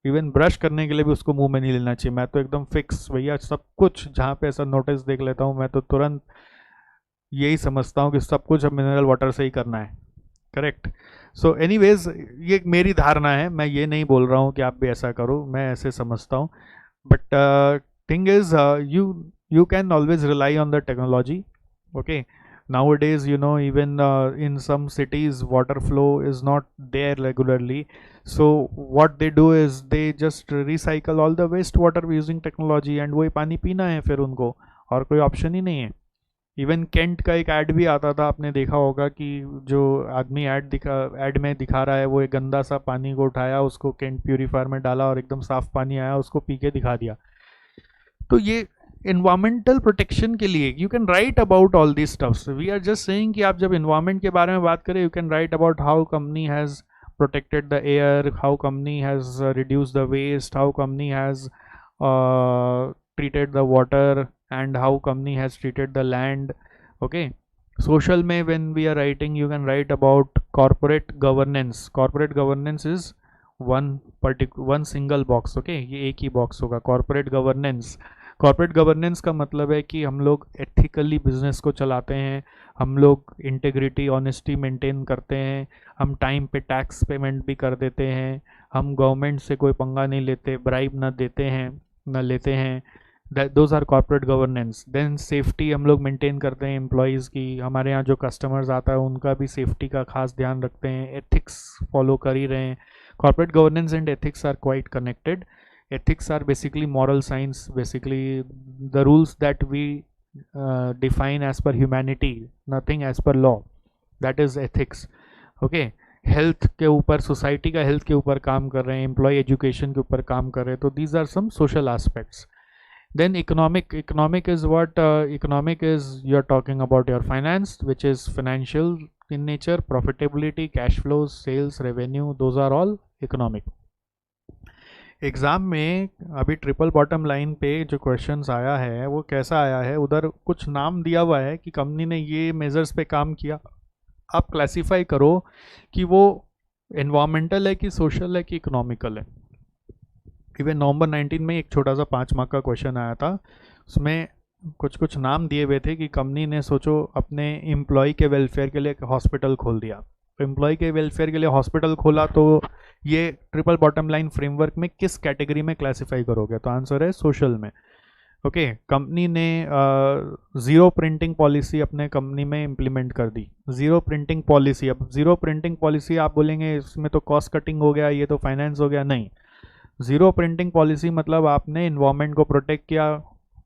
इवन ब्रश करने के लिए भी उसको मुंह में नहीं लेना चाहिए। मैं तो एकदम फिक्स भैया, सब कुछ जहाँ पे ऐसा नोटिस देख लेता हूँ मैं तो तुरंत यही समझता हूँ कि सब कुछ अब मिनरल वाटर से ही करना है, करेक्ट। सो एनीवेज ये मेरी धारणा है, मैं ये नहीं बोल रहा हूँ कि आप भी ऐसा करो, मैं ऐसे समझता हूँ। But thing is you can always rely on the technology, okay. Nowadays, you know, even in some cities water flow is not there regularly, so what they do is they just recycle all the wastewater using technology and वही पानी पीना है फिर उनको, और कोई ऑप्शन ही नहीं है। इवन केंट का एक ऐड भी आता था, आपने देखा होगा कि जो आदमी ऐड में दिखा रहा है वो एक गंदा सा पानी को उठाया, उसको केंट प्यूरीफायर में डाला और एकदम साफ पानी आया, उसको पी के दिखा दिया। तो ये एनवायरमेंटल प्रोटेक्शन के लिए you can write about all this stuffs. We are just saying कि आप जब एनवायरमेंट के बारे में बात करें, you can write about how company has protected the air, how company has reduce the waste, how company has treated the water, and how company has treated the land, okay. Social में when we are writing, you can write about corporate governance. Corporate governance is one single box, okay, ये एक ही बॉक्स होगा corporate governance। कॉर्पोरेट गवर्नेंस का मतलब है कि हम लोग एथिकली बिजनेस को चलाते हैं, हम लोग इंटेग्रिटी ऑनेस्टी मेंटेन करते हैं, हम टाइम पे टैक्स पेमेंट भी कर देते हैं, हम गवर्नमेंट से कोई पंगा नहीं लेते, ब्राइब ना देते हैं ना लेते हैं, those are corporate governance. Then safety हम लोग मेंटेन करते हैं एम्प्लॉयज़ की, हमारे यहाँ जो कस्टमर्स आता है उनका भी सेफ्टी का खास ध्यान रखते हैं, एथिक्स फॉलो कर ही रहे हैं। Corporate governance and ethics are quite connected. Ethics are basically moral science, basically the rules that we define as per humanity, nothing as per law, that is ethics, okay. Health के ऊपर, सोसाइटी का हेल्थ के ऊपर काम कर रहे हैं, एम्प्लॉय एजुकेशन के ऊपर काम कर रहे हैं, तो these are some social aspects. Then economic is what, economic is you're talking about your finance, which is financial in nature, profitability, cash flows, sales, revenue, those are all economic. Exam में अभी ट्रिपल बॉटम लाइन पे जो क्वेश्चंस आया है वो कैसा आया है, उधर कुछ नाम दिया हुआ है कि कंपनी ने ये मेजर्स पे काम किया. आप क्लासिफाई करो कि वो एनवायरमेंटल है कि सोशल है कि इकोनॉमिकल है. इवन नवंबर 19 में एक छोटा सा 5 मार्क का क्वेश्चन आया था, उसमें कुछ कुछ नाम दिए हुए थे कि कंपनी ने सोचो अपने एम्प्लॉय के वेलफेयर के लिए हॉस्पिटल खोल दिया. तो एम्प्लॉय के वेलफेयर के लिए हॉस्पिटल खोला तो ये ट्रिपल बॉटम लाइन फ्रेमवर्क में किस कैटेगरी में क्लासिफाई करोगे? तो आंसर है सोशल में. ओके, कंपनी ने ज़ीरो प्रिंटिंग पॉलिसी अपने कंपनी में इम्प्लीमेंट कर दी. ज़ीरो प्रिंटिंग पॉलिसी, अब ज़ीरो प्रिंटिंग पॉलिसी आप बोलेंगे इसमें तो कॉस्ट कटिंग हो गया, ये तो फाइनेंस हो गया. नहीं, ज़ीरो प्रिंटिंग पॉलिसी मतलब आपने इन्वायरमेंट को प्रोटेक्ट किया,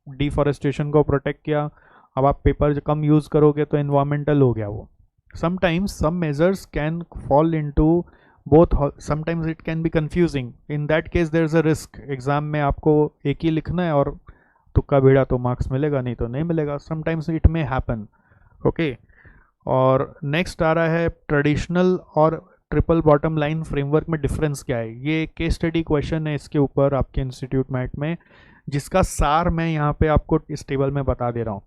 डिफॉरेस्टेशन को प्रोटेक्ट किया. अब आप पेपर कम यूज़ करोगे तो इन्वायरमेंटल हो गया वो. Sometimes some measures can fall into both, sometimes it can be confusing. In that case there is a risk. Exam में आपको एक ही लिखना है और तुक्का भिड़ा तो मार्क्स मिलेगा, नहीं तो नहीं मिलेगा. Sometimes it may happen. Okay, और नेक्स्ट आ रहा है ट्रेडिशनल और ट्रिपल बॉटम लाइन फ्रेमवर्क में डिफरेंस क्या है. ये केस स्टडी क्वेश्चन है इसके ऊपर आपके इंस्टीट्यूट मैट में, जिसका सार मैं यहाँ पे आपको इस टेबल में बता दे रहा हूँ.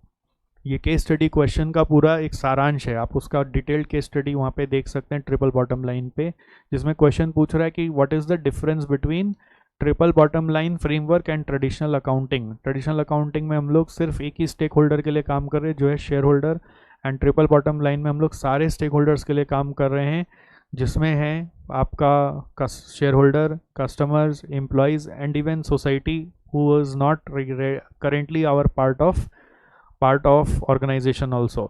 ये केस स्टडी क्वेश्चन का पूरा एक सारांश है, आप उसका डिटेल्ड केस स्टडी वहाँ पे देख सकते हैं ट्रिपल बॉटम लाइन पे, जिसमें क्वेश्चन पूछ रहा है कि what is the difference between triple bottom line framework and traditional accounting. Traditional accounting में हम लोग सिर्फ एक ही स्टेक होल्डर के लिए काम कर रहे हैं जो है share holder, and triple bottom line में हम लोग सारे स्टेक होल्डर्स के लिए काम कर रहे हैं, जिसमें है आपका share holder, customers, employees and even society who is not currently our part of organization also.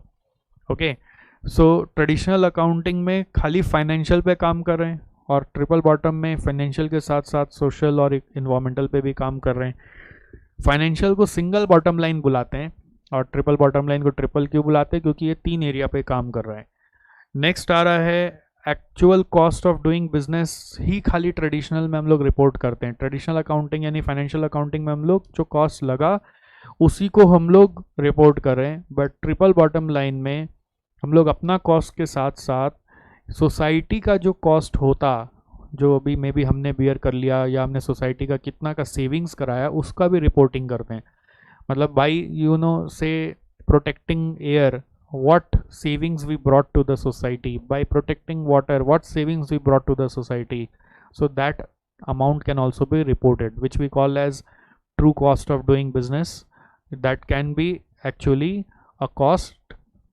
Okay, so traditional accounting में खाली फाइनेंशियल पे काम कर रहे हैं, और ट्रिपल बॉटम में फाइनेंशियल के साथ साथ सोशल और इन्वायरमेंटल पे भी काम कर रहे हैं. फाइनेंशियल को सिंगल बॉटम लाइन बुलाते हैं और ट्रिपल बॉटम लाइन को ट्रिपल क्यों बुलाते हैं? क्योंकि ये 3 एरिया पे काम कर रहा है. नेक्स्ट आ रहा है actual cost of doing business ही खाली ट्रेडिशनल में हम लोग रिपोर्ट करते हैं. ट्रेडिशनल अकाउंटिंग यानी फाइनेंशियल अकाउंटिंग में हम लोग जो कॉस्ट लगा उसी को हम लोग रिपोर्ट कर रहे हैं. बट ट्रिपल बॉटम लाइन में हम लोग अपना कॉस्ट के साथ साथ सोसाइटी का जो कॉस्ट होता, जो अभी मे बी हमने बियर कर लिया या हमने सोसाइटी का कितना का सेविंग्स कराया, उसका भी रिपोर्टिंग करते हैं. मतलब बाई से protecting air, what savings we brought to the society, by protecting water, what savings we brought to the society. So that amount can also be reported, which we call as true cost of doing business. That can be actually a cost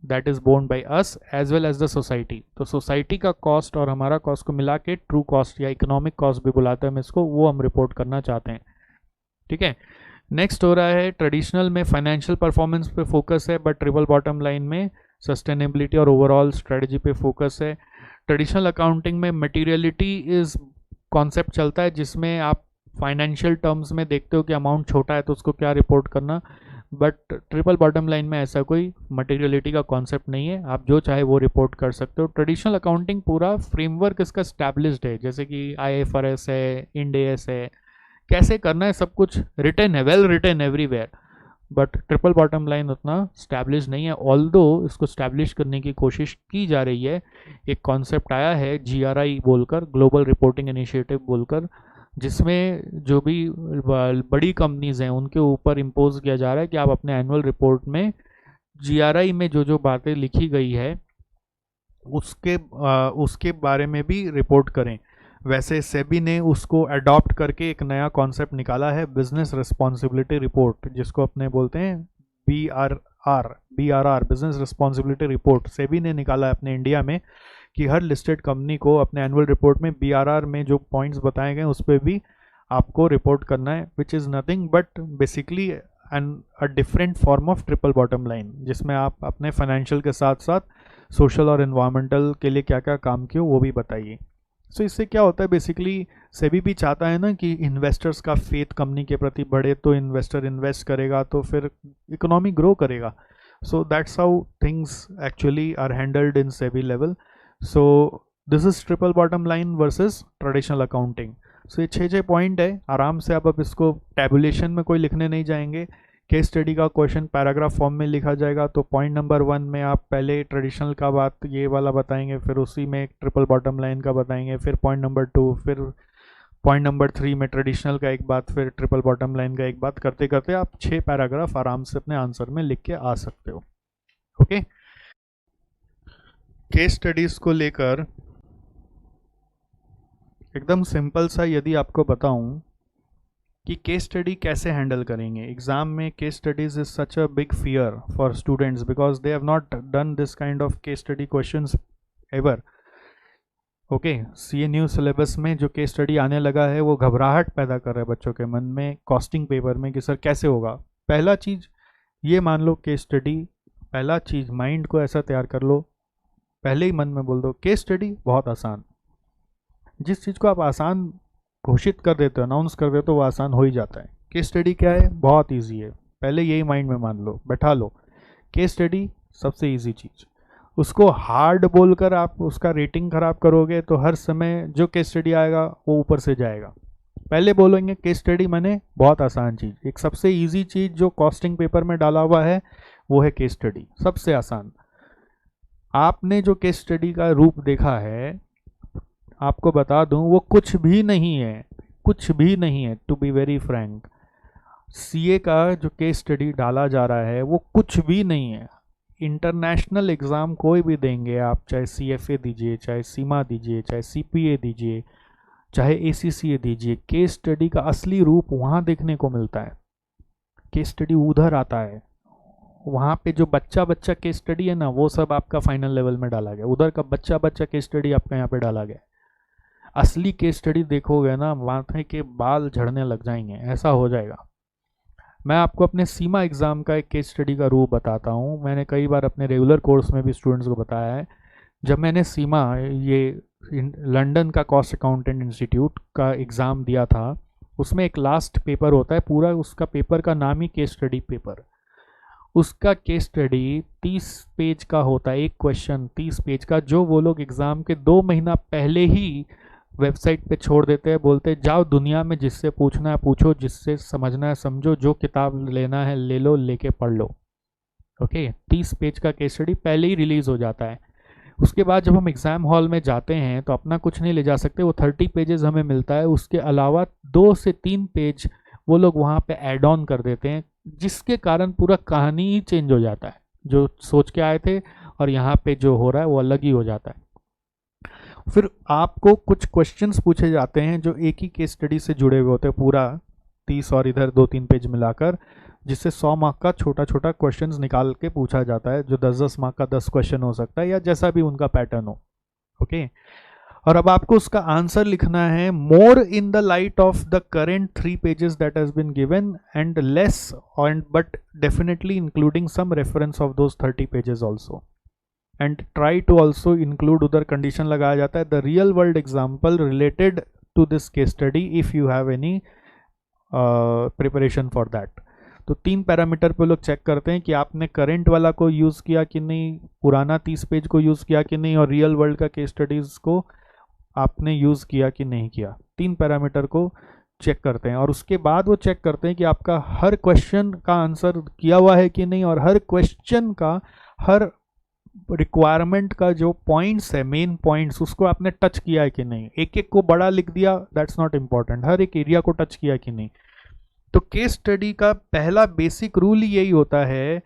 that is borne by us as well as the society. तो सोसाइटी का कॉस्ट और हमारा कॉस्ट को मिला के ट्रू कॉस्ट या इकोनॉमिक कॉस्ट भी बुलाते हैं हम इसको, वो हम रिपोर्ट करना चाहते हैं. ठीक है, नेक्स्ट हो रहा है ट्रेडिशनल में फाइनेंशियल परफॉर्मेंस पे फोकस है, बट ट्रिपल बॉटम लाइन में सस्टेनेबिलिटी और ओवरऑल स्ट्रेटजी पे फोकस है. ट्रेडिशनल अकाउंटिंग में मटेरियलिटी इज कॉन्सेप्ट चलता है, जिसमें आप फाइनेंशियल टर्म्स में देखते हो कि अमाउंट छोटा है तो उसको क्या रिपोर्ट करना. बट ट्रिपल बॉटम लाइन में ऐसा कोई मटेरियलिटी का कॉन्सेप्ट नहीं है, आप जो चाहे वो रिपोर्ट कर सकते हो. ट्रेडिशनल अकाउंटिंग पूरा फ्रेमवर्क इसका स्टैब्लिश्ड है, जैसे कि IFRS है, इंड AS है, कैसे करना है सब कुछ रिटन है, well written everywhere. But triple bottom line उतना स्टैब्लिश नहीं है, ऑल्दो इसको स्टैब्लिश करने की कोशिश की जा रही है. एक कॉन्सेप्ट आया है GRI बोलकर, ग्लोबल रिपोर्टिंग इनिशिएटिव बोलकर, जिसमें जो भी बड़ी कंपनीज हैं उनके ऊपर इम्पोज किया जा रहा है कि आप अपने एनुअल रिपोर्ट में GRI में जो जो बातें लिखी गई है उसके बारे में भी रिपोर्ट करें. वैसे सेबी ने उसको अडॉप्ट करके एक नया कॉन्सेप्ट निकाला है, बिजनेस रिस्पॉन्सिबिलिटी रिपोर्ट, जिसको अपने बोलते हैं BRR, business responsibility report. SEBI ने निकाला है अपने इंडिया में कि हर लिस्टेड कंपनी को अपने एनुअल रिपोर्ट में BRR में जो पॉइंट्स बताए गए उस पर भी आपको रिपोर्ट करना है, which is nothing but basically a different form of triple bottom line, जिसमें आप अपने फाइनेंशियल के साथ साथ सोशल और इन्वायरमेंटल के लिए क्या क्या काम किए वो भी बताइए. सो इससे क्या होता है, बेसिकली सेबी भी चाहता है ना कि इन्वेस्टर्स का फेथ कंपनी के प्रति बढ़े, तो इन्वेस्टर इन्वेस्ट करेगा तो फिर इकोनॉमी ग्रो करेगा. So that's how things actually are handled in SEBI level. So this is triple bottom line versus traditional accounting. So ये 6 पॉइंट है, आराम से आप अब इसको टैबुलेशन में कोई लिखने नहीं जाएंगे। केस स्टडी का क्वेश्चन पैराग्राफ फॉर्म में लिखा जाएगा, तो पॉइंट नंबर 1 में आप पहले ट्रेडिशनल का बात ये वाला बताएंगे, फिर उसी में ट्रिपल बॉटम लाइन का बताएंगे, फिर पॉइंट नंबर 2, फिर पॉइंट नंबर 3 में ट्रेडिशनल का एक बात, फिर ट्रिपल बॉटम लाइन का एक बात, करते करते आप 6 पैराग्राफ आराम से अपने आंसर में लिख के आ सकते हो। ओके, केस स्टडीज को लेकर एकदम सिंपल सा यदि आपको बताऊं कि केस स्टडी कैसे हैंडल करेंगे एग्जाम में। Case studies is such a big fear for students because they have not done this kind of case study questions ever. Okay, CA new syllabus में जो केस स्टडी आने लगा है वो घबराहट पैदा कर रहा है बच्चों के मन में कॉस्टिंग पेपर में कि सर कैसे होगा। पहला चीज़ ये मान लो केस स्टडी, पहला चीज़ माइंड को ऐसा तैयार कर लो, पहले ही मन में बोल दो केस स्टडी बहुत आसान। जिस चीज़ को आप आसान घोषित कर देते हो, अनाउंस कर देते हो, वो आसान हो ही जाता है। केस स्टडी क्या है? बहुत ईजी है। पहले यही माइंड में मान लो, बैठा लो, केस स्टडी सबसे ईजी चीज़। उसको हार्ड बोलकर आप उसका रेटिंग खराब करोगे तो हर समय जो केस स्टडी आएगा वो ऊपर से जाएगा। पहले बोलेंगे केस स्टडी माने बहुत आसान चीज़। एक सबसे इजी चीज़ जो कॉस्टिंग पेपर में डाला हुआ है वो है केस स्टडी, सबसे आसान। आपने जो केस स्टडी का रूप देखा है, आपको बता दूं वो कुछ भी नहीं है, कुछ भी नहीं है। To be very frank, CA का जो केस स्टडी डाला जा रहा है वो कुछ भी नहीं है। इंटरनेशनल एग्ज़ाम कोई भी देंगे आप, चाहे सीएफए दीजिए, चाहे सीमा दीजिए, चाहे सीपीए दीजिए, चाहे एसीसीए दीजिए, केस स्टडी का असली रूप वहाँ देखने को मिलता है। केस स्टडी उधर आता है, वहाँ पे जो बच्चा बच्चा केस स्टडी है ना, वो सब आपका फाइनल लेवल में डाला गया। उधर का बच्चा बच्चा केस स्टडी आपका यहाँ पे डाला गया। असली केस स्टडी देखोगे ना, माथे के बाल झड़ने लग जाएंगे, ऐसा हो जाएगा। मैं आपको अपने सीमा एग्ज़ाम का एक केस स्टडी का रूप बताता हूँ। मैंने कई बार अपने रेगुलर कोर्स में भी स्टूडेंट्स को बताया है। जब मैंने सीमा, ये लंदन का कॉस्ट अकाउंटेंट इंस्टीट्यूट का एग्ज़ाम दिया था, उसमें एक लास्ट पेपर होता है, पूरा उसका पेपर का नाम ही केस स्टडी पेपर। उसका केस स्टडी 30 पेज का होता है, एक क्वेश्चन 30 पेज का, जो वो लोग एग्ज़ाम के 2 महीना पहले ही वेबसाइट पे छोड़ देते हैं। बोलते हैं जाओ दुनिया में जिससे पूछना है पूछो, जिससे समझना है समझो, जो किताब लेना है ले लो, लेके पढ़ लो। ओके, 30 पेज का केस स्टडी पहले ही रिलीज़ हो जाता है। उसके बाद जब हम एग्ज़ाम हॉल में जाते हैं तो अपना कुछ नहीं ले जा सकते, वो 30 पेजेस हमें मिलता है। उसके अलावा 2 से 3 पेज वो लोग वहाँ पे ऐड ऑन कर देते हैं, जिसके कारण पूरा कहानी ही चेंज हो जाता है। जो सोच के आए थे और यहाँ पे जो हो रहा है वो अलग ही हो जाता है। फिर आपको कुछ क्वेश्चंस पूछे जाते हैं जो एक ही केस स्टडी से जुड़े हुए होते हैं, पूरा 30 और इधर 2-3 पेज मिलाकर, जिससे 100 मार्क का छोटा छोटा क्वेश्चंस निकाल के पूछा जाता है, जो 10-10 मार्क का 10 क्वेश्चन हो सकता है, या जैसा भी उनका पैटर्न हो। ओके, और अब आपको उसका आंसर लिखना है more in the light of the current 3 pages that has been given and less and but definitely including some reference of those 30 pages also, and try to also include, उधर कंडीशन लगाया जाता है, the real world example related to this case study if you have any preparation for that. तो 3 पैरामीटर पे लोग चेक करते हैं कि आपने करंट वाला को यूज़ किया कि नहीं, पुराना 30 पेज को यूज़ किया कि नहीं, और रियल वर्ल्ड का केस स्टडीज़ को आपने यूज़ किया कि नहीं किया। 3 पैरामीटर को चेक करते हैं, और उसके बाद वो चेक करते हैं कि आपका हर क्वेश्चन का आंसर किया हुआ है कि नहीं, और हर क्वेश्चन का, हर रिक्वायरमेंट का जो पॉइंट्स है, मेन पॉइंट्स, उसको आपने टच किया है कि नहीं। एक एक को बड़ा लिख दिया, दैट्स नॉट इम्पॉर्टेंट, हर एक एरिया को टच किया कि नहीं। तो केस स्टडी का पहला बेसिक रूल ही यही होता है,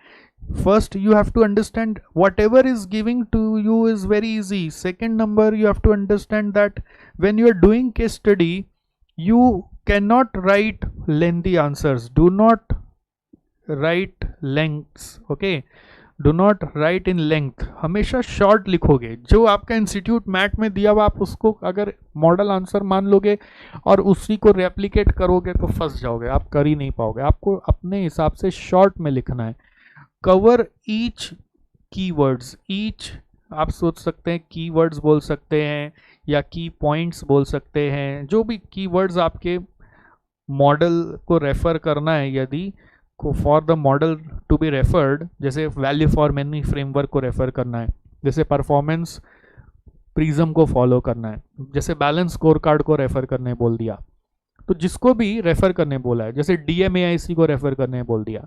first you have to understand whatever is giving to you is very easy. Second number, you have to understand that when you are doing case study you cannot write lengthy answers, do not write lengths, okay, do not write in length, हमेशा शॉर्ट लिखोगे। जो आपका इंस्टीट्यूट मैट में दिया हुआ आप उसको अगर मॉडल आंसर मान लोगे और उसी को रेप्लिकेट करोगे तो फंस जाओगे, आप कर ही नहीं पाओगे। आपको अपने हिसाब से शॉर्ट में लिखना है। कवर ईच कीवर्ड्स, ईच आप सोच सकते हैं कीवर्ड्स बोल सकते हैं या की पॉइंट्स बोल सकते हैं, जो भी कीवर्ड्स आपके मॉडल को रेफर करना है, यदि को for the model to be referred, जैसे वैल्यू फॉर मनी फ्रेमवर्क को रेफर करना है, जैसे परफॉर्मेंस प्रिज्म को फॉलो करना है। जैसे बैलेंस स्कोर कार्ड को रेफर करने बोल दिया, तो जिसको भी रेफर करने बोला है, जैसे DMAIC को रेफर करने बोल दिया,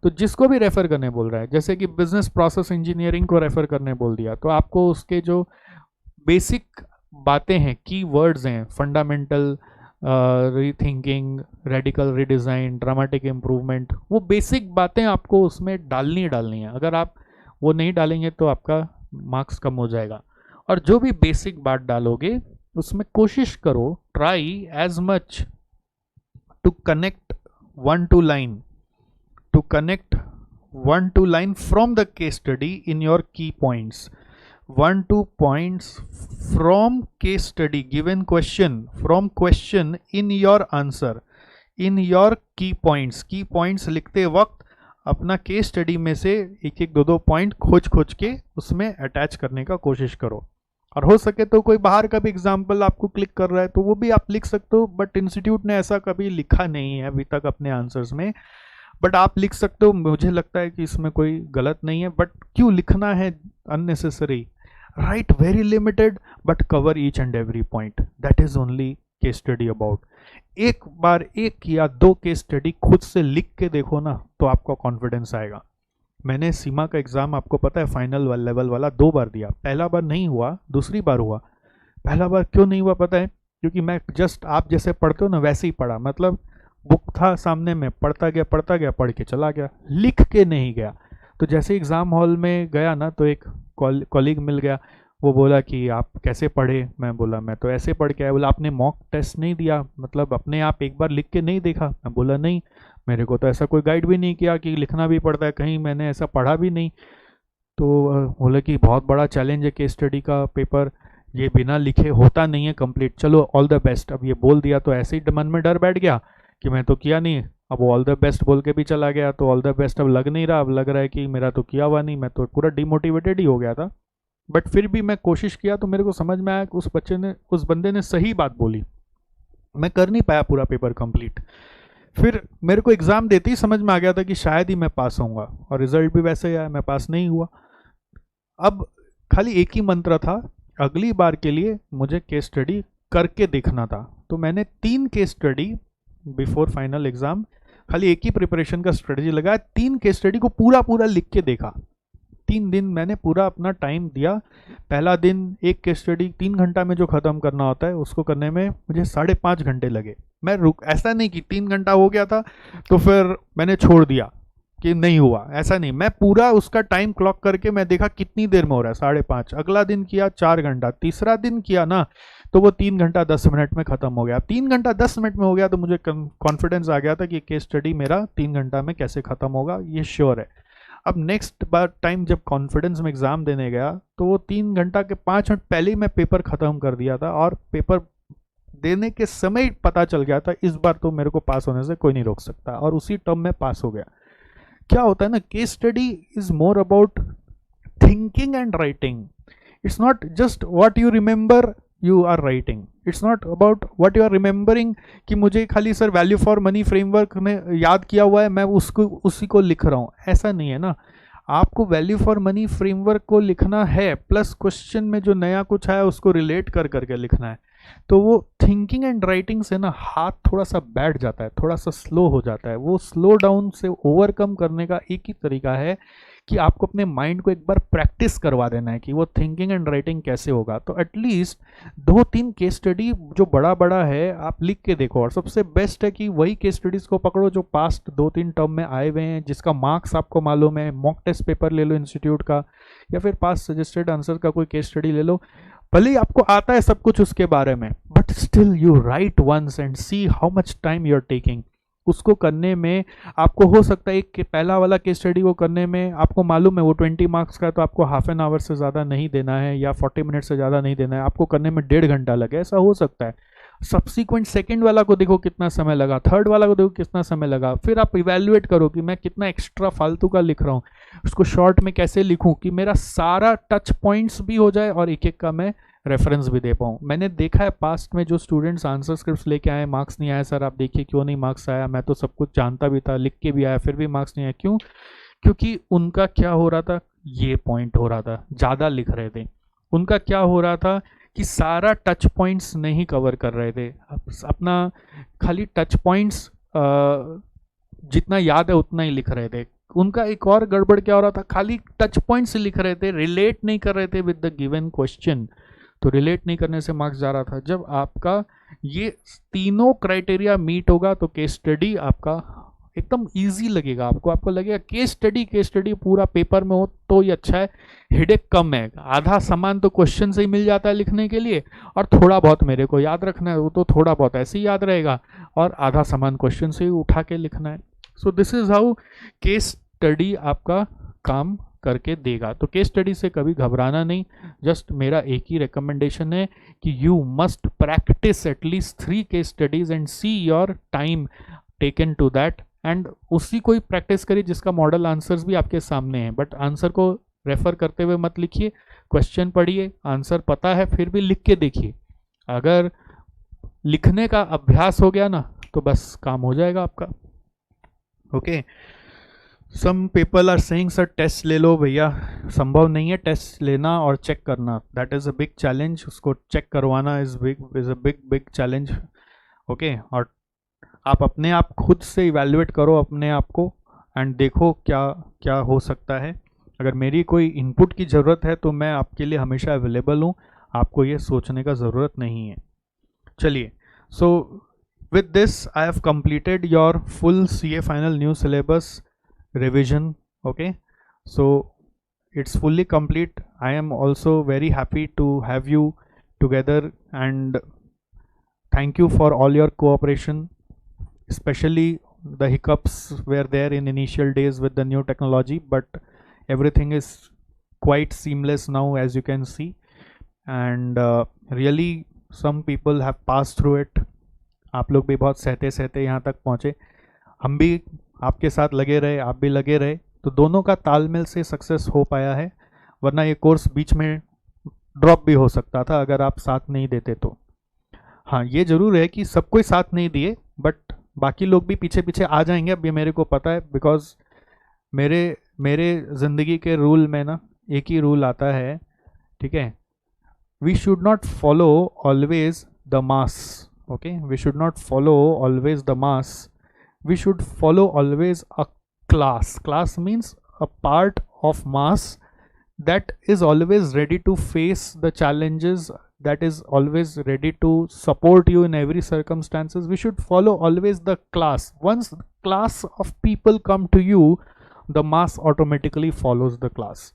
तो जिसको भी रेफर करने बोल रहा है, जैसे कि बिजनेस प्रोसेस इंजीनियरिंग को रेफर करने बोल दिया, तो आपको उसके जो बेसिक बातें हैं, की वर्ड्स हैं, fundamental rethinking, radical redesign, dramatic improvement, वो बेसिक बातें आपको उसमें डालनी है। अगर आप वो नहीं डालेंगे तो आपका मार्क्स कम हो जाएगा। और जो भी बेसिक बात डालोगे उसमें कोशिश करो, try as much to connect one two line from the case study in your key points. 1-2 points from case study, given question in your answer, in your key points लिखते वक्त अपना केस स्टडी में से एक एक दो पॉइंट खोज के उसमें अटैच करने का कोशिश करो। और हो सके तो कोई बाहर का भी एग्जाम्पल आपको क्लिक कर रहा है तो वो भी आप लिख सकते हो, बट इंस्टीट्यूट ने ऐसा कभी लिखा नहीं है अभी तक अपने आंसर्स में, बट आप लिख सकते हो। मुझे लगता है कि इसमें कोई गलत नहीं है, बट क्यों लिखना है unnecessary? Right very limited but cover each and every point, that is only case study about. एक बार 1 या 2 केस स्टडी खुद से लिख के देखो ना, तो आपको कॉन्फिडेंस आएगा। मैंने सीमा का एग्जाम आपको पता है फाइनल लेवल वाला 2 बार दिया, पहला बार नहीं हुआ, दूसरी बार हुआ। पहला बार क्यों नहीं हुआ पता है? क्योंकि मैं जस्ट आप जैसे पढ़ते हो ना वैसे ही पढ़ा, मतलब बुक था सामने में, पढ़ता गया पढ़ के चला गया, लिख के नहीं गया। तो जैसे एग्ज़ाम हॉल में गया ना, तो एक कॉलीग मिल गया, वो बोला कि आप कैसे पढ़े? मैं बोला मैं तो ऐसे पढ़ के आया। बोला आपने मॉक टेस्ट नहीं दिया, मतलब अपने आप एक बार लिख के नहीं देखा? मैं बोला नहीं, मेरे को तो ऐसा कोई गाइड भी नहीं किया कि लिखना भी पड़ता है, कहीं मैंने ऐसा पढ़ा भी नहीं। तो बोले कि बहुत बड़ा चैलेंज है केस स्टडी का पेपर, ये बिना लिखे होता नहीं है कंप्लीट, चलो ऑल द बेस्ट। अब ये बोल दिया तो ऐसे ही मन में डर बैठ गया कि मैं तो किया नहीं, अब वो ऑल द बेस्ट बोल के भी चला गया, तो ऑल द बेस्ट अब लग नहीं रहा, अब लग रहा है कि मेरा तो किया हुआ नहीं, मैं तो पूरा डिमोटिवेटेड ही हो गया था। बट फिर भी मैं कोशिश किया, तो मेरे को समझ में आया कि उस बंदे ने सही बात बोली, मैं कर नहीं पाया पूरा पेपर कंप्लीट। फिर मेरे को एग्ज़ाम देते ही समझ में आ गया था कि शायद ही मैं पास होऊंगा, और रिजल्ट भी वैसे ही आया, मैं पास नहीं हुआ। अब खाली एक ही मंत्र था, अगली बार के लिए मुझे केस स्टडी करके देखना था। तो मैंने 3 case study before final exam, खाली एक ही प्रिपरेशन का स्ट्रेटजी लगाया, 3 केस स्टडी को पूरा लिख के देखा। 3 दिन मैंने पूरा अपना टाइम दिया। पहला दिन एक केस स्टडी 3 घंटा में जो ख़त्म करना होता है उसको करने में मुझे 5.5 घंटे लगे। मैं ऐसा नहीं कि 3 घंटा हो गया था तो फिर मैंने छोड़ दिया कि नहीं हुआ, ऐसा नहीं, मैं पूरा उसका टाइम क्लॉक करके मैं देखा कितनी देर में हो रहा है, 5.5। अगला दिन किया 4 घंटा, तीसरा दिन किया ना तो वो 3 घंटा 10 मिनट में ख़त्म हो गया। 3 घंटा 10 मिनट में हो गया तो मुझे कॉन्फिडेंस आ गया था कि केस स्टडी मेरा 3 घंटा में कैसे ख़त्म होगा, ये श्योर है। अब नेक्स्ट बार टाइम जब कॉन्फिडेंस में एग्ज़ाम देने गया तो वो 3 घंटा के 5 मिनट पहले ही मैं पेपर ख़त्म कर दिया था, और पेपर देने के समय पता चल गया था इस बार तो मेरे को पास होने से कोई नहीं रोक सकता, और उसी टर्म में पास हो गया। क्या होता है ना, case study is more about thinking and writing. It's not just what you remember you are writing, it's not about what you are remembering कि मुझे खाली sir value for money framework ने याद किया हुआ है, मैं उसी को लिख रहा हूँ, ऐसा नहीं है ना। आपको वैल्यू फॉर मनी फ्रेमवर्क को लिखना है, प्लस क्वेश्चन में जो नया कुछ आया उसको रिलेट करके लिखना है। तो वो थिंकिंग एंड राइटिंग से ना हाथ थोड़ा सा बैठ जाता है, थोड़ा सा स्लो हो जाता है। वो स्लो डाउन से ओवरकम करने का एक ही तरीका है कि आपको अपने माइंड को एक बार प्रैक्टिस करवा देना है कि वो थिंकिंग एंड राइटिंग कैसे होगा। तो एटलीस्ट 2-3 केस स्टडी जो बड़ा है आप लिख के देखो, और सबसे बेस्ट है कि वही केस स्टडीज़ को पकड़ो जो पास्ट 2-3 टर्म में आए हुए हैं, जिसका मार्क्स आपको मालूम है। मॉक टेस्ट पेपर ले लो इंस्टीट्यूट का, या फिर पास सजेस्टेड आंसर का कोई केस स्टडी ले लो, भले ही आपको आता है सब कुछ उसके बारे में, but still you write once and see how much time you are taking. उसको करने में आपको हो सकता है एक पहला वाला केस स्टडी को करने में आपको मालूम है वो 20 मार्क्स का है, तो आपको हाफ एन आवर से ज़्यादा नहीं देना है, या 40 मिनट से ज़्यादा नहीं देना है, आपको करने में 1.5 घंटा लगे, ऐसा हो सकता है। सब्सिक्वेंट सेकंड वाला को देखो कितना समय लगा, थर्ड वाला को देखो कितना समय लगा, फिर आप इवेल्युएट करो कि मैं कितना एक्स्ट्रा फालतू का लिख रहा हूँ, उसको शॉर्ट में कैसे लिखूँ कि मेरा सारा टच पॉइंट्स भी हो जाए और एक का मैं रेफरेंस भी दे पाऊँ। मैंने देखा है पास्ट में जो स्टूडेंट्स आंसर स्क्रिप्ट्स लेके आए, मार्क्स नहीं आया सर, आप देखिए क्यों नहीं मार्क्स आया, मैं तो सब कुछ जानता भी था, लिख के भी आया, फिर भी मार्क्स नहीं आया। क्यों? क्योंकि उनका क्या हो रहा था, ये पॉइंट हो रहा था, ज़्यादा लिख रहे थे। उनका क्या हो रहा था कि सारा टच पॉइंट्स नहीं कवर कर रहे थे, अपना खाली टच पॉइंट्स जितना याद है उतना ही लिख रहे थे। उनका एक और गड़बड़ क्या हो रहा था, खाली टच पॉइंट्स लिख रहे थे, रिलेट नहीं कर रहे थे विद द गिवन क्वेश्चन। तो रिलेट नहीं करने से मार्क्स जा रहा था। जब आपका ये तीनों क्राइटेरिया मीट होगा तो केस स्टडी आपका एकदम इजी लगेगा आपको। आपको लगेगा केस स्टडी पूरा पेपर में हो तो ही अच्छा है, हेडेक कम है। आधा सामान तो क्वेश्चन से ही मिल जाता है लिखने के लिए, और थोड़ा बहुत मेरे को याद रखना है, वो तो थोड़ा बहुत ऐसे ही याद रहेगा, और आधा सामान क्वेश्चन से ही उठा के लिखना है। So this is how case study आपका काम करके देगा। तो केस स्टडी से कभी घबराना नहीं। जस्ट मेरा एक ही रिकमेंडेशन है कि you must practice at least 3 case studies and see your time taken to that, and उसी को ही प्रैक्टिस करिए जिसका मॉडल आंसर्स भी आपके सामने हैं। बट आंसर को रेफर करते हुए मत लिखिए, क्वेश्चन पढ़िए, आंसर पता है फिर भी लिख के देखिए। अगर लिखने का अभ्यास हो गया ना तो बस काम हो जाएगा आपका। ओके, some people are saying sir test ले लो भैया। संभव नहीं है टेस्ट लेना और चेक करना, that is a big challenge. उसको चेक करवाना is a big challenge. Okay, और आप अपने आप खुद से इवैल्यूएट करो अपने आप को एंड देखो क्या क्या हो सकता है। अगर मेरी कोई इनपुट की ज़रूरत है तो मैं आपके लिए हमेशा अवेलेबल हूँ, आपको ये सोचने का ज़रूरत नहीं है। चलिए, so with this I have completed your full CA final new syllabus revision. Okay, so it's fully complete. I am also very happy to have you together, and thank you for all your cooperation, especially the hiccups were there in initial days with the new technology, but everything is quite seamless now, as you can see, and really some people have passed through it. आप लोग भी बहुत सहते सहते यहाँ तक पहुँचे, हम भी आपके साथ लगे रहे, आप भी लगे रहे, तो दोनों का तालमेल से सक्सेस हो पाया है। वरना ये कोर्स बीच में ड्रॉप भी हो सकता था अगर आप साथ नहीं देते तो। हाँ, ये ज़रूर है कि सब कोई साथ नहीं दिए, बट बाकी लोग भी पीछे पीछे आ जाएंगे, अब ये मेरे को पता है, बिकॉज मेरे ज़िंदगी के रूल में ना एक ही रूल आता है, ठीक है, we should not follow always the mass. Okay, we should not follow always the mass, we should follow always a class. Class means a part of mass that is always ready to face the challenges, that is always ready to support you in every circumstances. We should follow always the class. Once class of people come to you, the mass automatically follows the class.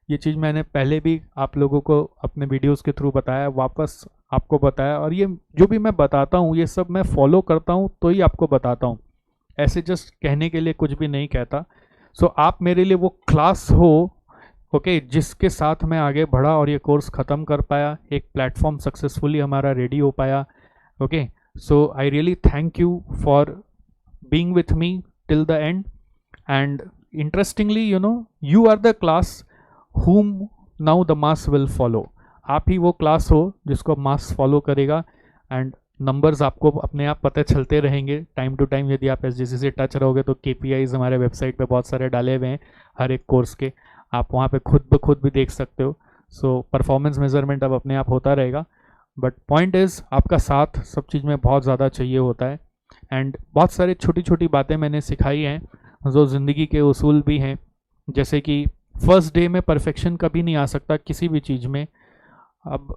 ये चीज़ मैंने पहले भी आप लोगों को अपने वीडियोस के थ्रू बताया, वापस आपको बताया, और ये जो भी मैं बताता हूँ ये सब मैं फॉलो करता हूँ तो ही आपको बताता हूँ, ऐसे जस्ट कहने के लिए कुछ भी नहीं कहता। सो आप मेरे लिए वो क्लास हो, ओके, जिसके साथ मैं आगे बढ़ा और ये कोर्स ख़त्म कर पाया, एक प्लेटफॉर्म सक्सेसफुली हमारा रेडी हो पाया। Okay, so I really thank you for being with me till the end, and interestingly you are the class whom now the mass will follow. आप ही वो क्लास हो जिसको मास फॉलो करेगा, एंड नंबर्स आपको अपने आप पता चलते रहेंगे टाइम टू टाइम। यदि आप SJC से टच रहोगे तो KPIs हमारे वेबसाइट पे बहुत सारे डाले हुए हैं हर एक कोर्स के, आप वहाँ पे खुद भी देख सकते हो। सो परफॉर्मेंस मेजरमेंट अब अपने आप होता रहेगा, बट पॉइंट इज़ आपका साथ सब चीज़ में बहुत ज़्यादा चाहिए होता है। एंड बहुत सारी छोटी छोटी बातें मैंने सिखाई हैं जो ज़िंदगी के उसूल भी हैं, जैसे कि फर्स्ट डे में परफेक्शन कभी नहीं आ सकता किसी भी चीज़ में। अब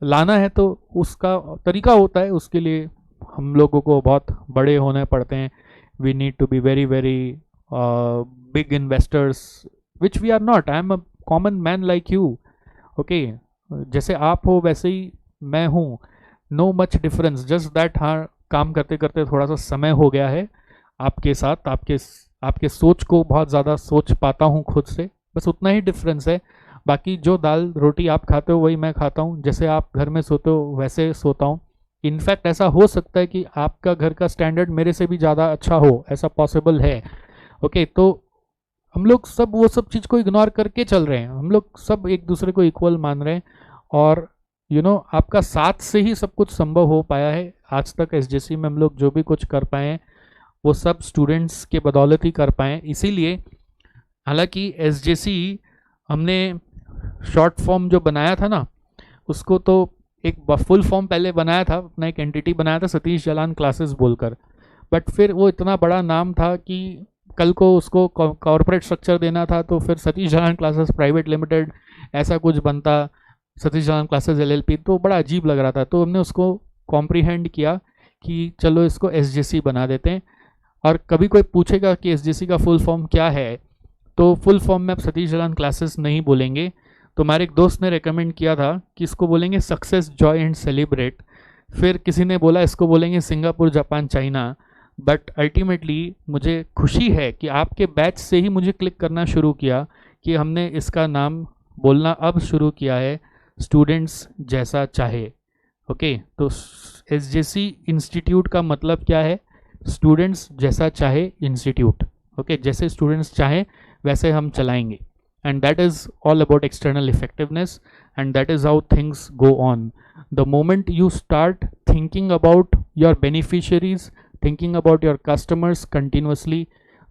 लाना है तो उसका तरीका होता है, उसके लिए हम लोगों को बहुत बड़े होने पड़ते हैं। We need to be very very big investors, which we are not. I am a common man like you. Okay, जैसे आप हो वैसे ही मैं हूँ, no much difference, just that हाँ काम करते करते थोड़ा सा समय हो गया है आपके साथ, आपके सोच को बहुत ज़्यादा सोच पाता हूँ खुद से, बस उतना ही डिफरेंस है। बाकी जो दाल रोटी आप खाते हो वही मैं खाता हूँ, जैसे आप घर में सोते हो वैसे सोता हूँ। इनफैक्ट ऐसा हो सकता है कि आपका घर का स्टैंडर्ड मेरे से भी ज़्यादा अच्छा हो, ऐसा पॉसिबल है। ओके, तो हम लोग सब वो सब चीज़ को इग्नोर करके चल रहे हैं, हम लोग सब एक दूसरे को इक्वल मान रहे हैं, और आपका साथ से ही सब कुछ संभव हो पाया है आज तक। SJC में हम लोग जो भी कुछ कर पाए हैं वो सब स्टूडेंट्स के बदौलत ही कर पाए। इसीलिए हालांकि SJC हमने शॉर्ट फॉर्म जो बनाया था ना, उसको तो एक फुल फॉर्म पहले बनाया था, अपना एक एंटिटी बनाया था सतीश जलान क्लासेस बोलकर, बट फिर वो इतना बड़ा नाम था कि कल को उसको कॉर्पोरेट स्ट्रक्चर देना था, तो फिर Satish Jalan classes private limited ऐसा कुछ बनता, सतीश जलान क्लासेस एलएलपी, तो बड़ा अजीब लग रहा था। तो हमने उसको कॉम्प्रीहेंड किया कि चलो इसको एसजेसी बना देते हैं। और कभी कोई पूछेगा कि एसजेसी का फुल फॉर्म क्या है, तो फुल फॉर्म में आप सतीश जलान क्लासेस नहीं बोलेंगे। तो हमारे एक दोस्त ने रेकमेंड किया था कि इसको बोलेंगे सक्सेस जॉय एंड सेलिब्रेट, फिर किसी ने बोला इसको बोलेंगे Singapore Japan China. But ultimately मुझे खुशी है कि आपके बैच से ही मुझे क्लिक करना शुरू किया कि हमने इसका नाम बोलना अब शुरू किया है, स्टूडेंट्स जैसा चाहे। ओके, तो एसजेसी इंस्टीट्यूट का मतलब क्या है? स्टूडेंट्स जैसा चाहे इंस्टीट्यूट। ओके, जैसे स्टूडेंट्स चाहें वैसे हम चलाएंगे, and that is all about external effectiveness, and that is how things go on. The moment you start thinking about your beneficiaries, thinking about your customers continuously,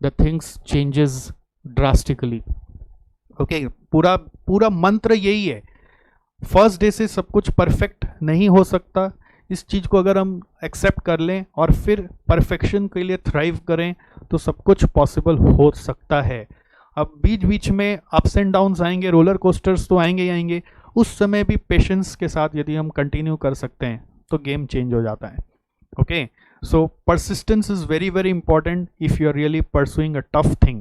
the things changes drastically. Okay, पूरा पूरा मंत्र यही है। फर्स्ट डे से सब कुछ परफेक्ट नहीं हो सकता, इस चीज़ को अगर हम एक्सेप्ट कर लें और फिर परफेक्शन के लिए थ्राइव करें तो सब कुछ पॉसिबल हो सकता है। अब बीच बीच में अप्स एंड डाउन्स आएंगे, रोलर कोस्टर्स तो आएंगे ही आएंगे, उस समय भी पेशेंस के साथ यदि हम कंटिन्यू कर सकते हैं तो गेम चेंज हो जाता है। Okay, so persistence is very very important if you are really pursuing a tough thing.